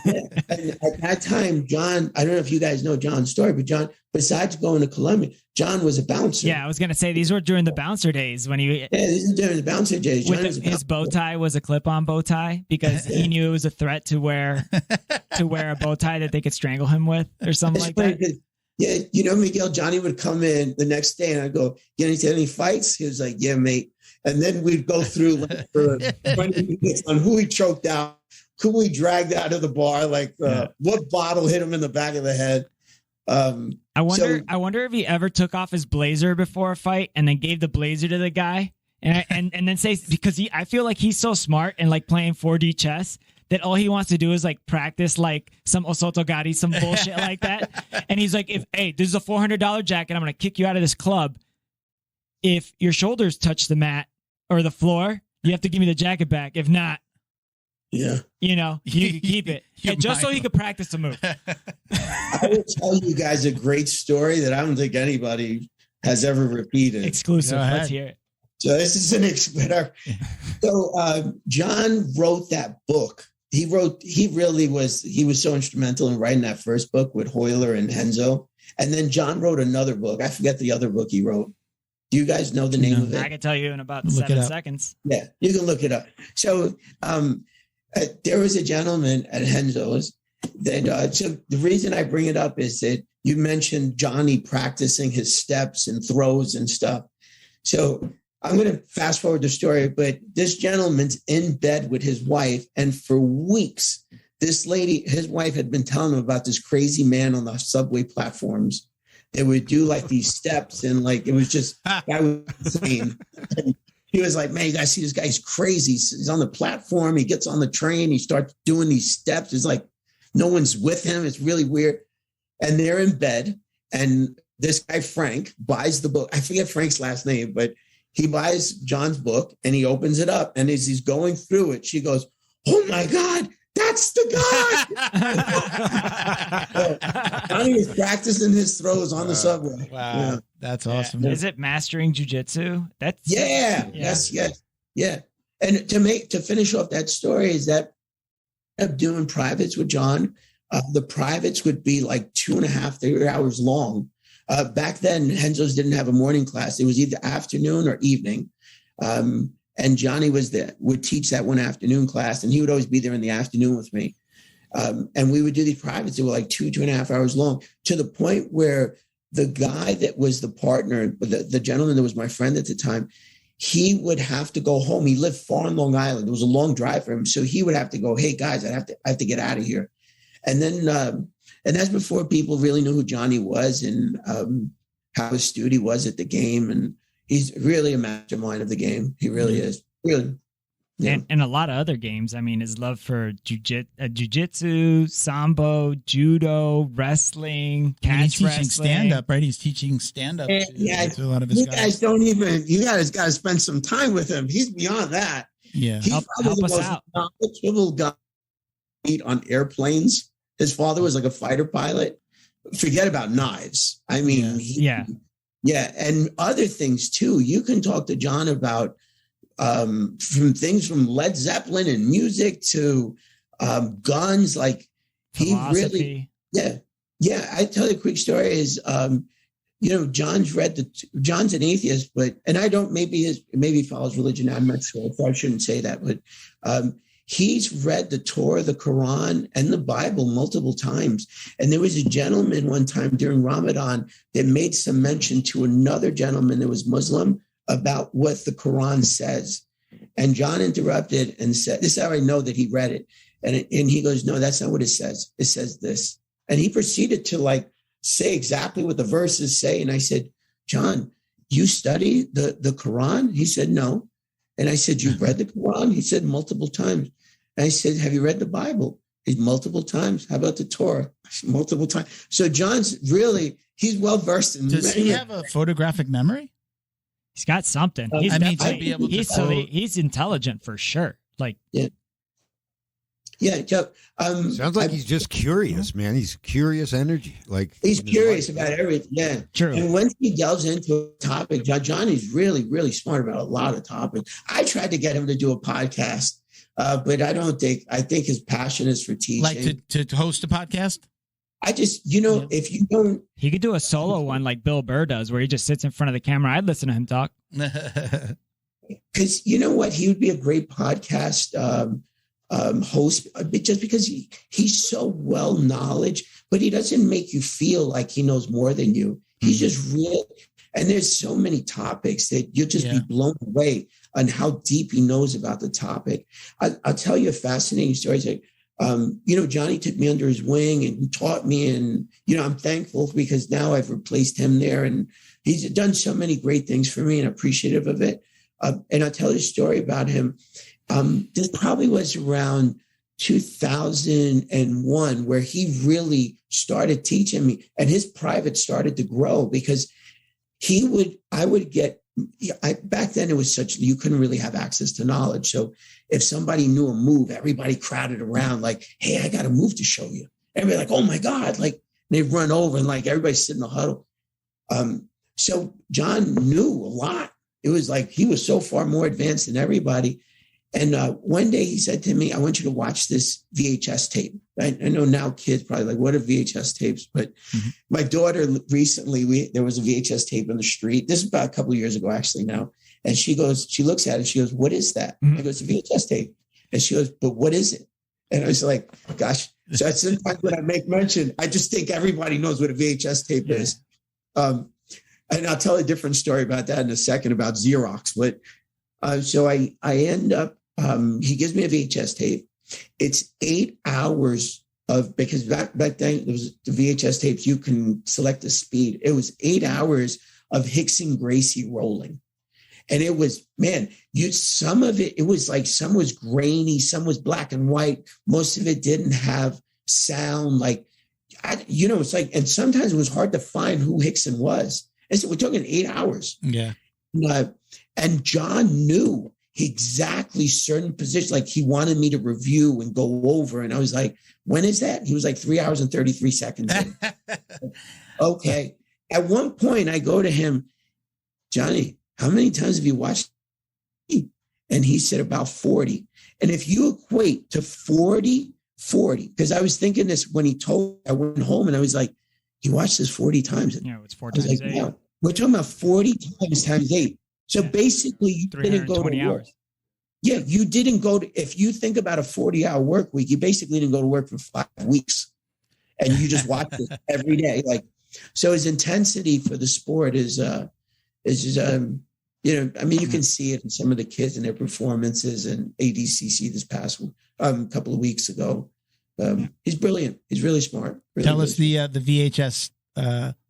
Yeah. And at that time, John, I don't know if you guys know John's story, but John, besides going to Columbia, John was a bouncer. Yeah, I was gonna say these were during the bouncer days when he. Yeah, this is during the bouncer days. His bow tie was a clip-on bow tie because he knew it was a threat to wear a bow tie that they could strangle him with or something like that. Yeah, Miguel, Johnny would come in the next day and I'd go, get any fights? He was like, yeah, mate. And then we'd go through like for 20 minutes on who he choked out, who he dragged out of the bar, like what bottle hit him in the back of the head. I wonder if he ever took off his blazer before a fight and then gave the blazer to the guy and then say, because I feel like he's so smart and like playing 4D chess that all he wants to do is like practice like some osotogari, some bullshit like that. And he's like, hey, this is a $400 jacket. I'm going to kick you out of this club. If your shoulders touch the mat or the floor, you have to give me the jacket back. If not, you can keep it. Just so he could practice the move. I will tell you guys a great story that I don't think anybody has ever repeated. Exclusive. Let's hear it. So this is an exclusive. So John wrote that book. He was so instrumental in writing that first book with Hoyler and Renzo. And then John wrote another book. I forget the other book he wrote. Do you guys know the name of it? I can tell you in about 7 seconds. Yeah, you can look it up. So there was a gentleman at Renzo's. So the reason I bring it up is that you mentioned Johnny practicing his steps and throws and stuff. So I'm going to fast forward the story, but this gentleman's in bed with his wife. And for weeks, this lady, his wife had been telling him about this crazy man on the subway platforms. They would do like these steps and like, it was just, I was insane. And he was like, man, you guys see this guy's crazy. He's on the platform. He gets on the train. He starts doing these steps. It's like, no one's with him. It's really weird. And they're in bed. And this guy, Frank, buys the book. I forget Frank's last name, but he buys John's book and he opens it up. And as he's going through it, she goes, oh my God, that's the guy. Johnny was practicing his throws on the subway. Wow. Yeah. That's awesome. Is it mastering jiu-jitsu? Yes. And to finish off that story is that of doing privates with John, the privates would be like 2.5, 3 hours long. Back then, Renzo's didn't have a morning class. It was either afternoon or evening. And Johnny would teach that one afternoon class, and he would always be there in the afternoon with me. And we would do these privates that were like 2.5 hours long, to the point where the guy that was the partner, the gentleman that was my friend at the time, he would have to go home. He lived far on Long Island. It was a long drive for him. So he would have to go, hey, guys, I have to get out of here. And then, and that's before people really knew who Johnny was and how astute he was at the game. And he's really a mastermind of the game. He really is. Really. Yeah. And a lot of other games. I mean, his love for jiu-jitsu, sambo, judo, wrestling, catch wrestling. He's teaching stand-up, right? He's teaching stand-up to a lot of his guys. You guys got to spend some time with him. He's beyond that. Yeah. He's help us out. Knowledgeable guy on airplanes. His father was like a fighter pilot. Forget about knives. I mean, Yeah, and other things too. You can talk to John about from things from Led Zeppelin and music to guns. Like Philosophy. Yeah. I tell you a quick story is, John's an atheist, and I don't, maybe he follows religion. I'm not sure, so I shouldn't say that, but he's read the Torah, the Quran, and the Bible multiple times. And there was a gentleman one time during Ramadan that made some mention to another gentleman that was Muslim about what the Quran says. And John interrupted and said, this is how I know that he read it. And he goes, no, that's not what it says. It says this. And he proceeded to say exactly what the verses say. And I said, John, you study the Quran? He said, no. And I said, you've read the Quran? He said, multiple times. And I said, have you read the Bible? He's multiple times. How about the Torah? Multiple times. So John's he's well-versed in. Does he have a photographic memory? He's got something. He's intelligent for sure. Sounds like he's just curious, man. He's curious energy. He's curious about everything. Yeah, true. And once he delves into a topic, John is really, really smart about a lot of topics. I tried to get him to do a podcast, but I think his passion is for teaching. Like to host a podcast? I just, if you don't. He could do a solo one like Bill Burr does, where he just sits in front of the camera. I'd listen to him talk. Because you know what? He would be a great podcast host, just because he's so well knowledge, but he doesn't make you feel like he knows more than you. He's just real. And there's so many topics that you'll just be blown away on how deep he knows about the topic. I'll tell you a fascinating story. Johnny took me under his wing and taught me, and, I'm thankful because now I've replaced him there, and he's done so many great things for me and appreciative of it. And I'll tell you a story about him. This probably was around 2001 where he really started teaching me, and his private started to grow because back then it was you couldn't really have access to knowledge. So if somebody knew a move, everybody crowded around like, hey, I got a move to show you. Everybody like, oh my God, they'd run over and everybody sit in the huddle. So John knew a lot. It was he was so far more advanced than everybody. And one day he said to me, I want you to watch this VHS tape. I know now kids probably what are VHS tapes? But my daughter recently, there was a VHS tape on the street. This is about a couple of years ago, actually now. And she looks at it. She goes, what is that? I go, it's a VHS tape. And she goes, but what is it? And I was like, gosh. So sometimes when I make mention, I just think everybody knows what a VHS tape is. And I'll tell a different story about that in a second about Xerox. But so I end up, he gives me a VHS tape. It's 8 hours because back then there was the VHS tapes, you can select the speed. It was 8 hours of Hickson Gracie rolling. And it was, some of it was some was grainy, some was black and white. Most of it didn't have sound. It's and sometimes it was hard to find who Hickson was. And so we're talking 8 hours. Yeah. And John knew exactly certain positions. He wanted me to review and go over. And I was like, when is that? He was 3 hours and 33 seconds. Okay. At one point I go to him, Johnny, how many times have you watched me? And he said about 40. And if you equate to 40, because I was thinking this when he told, I went home and I was like, he watched this 40 times. Yeah, it's 4 times 8. No, we're talking about 40 times 8. So basically you didn't go to work. Hours. Yeah, you didn't go to, if you think about a 40-hour work week, you basically didn't go to work for 5 weeks and you just watch it every day. So his intensity for the sport is you can see it in some of the kids and their performances in ADCC this past couple of weeks ago. He's brilliant. He's really smart. Tell us the VHS.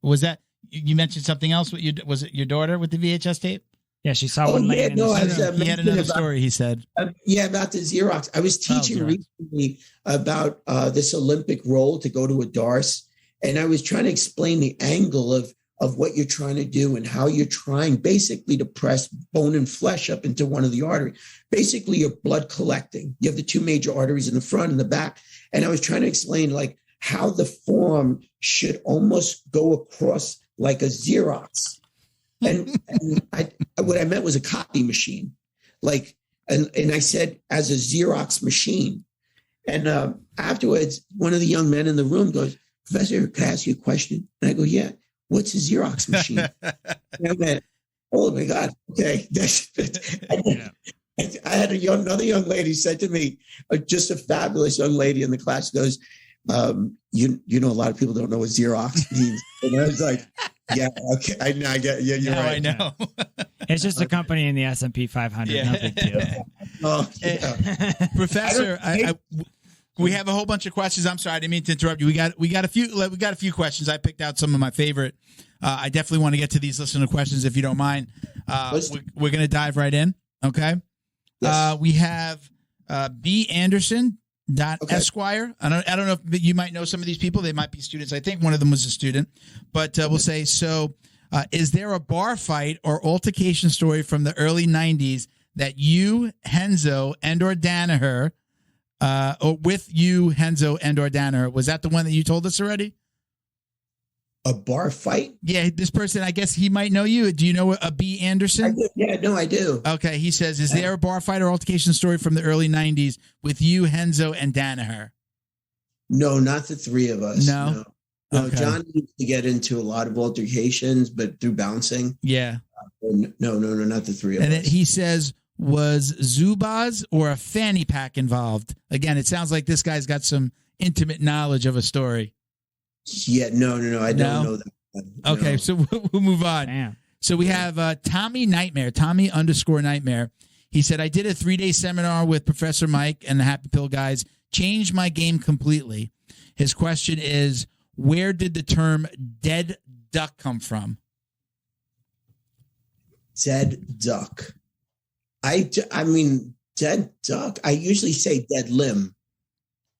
Was that, you mentioned something else? Was it your daughter with the VHS tape? Yeah, she saw one laying in the he had another story, he said. About the Xerox. I was teaching recently about this Olympic roll to go to a Darce, and I was trying to explain the angle of what you're trying to do and how you're trying basically to press bone and flesh up into one of the arteries. Basically, you're blood collecting. You have the 2 major arteries in the front and the back. And I was trying to explain how the form should almost go across like a Xerox. And what I meant was a copy machine. Like, and I said, as a Xerox machine. And afterwards, one of the young men in the room goes, "Professor, can I ask you a question?" And I go, "Yeah, what's a Xerox machine?" And I went, "Oh my God, okay." I had another young lady said to me, just a fabulous young lady in the class, goes, you know, a lot of people don't know what Xerox means. And I was like, yeah, okay, I get, yeah, you're right. I know. It's just a company in the S&P 500. Yeah. No big deal. Oh, yeah. Professor, we have a whole bunch of questions. I'm sorry, I didn't mean to interrupt you. We got a few questions. I picked out some of my favorite. I definitely want to get to these listener questions if you don't mind. We're going to dive right in. Okay. Yes. We have B. Anderson. Esquire. I don't know if you might know some of these people. They might be students. I think one of them was a student, but we'll say, so is there a bar fight or altercation story from the early 90s that you, Henzo, and or Danaher, or with you, Henzo, and or Danaher? Was that the one that you told us already? A bar fight? Yeah, this person, I guess he might know you. Do you know a B. Anderson? I do. Okay, he says, is there a bar fight or altercation story from the early 90s with you, Henzo, and Danaher? No, not the three of us. No. Okay. John used to get into a lot of altercations, but through bouncing. Yeah. No, not the three of us. And he says, was Zubaz or a fanny pack involved? Again, it sounds like this guy's got some intimate knowledge of a story. Yeah, no, I don't know that. No. Okay, so we'll move on. Damn. So we have Tommy _Nightmare. He said, I did a 3-day seminar with Professor Mike and the Happy Pill guys, changed my game completely. His question is, where did the term dead duck come from? Dead duck. I mean, dead duck. I usually say dead limb.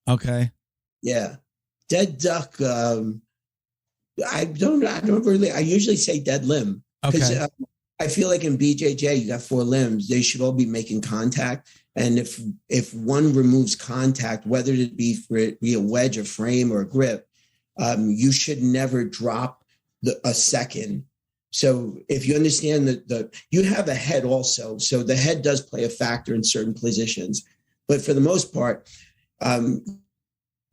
Okay. Yeah. Dead duck. I usually say dead limb. Because I feel like in BJJ, you got 4 limbs. They should all be making contact. And if one removes contact, whether it be a wedge, a frame, or a grip, you should never drop a second. So if you understand that you have a head also, so the head does play a factor in certain positions. But for the most part,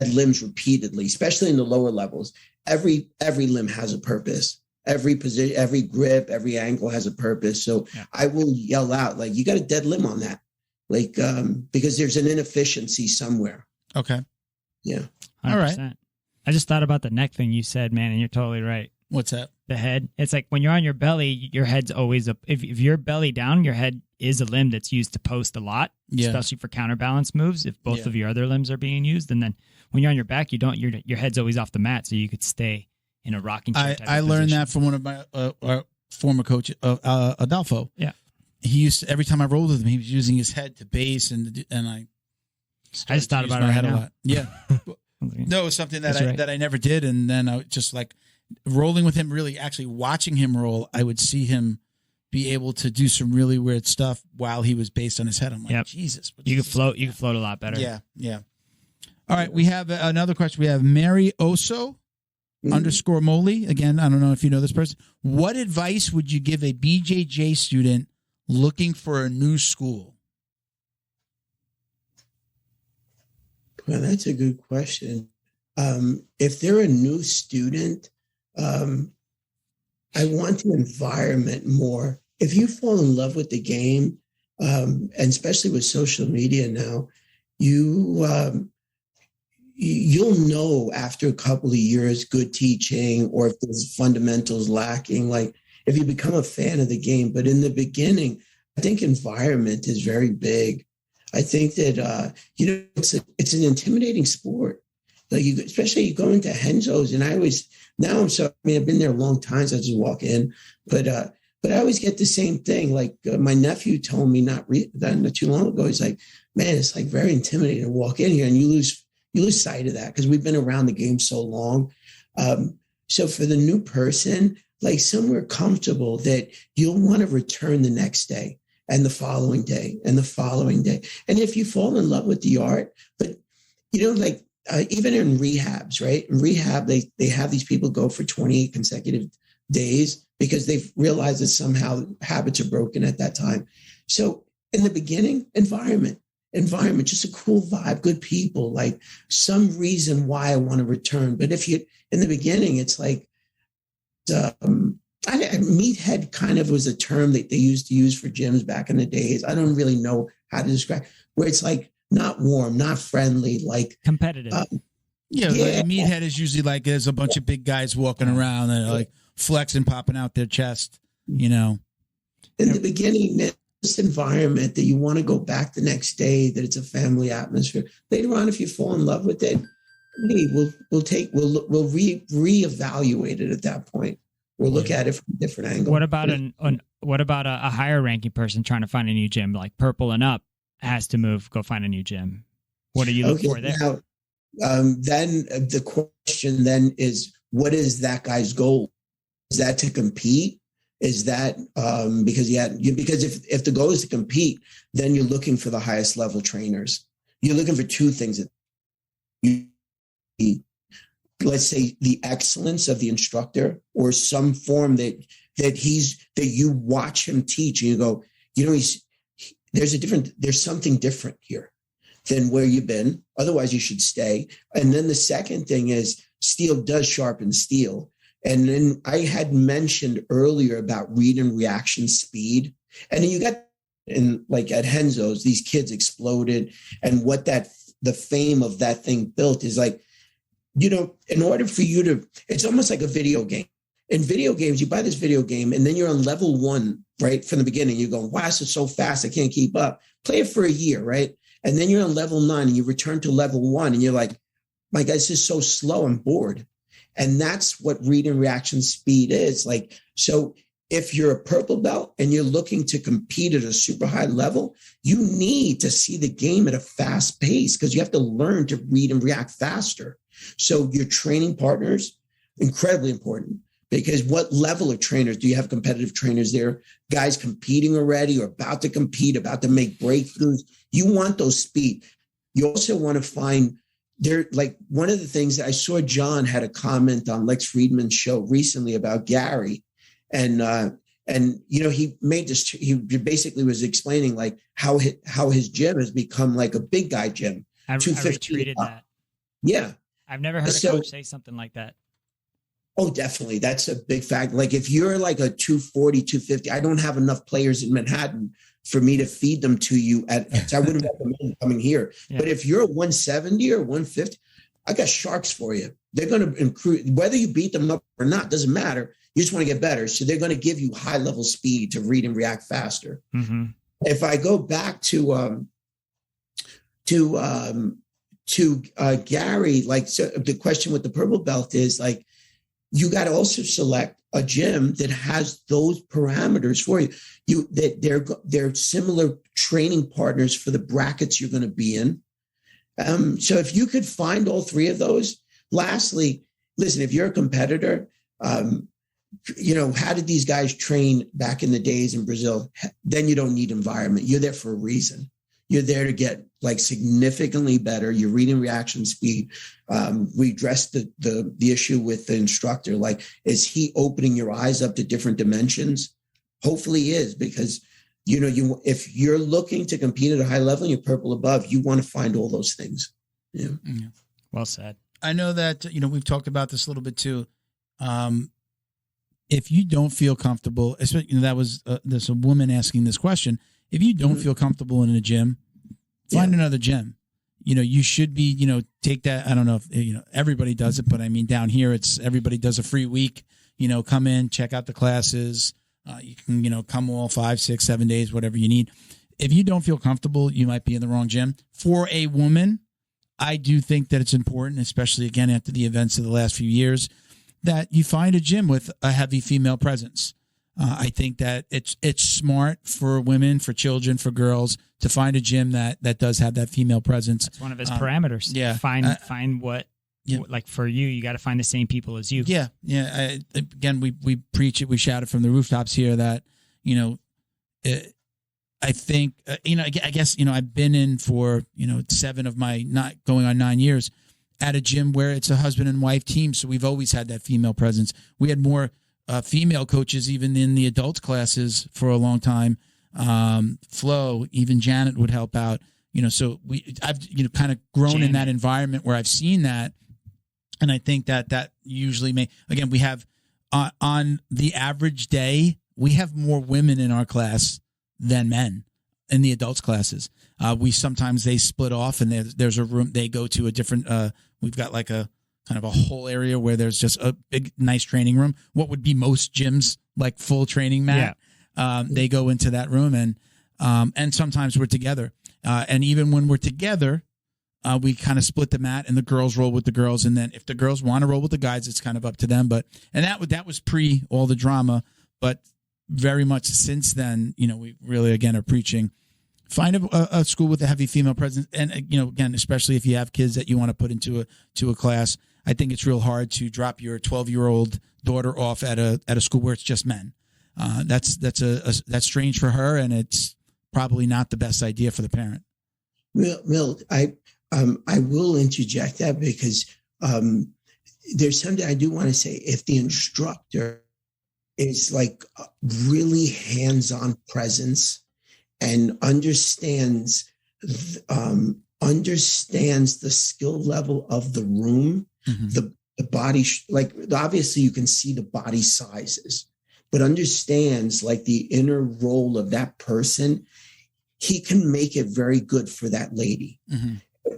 limbs repeatedly, especially in the lower levels, every limb has a purpose. Every position, every grip, every angle has a purpose. So I will yell out, like, you got a dead limb on that. Like, because there's an inefficiency somewhere. Okay. Yeah. 100%. All right. I just thought about the neck thing you said, man, and you're totally right. What's that? The head. It's like when you're on your belly, your head's always up. If you're belly down, your head is a limb that's used to post a lot, especially for counterbalance moves. If both of your other limbs are being used, and then when you're on your back, your head's always off the mat, so you could stay in a rocking chair. I learned that from one of my former coach, Adolfo. Yeah, he used to, every time I rolled with him, he was using his head to base, and I just thought about it right now. A lot. Yeah, no, it was something that I never did, and then I just like rolling with him. Really, actually watching him roll, I would see him be able to do some really weird stuff while he was based on his head. I'm like, Jesus, you could float. You could float a lot better. Yeah. All right, we have another question. We have Mary Oso _ Moley. Again, I don't know if you know this person. What advice would you give a BJJ student looking for a new school? Well, that's a good question. If they're a new student, I want the environment more. If you fall in love with the game, and especially with social media now, you'll know after a couple of years, good teaching, or if there's fundamentals lacking, like if you become a fan of the game. But in the beginning, I think environment is very big. I think that, it's an intimidating sport. Like especially you go into Henzo's, and I've been there a long time, so I just walk in, but I always get the same thing. Like my nephew told me not too long ago, he's like, man, it's like very intimidating to walk in here, and you lose sight of that because we've been around the game so long. So for the new person, like somewhere comfortable that you'll want to return the next day and the following day and the following day. And if you fall in love with the art, but even in rehabs, right? In rehab, they have these people go for 28 consecutive days because they've realized that somehow habits are broken at that time. So in the beginning, environment, just a cool vibe, good people, like some reason why I want to return. But if you, in the beginning, it's like, meathead kind of was a term that they used to use for gyms back in the days. I don't really know how to describe, where it's like not warm, not friendly, like competitive. Like meathead is usually like there's a bunch of big guys walking around and like flexing, popping out their chest, you know. In the beginning, this environment that you want to go back the next day, that it's a family atmosphere. Later on, if you fall in love with it, we'll reevaluate it at that point. We'll look at it from a different angle. What about a higher ranking person trying to find a new gym, like purple and up, has to move, go find a new gym? What are you looking for there? Now, then the question then is, what is that guy's goal? Is that to compete? Is that because if the goal is to compete, then you're looking for the highest level trainers. You're looking for two things. Let's say the excellence of the instructor, or some form that you watch him teach and you go, you know, there's something different here than where you've been. Otherwise you should stay. And then the second thing is, steel does sharpen steel. And then I had mentioned earlier about read and reaction speed. And then you got like at Renzo's, these kids exploded. And what the fame of that thing built is like, you know, in order for you to, it's almost like a video game. In video games, you buy this video game and then you're on level 1, right? From the beginning, you're going, wow, this is so fast, I can't keep up. Play it for a year, right? And then you're on level 9 and you return to level 1 and you're like, my God, this is so slow, I'm bored. And that's what read and reaction speed is. Like, so if you're a purple belt and you're looking to compete at a super high level, you need to see the game at a fast pace because you have to learn to read and react faster. So your training partners, incredibly important, because what level of trainers do you have? Competitive trainers there, guys competing already or about to compete, about to make breakthroughs. You want those speed. You also want to find there, like one of the things that I saw, John had a comment on Lex Friedman's show recently about Gary. And you know, he basically was explaining like how his gym has become like a big guy gym. I retweeted that. Yeah. I've never heard a coach say something like that. Oh, definitely. That's a big fact. Like if you're like a 240, 250, I don't have enough players in Manhattan for me to feed them to you so I wouldn't recommend coming here. Yeah. But if you're a 170 or 150, I got sharks for you. They're going to improve, whether you beat them up or not, doesn't matter. You just want to get better. So they're going to give you high level speed to read and react faster. Mm-hmm. If I go back to Gary, like, so the question with the purple belt is like, you got to also select a gym that has those parameters for you. They're similar training partners for the brackets you're going to be in. So if you could find all three of those. Lastly, listen, if you're a competitor, you know, how did these guys train back in the days in Brazil? Then you don't need environment. You're there for a reason. You're there to get like significantly better. Your reading reaction speed. We addressed the issue with the instructor. Like, is he opening your eyes up to different dimensions? Hopefully he is, because, you know, if you're looking to compete at a high level and you're purple above, you want to find all those things. Yeah. Yeah. Well said. I know that, you know, we've talked about this a little bit too. If you don't feel comfortable, especially, you know, there's a woman asking this question. If you don't feel comfortable in a gym, find another gym. You know, you should be, you know, take that. I don't know if, you know, everybody does it, but I mean, down here, everybody does a free week, you know, come in, check out the classes. You can, you know, come all 5, 6, 7 days, whatever you need. If you don't feel comfortable, you might be in the wrong gym. For a woman, I do think that it's important, especially again, after the events of the last few years, that you find a gym with a heavy female presence. I think that it's smart for women, for children, for girls to find a gym that does have that female presence. That's one of his parameters. Yeah. Find what, like for you got to find the same people as you. Yeah. Yeah. Again, we preach it. We shout it from the rooftops here that, you know, I think, you know, I guess, you know, I've been in for, you know, 7 of my not going on 9 years at a gym where it's a husband and wife team. So we've always had that female presence. We had more female coaches even in the adults classes for a long time. Flo, even Janet would help out. So I've kind of grown in that environment where I've seen that, and I think that usually we have on the average day we have more women in our class than men in the adults classes. Sometimes they split off, and there's a room they go to a different. We've got like a kind of a whole area where there's just a big, nice training room. What would be most gyms, like full training mat. Yeah. They go into that room, and sometimes we're together. And even when we're together, we kind of split the mat, and the girls roll with the girls. And then if the girls want to roll with the guys, it's kind of up to them. And that was pre all the drama, but very much since then, we really, again, are preaching. Find a school with a heavy female presence. And, again, especially if you have kids that you want to put into a class, I think it's real hard to drop your 12-year-old daughter off at a school where it's just men. That's strange for her, and it's probably not the best idea for the parent. Milt, I will interject that because there's something I do want to say. If the instructor is like really hands-on presence and understands the skill level of the room, the body, like obviously you can see the body sizes, but understands like the inner role of that person, he can make it very good for that lady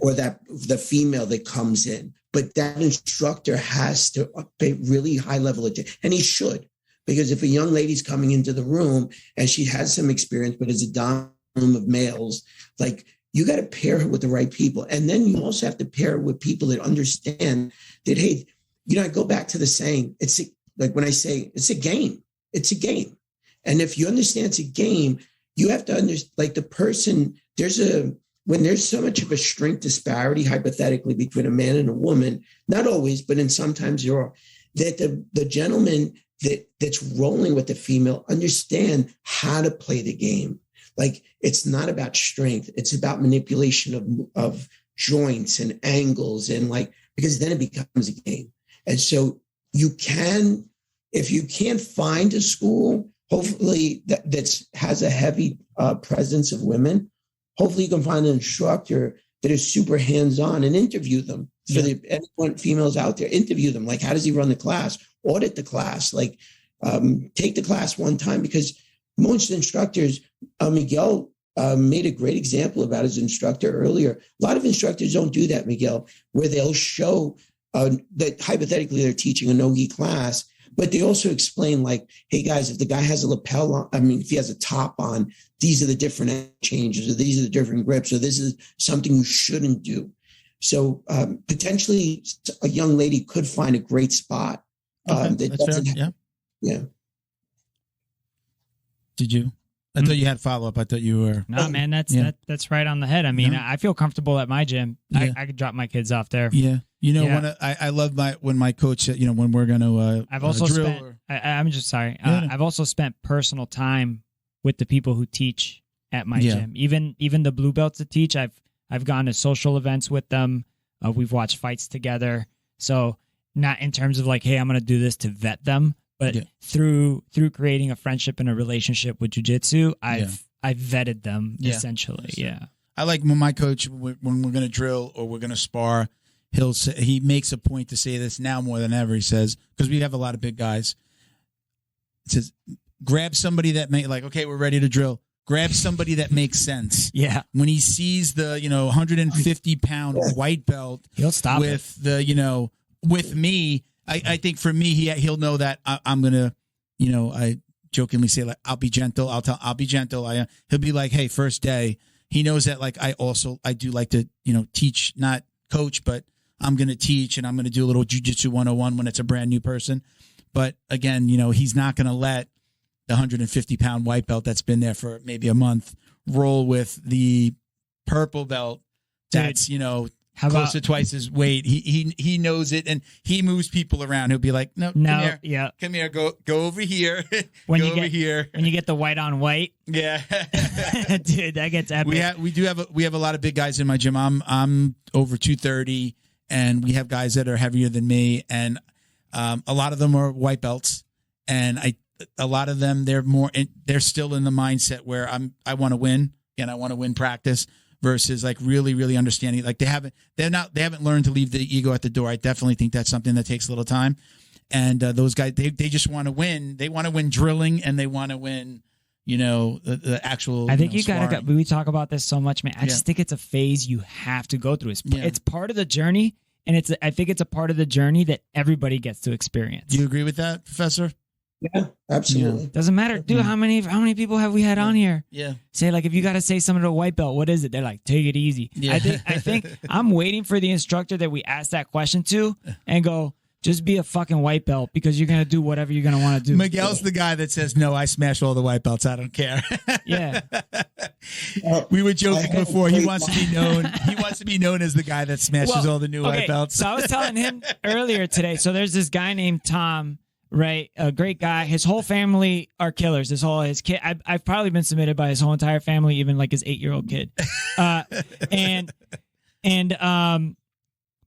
or the female that comes in. But that instructor has to pay really high level attention, and he should, because if a young lady's coming into the room and she has some experience, but is a dom of males, like you got to pair her with the right people. And then you also have to pair her with people that understand that, hey, I go back to the saying, like when I say it's a game, it's a game. And if you understand it's a game, you have to understand, like the person, when there's so much of a strength disparity, hypothetically, between a man and a woman, not always, but in sometimes there are, that the gentleman that's rolling with the female understand how to play the game. Like it's not about strength. It's about manipulation of joints and angles, and because then it becomes a game. And so if you can't find a school, hopefully that has a heavy presence of women, hopefully you can find an instructor that is super hands-on and interview them. For anyone females out there, interview them. Like, how does he run the class? Audit the class. Take the class one time, because most instructors, Miguel made a great example about his instructor earlier. A lot of instructors don't do that, Miguel, where they'll show that hypothetically they're teaching a no-gi class, but they also explain hey guys, if the guy has a lapel on, if he has a top on, these are the different changes, or these are the different grips, or this is something you shouldn't do. So potentially a young lady could find a great spot. That doesn't have, yeah. Did you? I thought you had follow-up. I thought you were. No, man, that's right on the head. I feel comfortable at my gym. Yeah. I could drop my kids off there. Yeah. I love when my coach said, when we're going to I've also spent, I'm just sorry. I've also spent personal time with the people who teach at my gym. Even the blue belts that teach, I've gone to social events with them. We've watched fights together. So not in terms of hey, I'm going to do this to vet them, but through creating a friendship and a relationship with jiu-jitsu, I've vetted them essentially. Yeah. I like when my coach, when we're going to drill or we're going to spar, he makes a point to say this now more than ever. He says, because we have a lot of big guys, it says, grab somebody that okay, we're ready to drill. Grab somebody that makes sense. Yeah. When he sees the 150-pound white belt, he'll stop with the with me. I think for me, he'll know that I'm gonna I jokingly say I'll be gentle. I'll be gentle. He'll be like, hey, first day. He knows that I do like to teach, not coach, but I'm gonna teach, and I'm gonna do a little jiu-jitsu 101 when it's a brand new person. But again, he's not gonna let the 150-pound white belt that's been there for maybe a month roll with the purple belt that's close to twice his weight. He knows it, and he moves people around. He'll be like, no, come here, go over here, when go you over here. When you get the white on white, yeah, dude, that gets epic. We have a lot of big guys in my gym. I'm over 230, and we have guys that are heavier than me, and a lot of them are white belts. And a lot of them, they're still in the mindset where I want to win and I want to win practice versus like really, really understanding. Like they haven't learned to leave the ego at the door. I definitely think that's something that takes a little time. And those guys, they just want to win. They want to win drilling and they want to win, the actual. I think we talk about this so much, man. I just think it's a phase you have to go through. It's part of the journey. And I think it's a part of the journey that everybody gets to experience. Do you agree with that, Professor? Yeah, absolutely. Doesn't matter, dude. How many people have we had on here? Yeah. Say like, if you got to say something to a white belt, what is it? They're like, take it easy. Yeah. I think I'm waiting for the instructor that we ask that question to and go, just be a fucking white belt because you're gonna do whatever you're gonna want to do. Miguel's the guy that says, "No, I smash all the white belts. I don't care." Yeah. We were joking before. He wants to be known. He wants to be known as the guy that smashes all the new white belts. So I was telling him earlier today. So there's this guy named Tom, right? A great guy. His whole family are killers. His kid. I've probably been submitted by his whole entire family, even like his 8-year-old kid.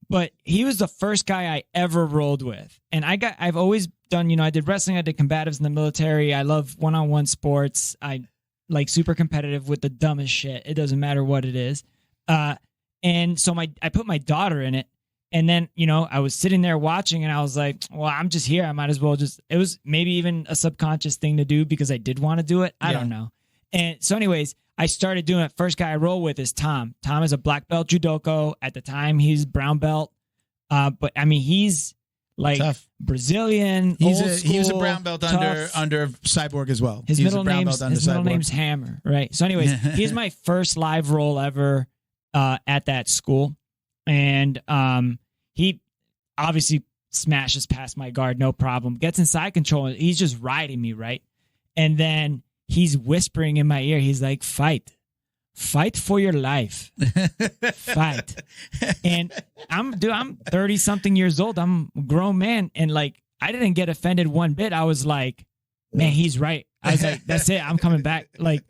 But he was the first guy I ever rolled with. And I've always done, I did wrestling, I did combatives in the military. I love one-on-one sports. I like super competitive with the dumbest shit. It doesn't matter what it is. And so I put my daughter in it. And then, I was sitting there watching and I was like, well, I'm just here. I might as well it was maybe even a subconscious thing to do because I did want to do it. I don't know. And so anyways, I started doing it. First guy I roll with is Tom. Tom is a black belt judoka. At the time, he's brown belt. But I mean, he's like tough. Brazilian. He was a brown belt under Cyborg as well. His middle name's Hammer, right? So, anyways, he's my first live roll ever at that school, and he obviously smashes past my guard, no problem. Gets inside control. He's just riding me, right? And then he's whispering in my ear. He's like, fight for your life. Fight. And I'm 30 something years old. I'm a grown man. And like, I didn't get offended one bit. I was like, man, he's right. I was like, that's it. I'm coming back. Like,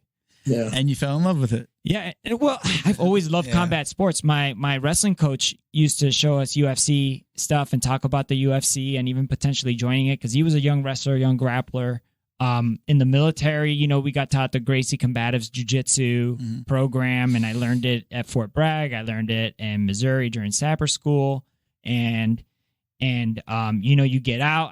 yeah. And you fell in love with it. Yeah. Well, I've always loved combat sports. My wrestling coach used to show us UFC stuff and talk about the UFC and even potentially joining it because he was a young wrestler, young grappler. In the military, we got taught the Gracie Combatives jiu-jitsu program, and I learned it at Fort Bragg. I learned it in Missouri during sapper school, and you get out.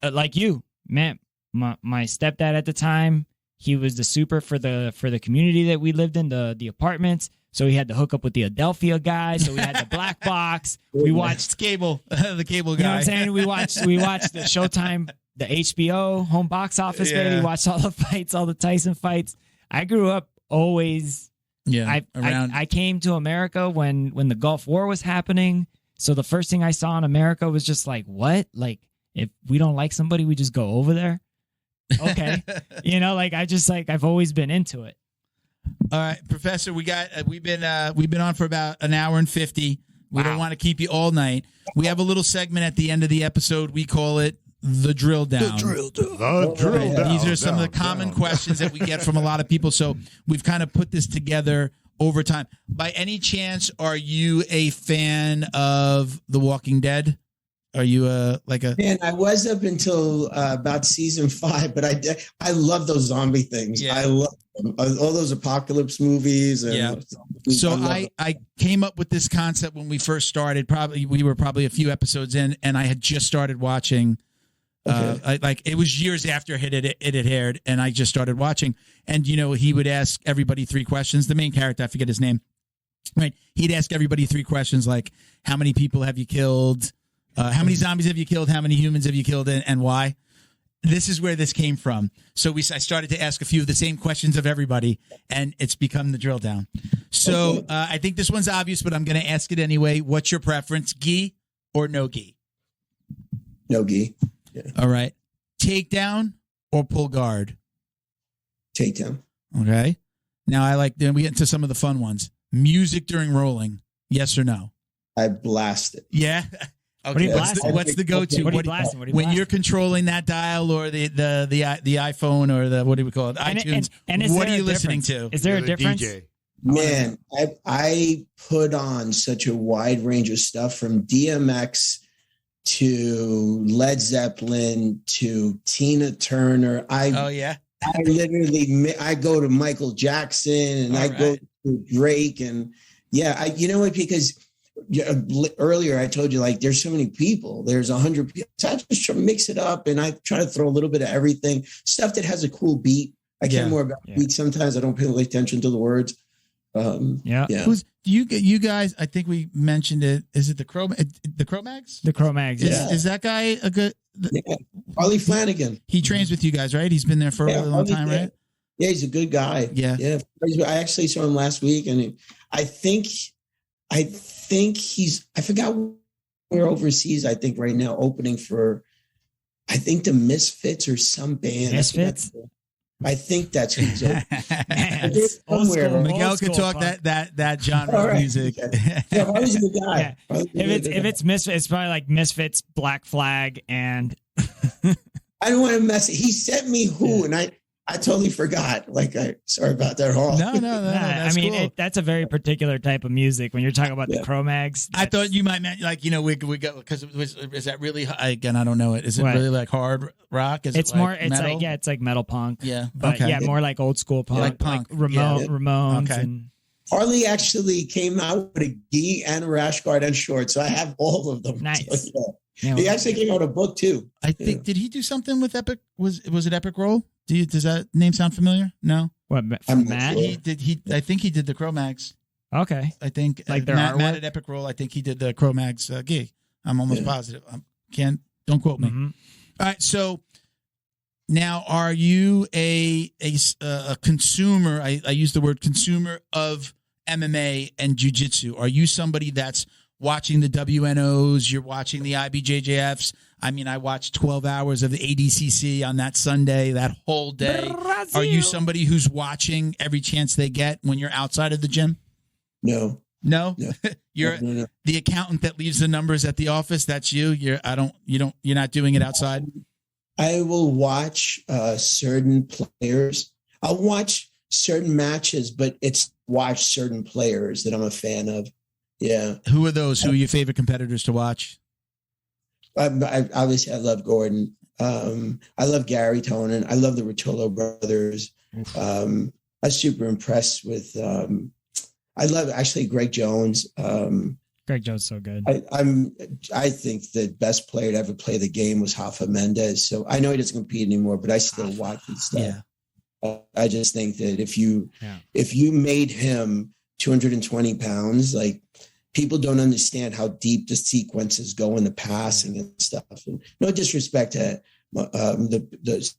Like you, man, my stepdad at the time, he was the super for the community that we lived in, the apartments. So he had to hook up with the Adelphia guy. So we had the black box. We watched cable, the cable guy. You know what I'm saying? We watched the Showtime. The HBO home box office, baby. Watched all the fights, all the Tyson fights. I grew up always. Yeah, I came to America when the Gulf War was happening. So the first thing I saw in America was just like, what? Like, if we don't like somebody, we just go over there. Okay, I've always been into it. All right, Professor, we've been on for about an hour and 50. We don't want to keep you all night. We have a little segment at the end of the episode. We call it the drill down. These are some of the common questions that we get from a lot of people. So we've kind of put this together over time. By any chance, are you a fan of The Walking Dead? Are you Man, I was up until about season 5, but I love those zombie things. Yeah. I love them. All those apocalypse movies. And So I came up with this concept when we first started. We were probably a few episodes in, and I had just started watching. It was years after it had aired, and I just started watching. And he would ask everybody 3 questions. The main character, I forget his name, right? He'd ask everybody 3 questions like, how many people have you killed? How many zombies have you killed? How many humans have you killed, and why? This is where this came from. So I started to ask a few of the same questions of everybody, and it's become the drill down. So I think this one's obvious, but I'm going to ask it anyway. What's your preference, gi or no gi? No gi. Yeah. All right. Takedown or pull guard? Takedown. Okay. Now then we get into some of the fun ones. Music during rolling. Yes or no? I blast it. Yeah. Okay. What's the go-to? What are you blasting? When you're controlling that dial or the iPhone or the, what do we call it? iTunes. And what are you listening to? Is there a difference? DJ. Man, I put on such a wide range of stuff from DMX to Led Zeppelin to Tina Turner. I literally, I go to Michael Jackson and go to Drake. And you know what, because earlier I told you, like, there's so many people, there's 100 people. So I just try to mix it up, and I try to throw a little bit of everything, stuff that has a cool beat. I care more about beats. Sometimes I don't pay attention to the words. Who's you guys? I think we mentioned it. Is it the Cro-Mags? The Cro-Mags. Is that guy a good? Harley Flanagan. He trains with you guys, right? He's been there for a really long time, right? Yeah, he's a good guy. Yeah. I actually saw him last week, and I think he's. I forgot where overseas. I think right now opening for, I think the Misfits or some band. Misfits. I think that's who's somewhere. Miguel could talk that genre of music. Yeah, Harley's a good guy. Yeah. If it's Misfits, it's probably like Misfits, Black Flag, and I don't want to mess it. He sent me who, and I totally forgot. Like, sorry about that, Hall. No. I mean, cool. That's a very particular type of music. When you're talking about the Cro-Mags, I thought you might mean, like, you know, we go, because is that really, again, I don't know it. Is it really like hard rock? Is it's it more. Like it's metal? like it's like metal punk. Yeah, but more like old school punk, like punk, Ramones, and Harley actually came out with a gi and a rash guard and shorts, so I have all of them. Nice. So, he actually came out with a book too. I think. Did he do something with Epic? Was it Epic Roll? Does that name sound familiar? No. What, from Matt? Sure. I think he did the Cro-Mags. Okay. I think like their Matt at Epic Roll. I think he did the Cro-Mags gig. I'm almost positive. Don't quote me. Mm-hmm. All right. So now, are you a consumer? I use the word consumer of MMA and jiu-jitsu. Are you somebody that's watching the WNOs? You're watching the IBJJFs. I mean, I watched 12 hours of the ADCC on that Sunday, that whole day. Brazil. Are you somebody who's watching every chance they get when you're outside of the gym? No. You're the accountant that leaves the numbers at the office. That's you. You're not doing it outside. I will watch certain players. I'll watch certain matches, but it's watch certain players that I'm a fan of. Yeah. Who are those? Who are your favorite competitors to watch? Obviously, I love Gordon. I love Gary Tonin. I love the Rotolo brothers. I'm super impressed with. I love actually Greg Jones. Greg Jones so good. I think the best player to ever play the game was Rafa Mendes. So I know he doesn't compete anymore, but I still watch his stuff. Yeah. I just think that if you made him 220 pounds, like, people don't understand how deep the sequences go in the passing and stuff. And no disrespect to the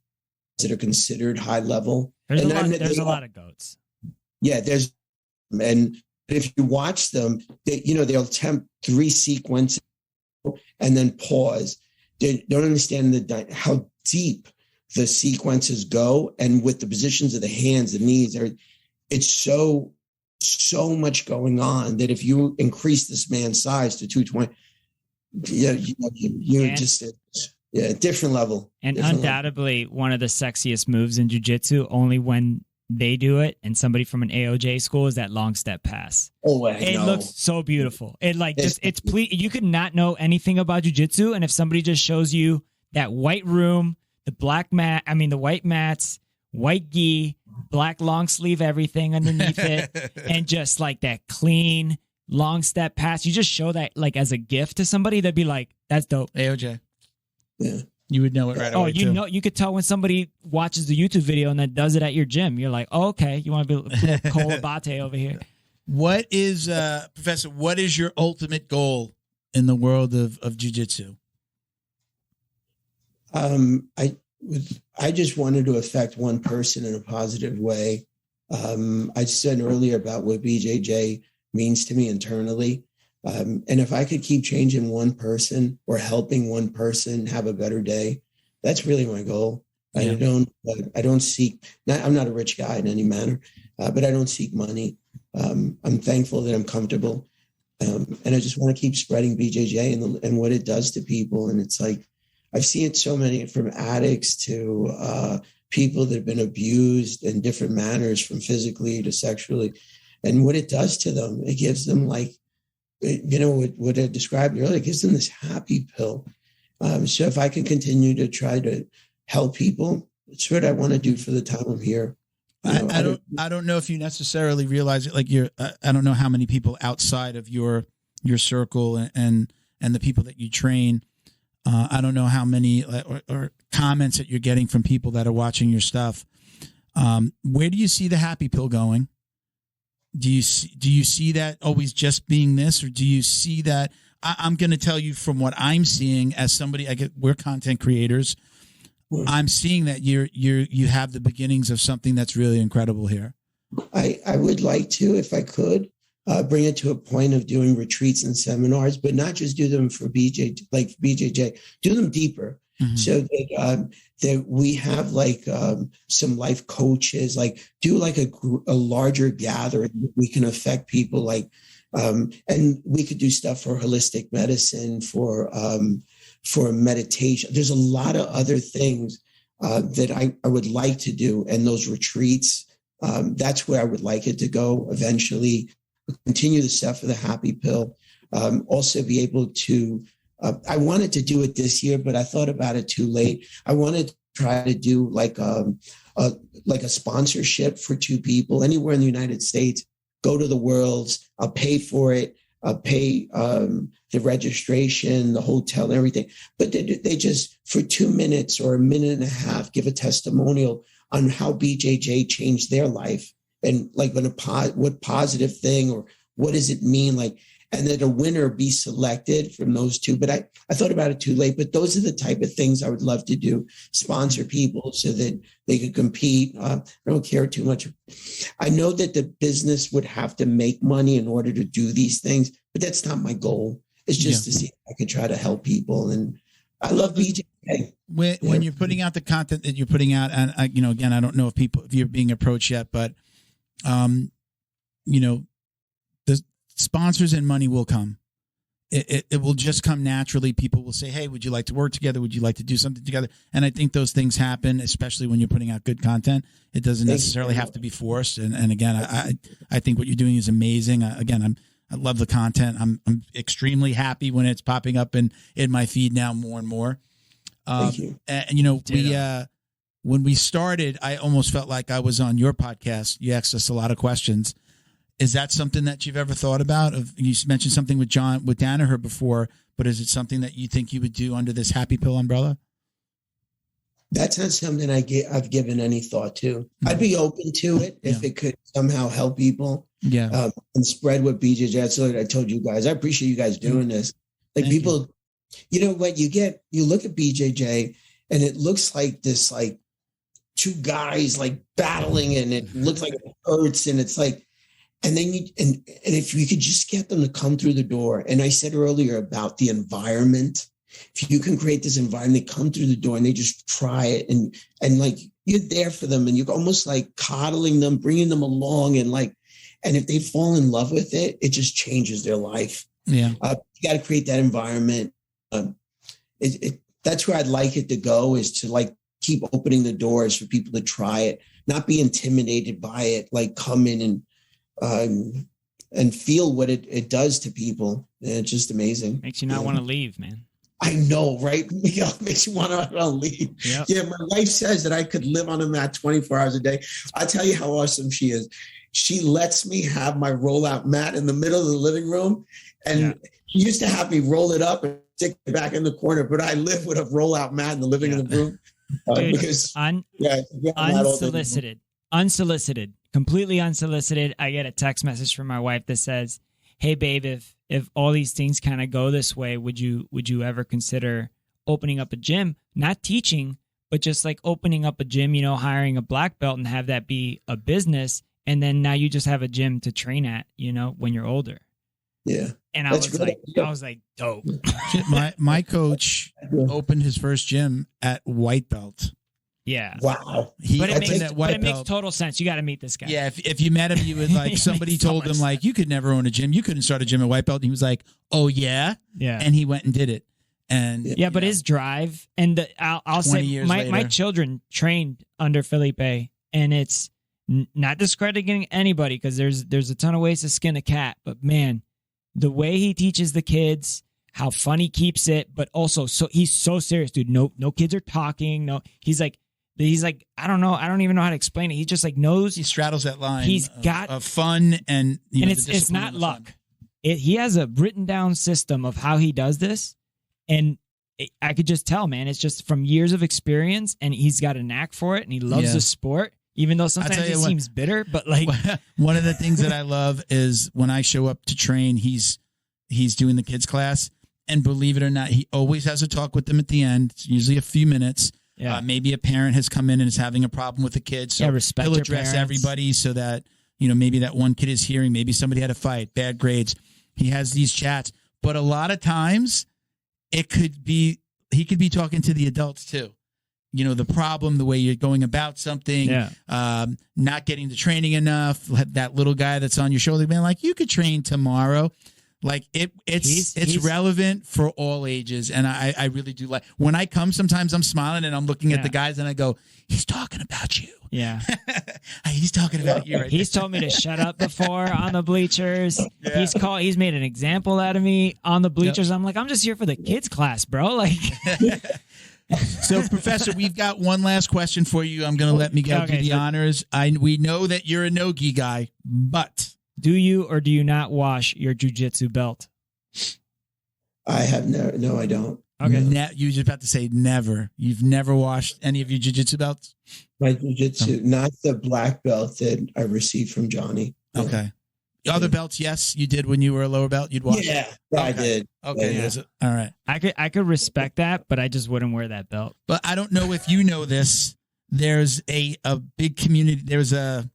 that are considered high level. There's a lot of goats. Yeah, and if you watch them, they'll attempt 3 sequences and then pause. They don't understand how deep the sequences go, and with the positions of the hands and knees, it's so much going on that if you increase this man's size to 220, you're just different level. And undoubtedly one of the sexiest moves in jiu-jitsu, only when they do it and somebody from an AOJ school, is that long step pass. Oh, it looks so beautiful. You could not know anything about jiu-jitsu, and if somebody just shows you that white room, the white mats, white gi, black long sleeve everything underneath it, and just like that clean long step pass, you just show that like as a gift to somebody, they'd be like, that's dope. AOJ. Yeah. You would know it right away. You could tell when somebody watches the YouTube video and then does it at your gym. You're like, oh, okay, you want to be Cole Abate over here. What is, Professor, what is your ultimate goal in the world of jiu-jitsu? I just wanted to affect one person in a positive way. I said earlier about what BJJ means to me internally. And if I could keep changing one person or helping one person have a better day, that's really my goal. Yeah. I don't seek, I'm not a rich guy in any manner, but I don't seek money. I'm thankful that I'm comfortable. And I just want to keep spreading BJJ and what it does to people. And it's like, I've seen it so many, from addicts to people that have been abused in different manners, from physically to sexually, and what it does to them. It gives them like what I described earlier, it gives them this happy pill. So if I can continue to try to help people, it's what I want to do for the time I'm here. I don't know if you necessarily realize it. Like I don't know how many people outside of your circle and the people that you train. I don't know how many or comments that you're getting from people that are watching your stuff. Where do you see the happy pill going? Do you see that always just being this, or do you see that? I'm going to tell you from what I'm seeing as somebody. We're content creators. I'm seeing that you have the beginnings of something that's really incredible here. I would like to, if I could, bring it to a point of doing retreats and seminars, but not just do them for BJJ, do them deeper. Mm-hmm. So that we have some life coaches, do a larger gathering. We can affect people and we could do stuff for holistic medicine, for meditation. There's a lot of other things that I would like to do. And those retreats, that's where I would like it to go eventually. Continue the stuff for the happy pill. Also be able to, I wanted to do it this year, but I thought about it too late. I wanted to try to do a sponsorship for 2 people anywhere in the United States. Go to the Worlds. I'll pay for it. I'll pay the registration, the hotel, and everything. But they just, for 2 minutes or a minute and a half, give a testimonial on how BJJ changed their life. And what positive thing, or what does it mean? And then a winner be selected from those 2. But I thought about it too late. But those are the type of things I would love to do, sponsor people so that they could compete. I don't care too much. I know that the business would have to make money in order to do these things, but that's not my goal. It's just to see if I could try to help people. And I love BJJ. When you're putting out the content that you're putting out, and again, I don't know if you're being approached yet, but the sponsors and money will come. It will just come naturally. People will say, hey, would you like to work together? Would you like to do something together? And I think those things happen, especially when you're putting out good content. It doesn't necessarily have to be forced. And again, I think what you're doing is amazing. I love the content. I'm extremely happy when it's popping up in my feed now more and more. Thank you. And when we started, I almost felt like I was on your podcast. You asked us a lot of questions. Is that something that you've ever thought about? You mentioned something with Danaher before, but is it something that you think you would do under this happy pill umbrella? That's not something I've given any thought to. Mm-hmm. I'd be open to it if it could somehow help people. Yeah. And spread what BJJ. That's what I told you guys. I appreciate you guys doing this. People, you know what you look at BJJ and it looks like this, 2 guys battling, and it looks like it hurts, and it's and then and if you could just get them to come through the door. And I said earlier about the environment, if you can create this environment, they come through the door and they just try it, and you're there for them, and you're almost coddling them, bringing them along, and if they fall in love with it, it just changes their life. Yeah, you got to create that environment. That's where I'd like it to go, is to keep opening the doors for people to try it, not be intimidated by it, come in and feel what it does to people. And it's just amazing. Makes you not want to leave, man. I know, right? Miguel, makes you want to leave. Yep. Yeah, my wife says that I could live on a mat 24 hours a day. I'll tell you how awesome she is. She lets me have my rollout mat in the middle of the living room. And she used to have me roll it up and stick it back in the corner, but I live with a rollout mat in the living room. Dude, because unsolicited, completely unsolicited. I get a text message from my wife that says, "Hey babe, if all these things kind of go this way, would you ever consider opening up a gym? Not teaching, but just opening up a gym, hiring a black belt and have that be a business. And then now you just have a gym to train at, when you're older." Yeah. And I was like, dope. My coach opened his first gym at white belt. Yeah. Wow. But it makes total sense. You got to meet this guy. Yeah. If you met him, you would somebody told him you could never own a gym. You couldn't start a gym at white belt. And he was like, "Oh yeah." Yeah. And he went and did it. And but his drive, and I'll say my children trained under Felipe, and it's not discrediting anybody, because there's a ton of ways to skin a cat, but man, the way he teaches the kids, how fun he keeps it, but also he's so serious, dude. No kids are talking. No, he's like, I don't know. I don't even know how to explain it. He just like knows. He straddles that line. He's got of fun and it's not luck. He has a written down system of how he does this, and I could just tell, man. It's just from years of experience, and he's got a knack for it, and he loves the sport. Even though sometimes he seems bitter, but like one of the things that I love is when I show up to train, he's doing the kids class, and believe it or not, he always has a talk with them at the end. It's usually a few minutes. Yeah. Maybe a parent has come in and is having a problem with the kid, so he'll address everybody so that maybe that one kid is hearing, maybe somebody had a fight, bad grades. He has these chats, but a lot of times he could be talking to the adults too. The problem, the way you're going about something, not getting the training enough, that little guy that's on your shoulder being like, you could train tomorrow. Like it's relevant for all ages. And I really do like when I come, sometimes I'm smiling and I'm looking at the guys and I go, he's talking about you. Yeah. He's talking about you. Right He's told me to shut up before on the bleachers. Yeah. He's made an example out of me on the bleachers. Yep. I'm like, I'm just here for the kids class, bro. Like, so, Professor, we've got one last question for you. I'm going to let Miguel do the honors. We know that you're a no-gi guy, but do you or do you not wash your jiu-jitsu belt? I have no, I don't. Okay, you were just about to say never. You've never washed any of your jiu-jitsu belts? My jiu-jitsu, not the black belt that I received from Johnny. Okay. Other belts, yes, you did when you were a lower belt. You'd wash. Yeah, I did. Okay, yeah. All right. I could respect that, but I just wouldn't wear that belt. But I don't know if you know this. There's a big community.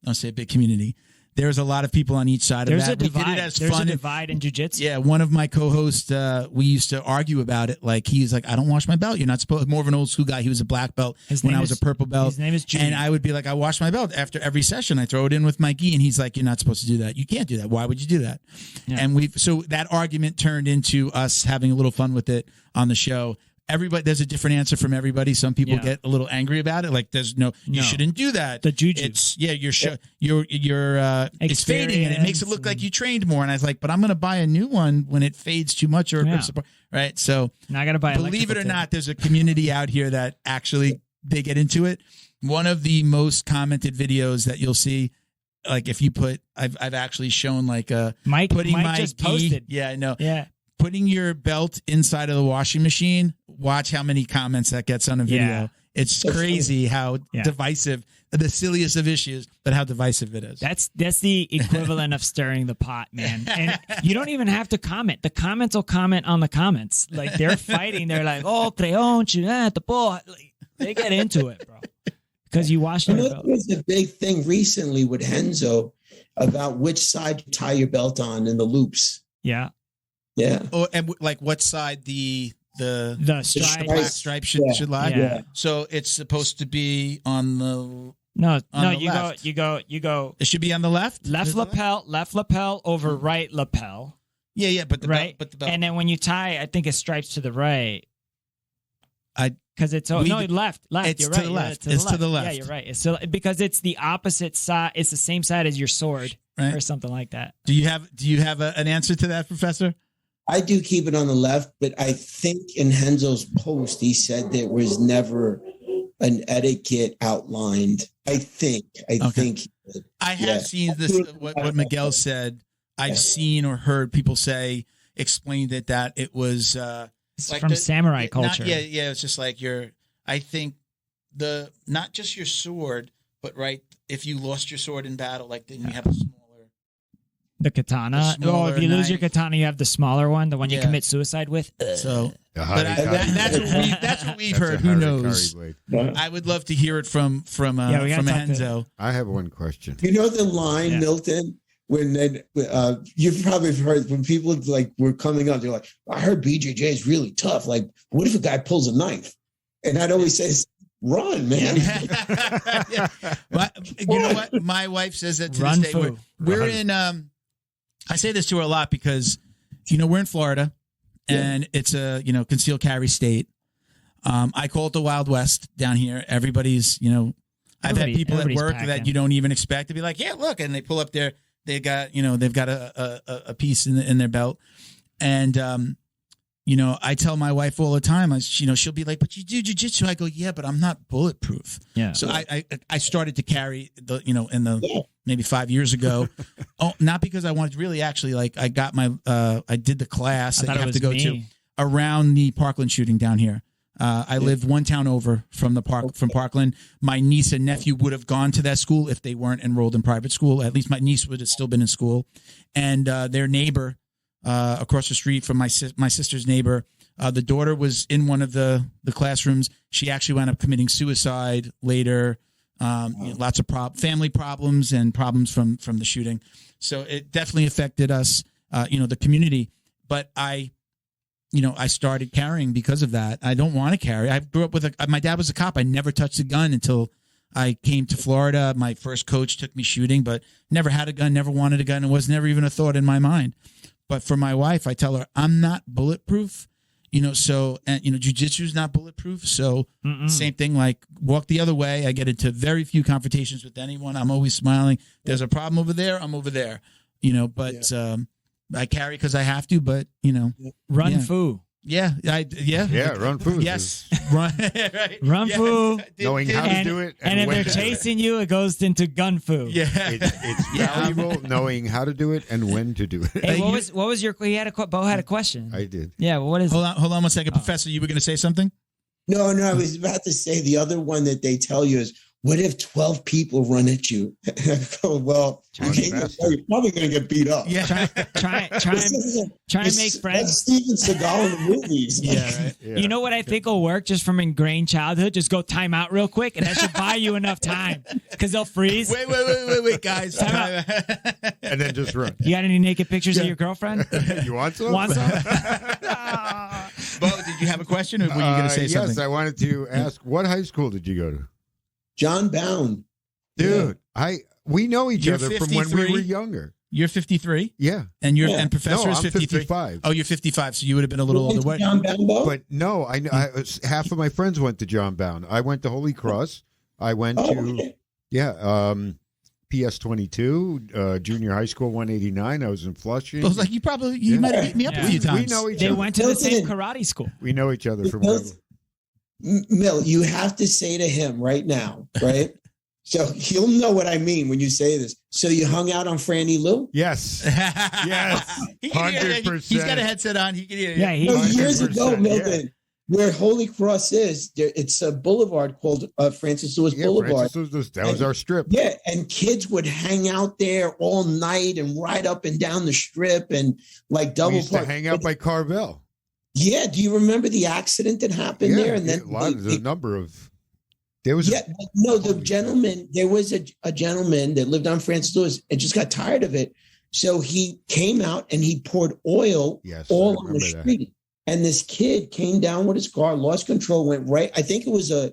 I'll say a big community. There's a lot of people on each side of that. There's a divide. There's a divide in jiu-jitsu. Yeah, one of my co-hosts, we used to argue about it. Like, he's like, I don't wash my belt. You're not supposed. More of an old school guy. He was a black belt when I was a purple belt. His name is Junior. And I would be like, I wash my belt after every session. I throw it in with my gi, and he's like, you're not supposed to do that. You can't do that. Why would you do that? Yeah. And so that argument turned into us having a little fun with it on the show. There's a different answer from everybody. Some people get a little angry about it. Like, you shouldn't do that. The juju. It's it's fading and it makes it look like you trained more. And I was like, but I'm going to buy a new one when it fades too much or rips apart. Right. So now I got to buy. Believe it or not, there's a community out here that actually they get into it. One of the most commented videos that you'll see, like if you put, I've actually shown like Mike just posted. Yeah, I know. Yeah. Putting your belt inside of the washing machine, watch how many comments that gets on a video. Yeah. It's crazy how divisive, the silliest of issues, but how divisive it is. That's the equivalent of stirring the pot, man. And you don't even have to comment. The comments will comment on the comments. Like, they're fighting. They're like, oh, they get into it, bro. Because you wash your belt. There was a big thing recently with Henzo about which side you tie your belt on in the loops. Yeah. Yeah. Oh, and like what side the stripe should lie? Yeah. So it's supposed to be on the you go. It should be on the left. Left lapel over right lapel. Yeah, but the right, belt, the belt. And then when you tie, I think it stripes to the right. Because it's left. It's you're to right. the left. Yeah, it's to the left. Yeah, you're right. It's because it's the opposite side. It's the same side as your sword, right, or something like that. Do you have an answer to that, Professor? I do keep it on the left, but I think in Henzo's post, he said there was never an etiquette outlined. I think. I have seen this, what Miguel said. I've seen or heard people explain that it was it's like from samurai culture. It's just like I think not just your sword, but right, if you lost your sword in battle, like then you have a smaller. The katana. If you lose your katana, you have the smaller one, the one you commit suicide with. So, that's what we've heard. Who knows? I would love to hear it from Enzo. I have one question. You know the line, Milton, when you've probably heard when people were coming up, they're like, "I heard BJJ is really tough. Like, what if a guy pulls a knife?" And I'd always say, run, man. You know what? My wife says that to this day. We're in. I say this to her a lot because, we're in Florida, and it's a concealed carry state. I call it the Wild West down here. Everybody's I've had people at work that you don't even expect to be like, yeah, look, and they pull up their they've got a piece in their belt, and I tell my wife all the time, she'll be like, "But you do jiu-jitsu." I go, "Yeah, but I'm not bulletproof." Yeah. So I started to carry maybe 5 years ago. Not because I wanted to, really, actually, like I got my I did the class that you have to go to around the Parkland shooting down here. I lived one town over from Parkland. My niece and nephew would have gone to that school if they weren't enrolled in private school. At least my niece would have still been in school, and their neighbor. Across the street from my sister's neighbor. The daughter was in one of the classrooms. She actually wound up committing suicide later. Lots of family problems and problems from the shooting. So it definitely affected us, the community. But I started carrying because of that. I don't want to carry. I grew up with my dad was a cop. I never touched a gun until I came to Florida. My first coach took me shooting, but never had a gun, never wanted a gun. It was never even a thought in my mind. But for my wife, I tell her I'm not bulletproof, jiu-jitsu is not bulletproof. So same thing, like walk the other way. I get into very few confrontations with anyone. I'm always smiling. There's a problem over there. I'm over there, but I carry because I have to, but Run foo. Yeah, run food. Yes, run, right. Run foo. Knowing how to do it, and if when they're to do it. chasing you, it goes into gun foo. Yeah, it's valuable knowing how to do it and when to do it. Hey, what was your? Bo had a question. I did. Yeah, what is? Hold on 1 second, Professor. You were going to say something? No, I was about to say the other one that they tell you is, what if 12 people run at you? I go, well, you're probably going to get beat up. Yeah. Try and make friends. That's Steven Seagal in the movies. Yeah, right. Yeah. You know what I think will work just from ingrained childhood? Just go time out real quick, and that should buy you enough time because they'll freeze. Wait, guys. Time out. And then just run. You got any naked pictures of your girlfriend? You want some? Want some? Bo, did you have a question, or were you going to say something? Yes, I wanted to ask, what high school did you go to? John Bound. Dude, we know each You're other from when we 53? were younger. You're 53? Yeah. And and Professor No, is I'm 53? 55. Oh, you're 55, so you would have been a little older. What? John Bound, Bo? But no, half of my friends went to John Bound. I went to Holy Cross. I went to PS22, junior high school 189. I was in Flushing. I was like, you might have beat me up a few times. We know each They other. went to the same karate school. We know each other from Mill, you have to say to him right now, right? So he'll know what I mean when you say this. So you hung out on Franny Lou? Yes. Yes. 100%. He's got a headset on. He can hear you. Yeah, Years ago, 100%, Milton, where Holy Cross is, it's a boulevard called Francis Lewis Boulevard. That was our strip. Yeah, and kids would hang out there all night and ride up and down the strip and like double We used to park. hang out by Carvel. Yeah, do you remember the accident that happened there? And then the number of there was the gentleman. There was a gentleman that lived on Francis Lewis and just got tired of it, so he came out and he poured oil all on the street. And this kid came down with his car, lost control, went right. I think it was a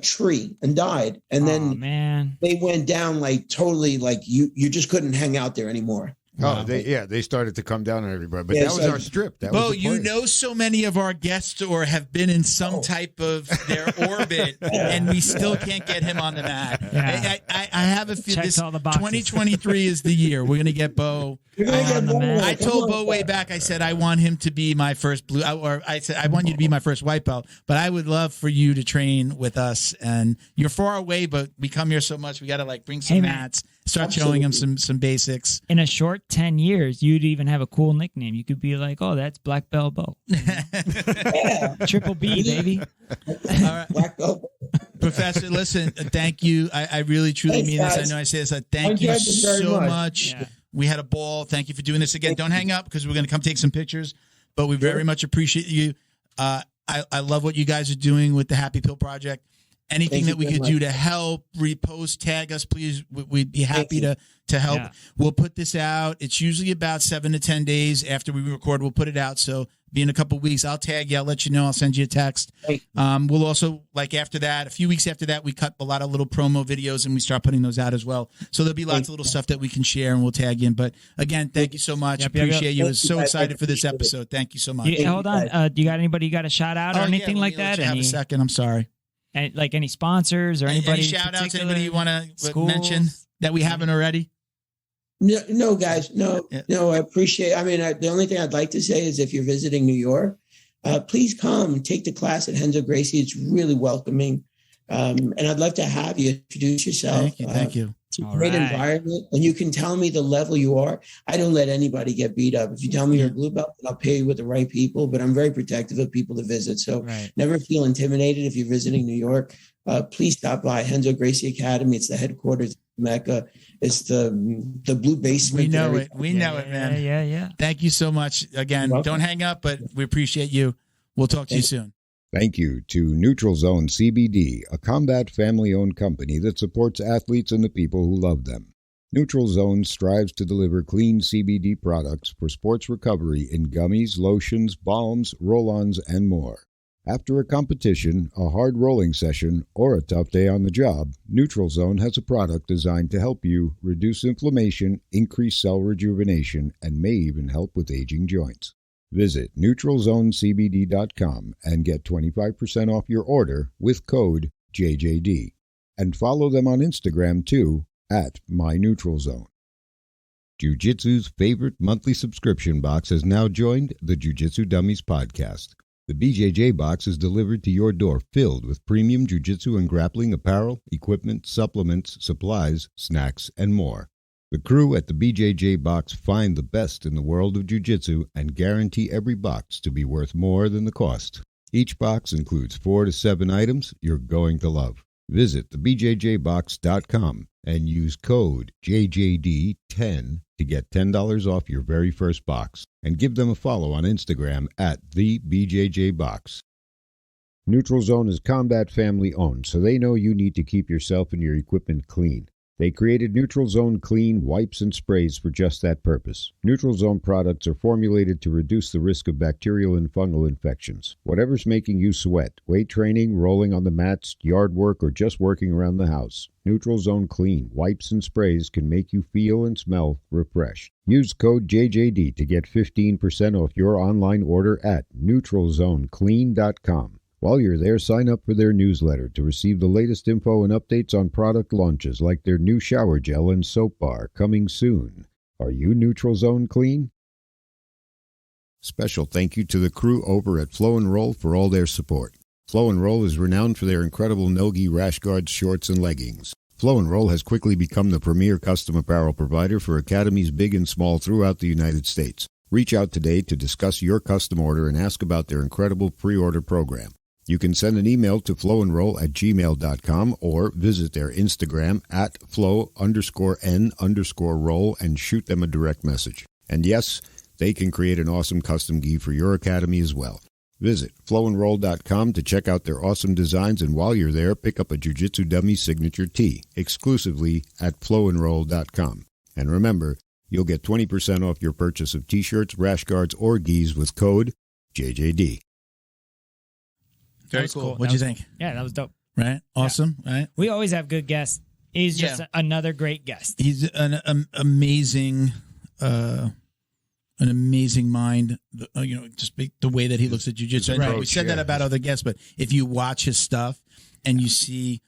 tree and died. And then they went down like totally like you just couldn't hang out there anymore. Oh, they started to come down on everybody, but that was our strip. That Bo, was you know so many of our guests or have been in some type of their orbit, and we still can't get him on the mat. Yeah. I have a feeling Checks all the boxes. 2023 is the year we're going to get Bo. I told Bo way back, I said I want him to be my first blue, or I said I want you to be my first white belt, but I would love for you to train with us. And you're far away, but we come here so much, we got to like bring some mats, start showing him some basics. In a short 10 years, you'd even have a cool nickname. You could be like, oh, that's Black Belt Bo. Triple B, baby. All right. Black belt. Professor, listen, thank you. I really, truly mean this. I know I say this. Thank you so much. Yeah. We had a ball. Thank you for doing this again. Don't hang up because we're going to come take some pictures, but we very much appreciate you. I love what you guys are doing with the Happy Pill Project. Anything that we could do to help, repost, tag us, please. We'd be happy to help. Yeah. We'll put this out. It's usually about 7 to 10 days after we record. We'll put it out. So be in a couple of weeks. I'll tag you. I'll let you know. I'll send you a text. We'll also, like after that, a few weeks after that, we cut a lot of little promo videos and we start putting those out as well. So there'll be lots of little stuff that we can share and we'll tag you in. But again, thank you so much. Appreciate you. I was so excited for this episode. Thank you so much. Hold on. Do you got anybody you got a shout out or anything like that? Have a second. I'm sorry. Like any sponsors or anybody? Any shout outs? Anybody you want to mention that we haven't already? No, guys, no. I appreciate. I mean, the only thing I'd like to say is if you're visiting New York, please come take the class at Renzo Gracie. It's really welcoming, and I'd love to have you introduce yourself. Thank you. It's a great environment, and you can tell me the level you are. I don't let anybody get beat up. If you tell me you're a blue belt, I'll pay you with the right people. But I'm very protective of people to visit, so never feel intimidated if you're visiting New York. Please stop by Renzo Gracie Academy. It's the headquarters of Mecca. It's the blue basement. We know it. We know it, man. Yeah. Thank you so much. Again, don't hang up, but we appreciate you. We'll talk to you soon. Thank you to Neutral Zone CBD, a combat family-owned company that supports athletes and the people who love them. Neutral Zone strives to deliver clean CBD products for sports recovery in gummies, lotions, balms, roll-ons, and more. After a competition, a hard rolling session, or a tough day on the job, Neutral Zone has a product designed to help you reduce inflammation, increase cell rejuvenation, and may even help with aging joints. Visit NeutralZoneCBD.com and get 25% off your order with code JJD. And follow them on Instagram too, at MyNeutralZone. Jiu-Jitsu's favorite monthly subscription box has now joined the Jiu-Jitsu Dummies podcast. The BJJ box is delivered to your door filled with premium jiu-jitsu and grappling apparel, equipment, supplements, supplies, snacks, and more. The crew at the BJJ box find the best in the world of jiu-jitsu and guarantee every box to be worth more than the cost. Each box includes 4 to 7 items you're going to love. Visit thebjjbox.com and use code JJD10 to get $10 off your very first box. And give them a follow on Instagram at TheBJJBox. Neutral Zone is combat family owned, so they know you need to keep yourself and your equipment clean. They created Neutral Zone Clean wipes and sprays for just that purpose. Neutral Zone products are formulated to reduce the risk of bacterial and fungal infections. Whatever's making you sweat, weight training, rolling on the mats, yard work, or just working around the house, Neutral Zone Clean wipes and sprays can make you feel and smell refreshed. Use code JJD to get 15% off your online order at NeutralZoneClean.com. While you're there, sign up for their newsletter to receive the latest info and updates on product launches like their new shower gel and soap bar coming soon. Are you Neutral Zone Clean? Special thank you to the crew over at Flow and Roll for all their support. Flow and Roll is renowned for their incredible no-gi rash guards, shorts, and leggings. Flow and Roll has quickly become the premier custom apparel provider for academies big and small throughout the United States. Reach out today to discuss your custom order and ask about their incredible pre-order program. You can send an email to flowandroll@gmail.com or visit their Instagram at flow_n_roll and shoot them a direct message. And yes, they can create an awesome custom gi for your academy as well. Visit flowandroll.com to check out their awesome designs, and while you're there, pick up a Jiu-Jitsu Dummy signature tee exclusively at flowandroll.com. And remember, you'll get 20% off your purchase of t-shirts, rash guards, or gis with code JJD. Very cool. What'd you think? Yeah, that was dope. Right? Awesome, right? We always have good guests. He's just another great guest. He's an amazing mind. Just the way that he looks at jiu-jitsu. Right. We said that about other guests, but if you watch his stuff and you see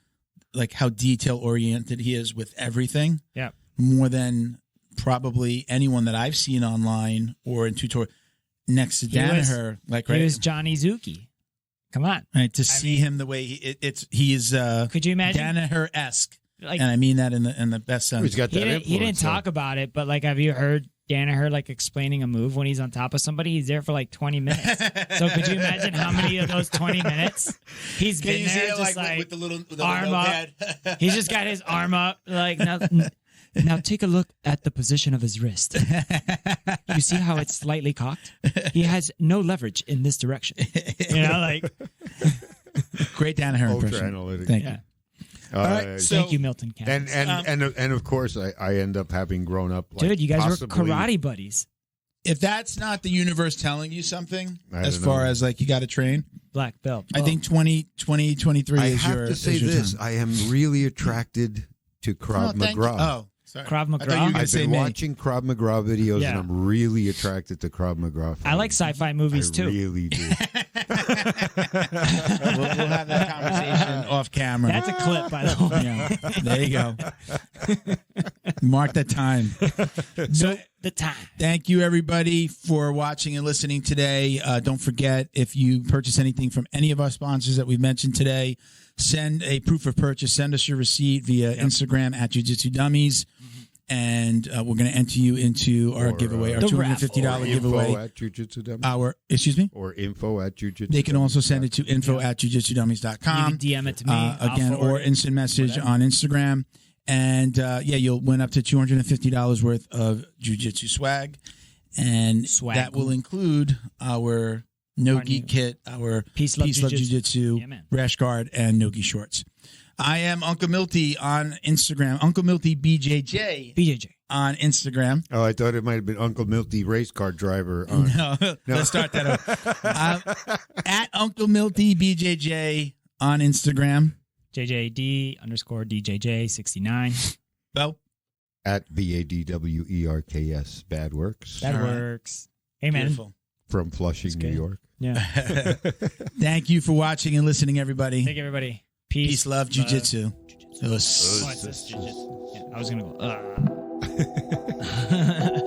like how detail-oriented he is with everything, more than probably anyone that I've seen online or in tutorial next to Danaher. He was Johnny Zuki. Come on, right? To see him the way he is. Could you imagine Danaher-esque? Like, and I mean that in the best sense. He's got that he didn't talk about it, but like, have you heard Danaher like explaining a move when he's on top of somebody? He's there for like 20 minutes. So could you imagine how many of those 20 minutes he's been there, just like with the arm up? He's just got his arm up, like now take a look at the position of his wrist. You see how it's slightly cocked? He has no leverage in this direction. Great Danaher impression. Analytic. Thank you. All right, thank you, Milton Campbell. And of course, I end up having grown up. Dude, you guys were karate buddies. If that's not the universe telling you something, as far as like you got to train, black belt. I think 2023 is your. I have to say this: time. I am really attracted to Krav Maga. Oh. Sorry. Krav Maga. I've been watching Krav Maga videos, and I'm really attracted to Krav Maga. I like sci-fi movies too. I really do. We'll have that conversation off camera. That's a clip, by the way. Yeah, there you go. Mark the time. So the time. Thank you, everybody, for watching and listening today. Don't forget, if you purchase anything from any of our sponsors that we've mentioned today, send a proof of purchase. Send us your receipt via Instagram at Jiu-Jitsu Dummies. And we're going to enter you into our giveaway, our $250 giveaway. Info at Jiu-Jitsu Dummies. Excuse me? Or info at Jiu-Jitsu. They can also send it to info at jiu-jitsudummies.com. You can DM it to me. Again, or instant message on Instagram. And you'll win up to $250 worth of jiu-jitsu swag. And that will include our no-gi kit, our Peace Love Jiu-Jitsu, rash guard, and no-gi shorts. I am Uncle Milty on Instagram. Uncle Milty BJJ on Instagram. Oh, I thought it might have been Uncle Milty race car driver. No, let's start that over. At Uncle Milty BJJ on Instagram. JJD _DJJ69. Bo? At BADWERKS Bad Works. That works. Hey, man. Beautiful. From Flushing, New York. Yeah. Thank you for watching and listening, everybody. Thank you, everybody. Peace, love, jiu-jitsu. Oh, it's this jiu-jitsu. Yeah, I was going to go.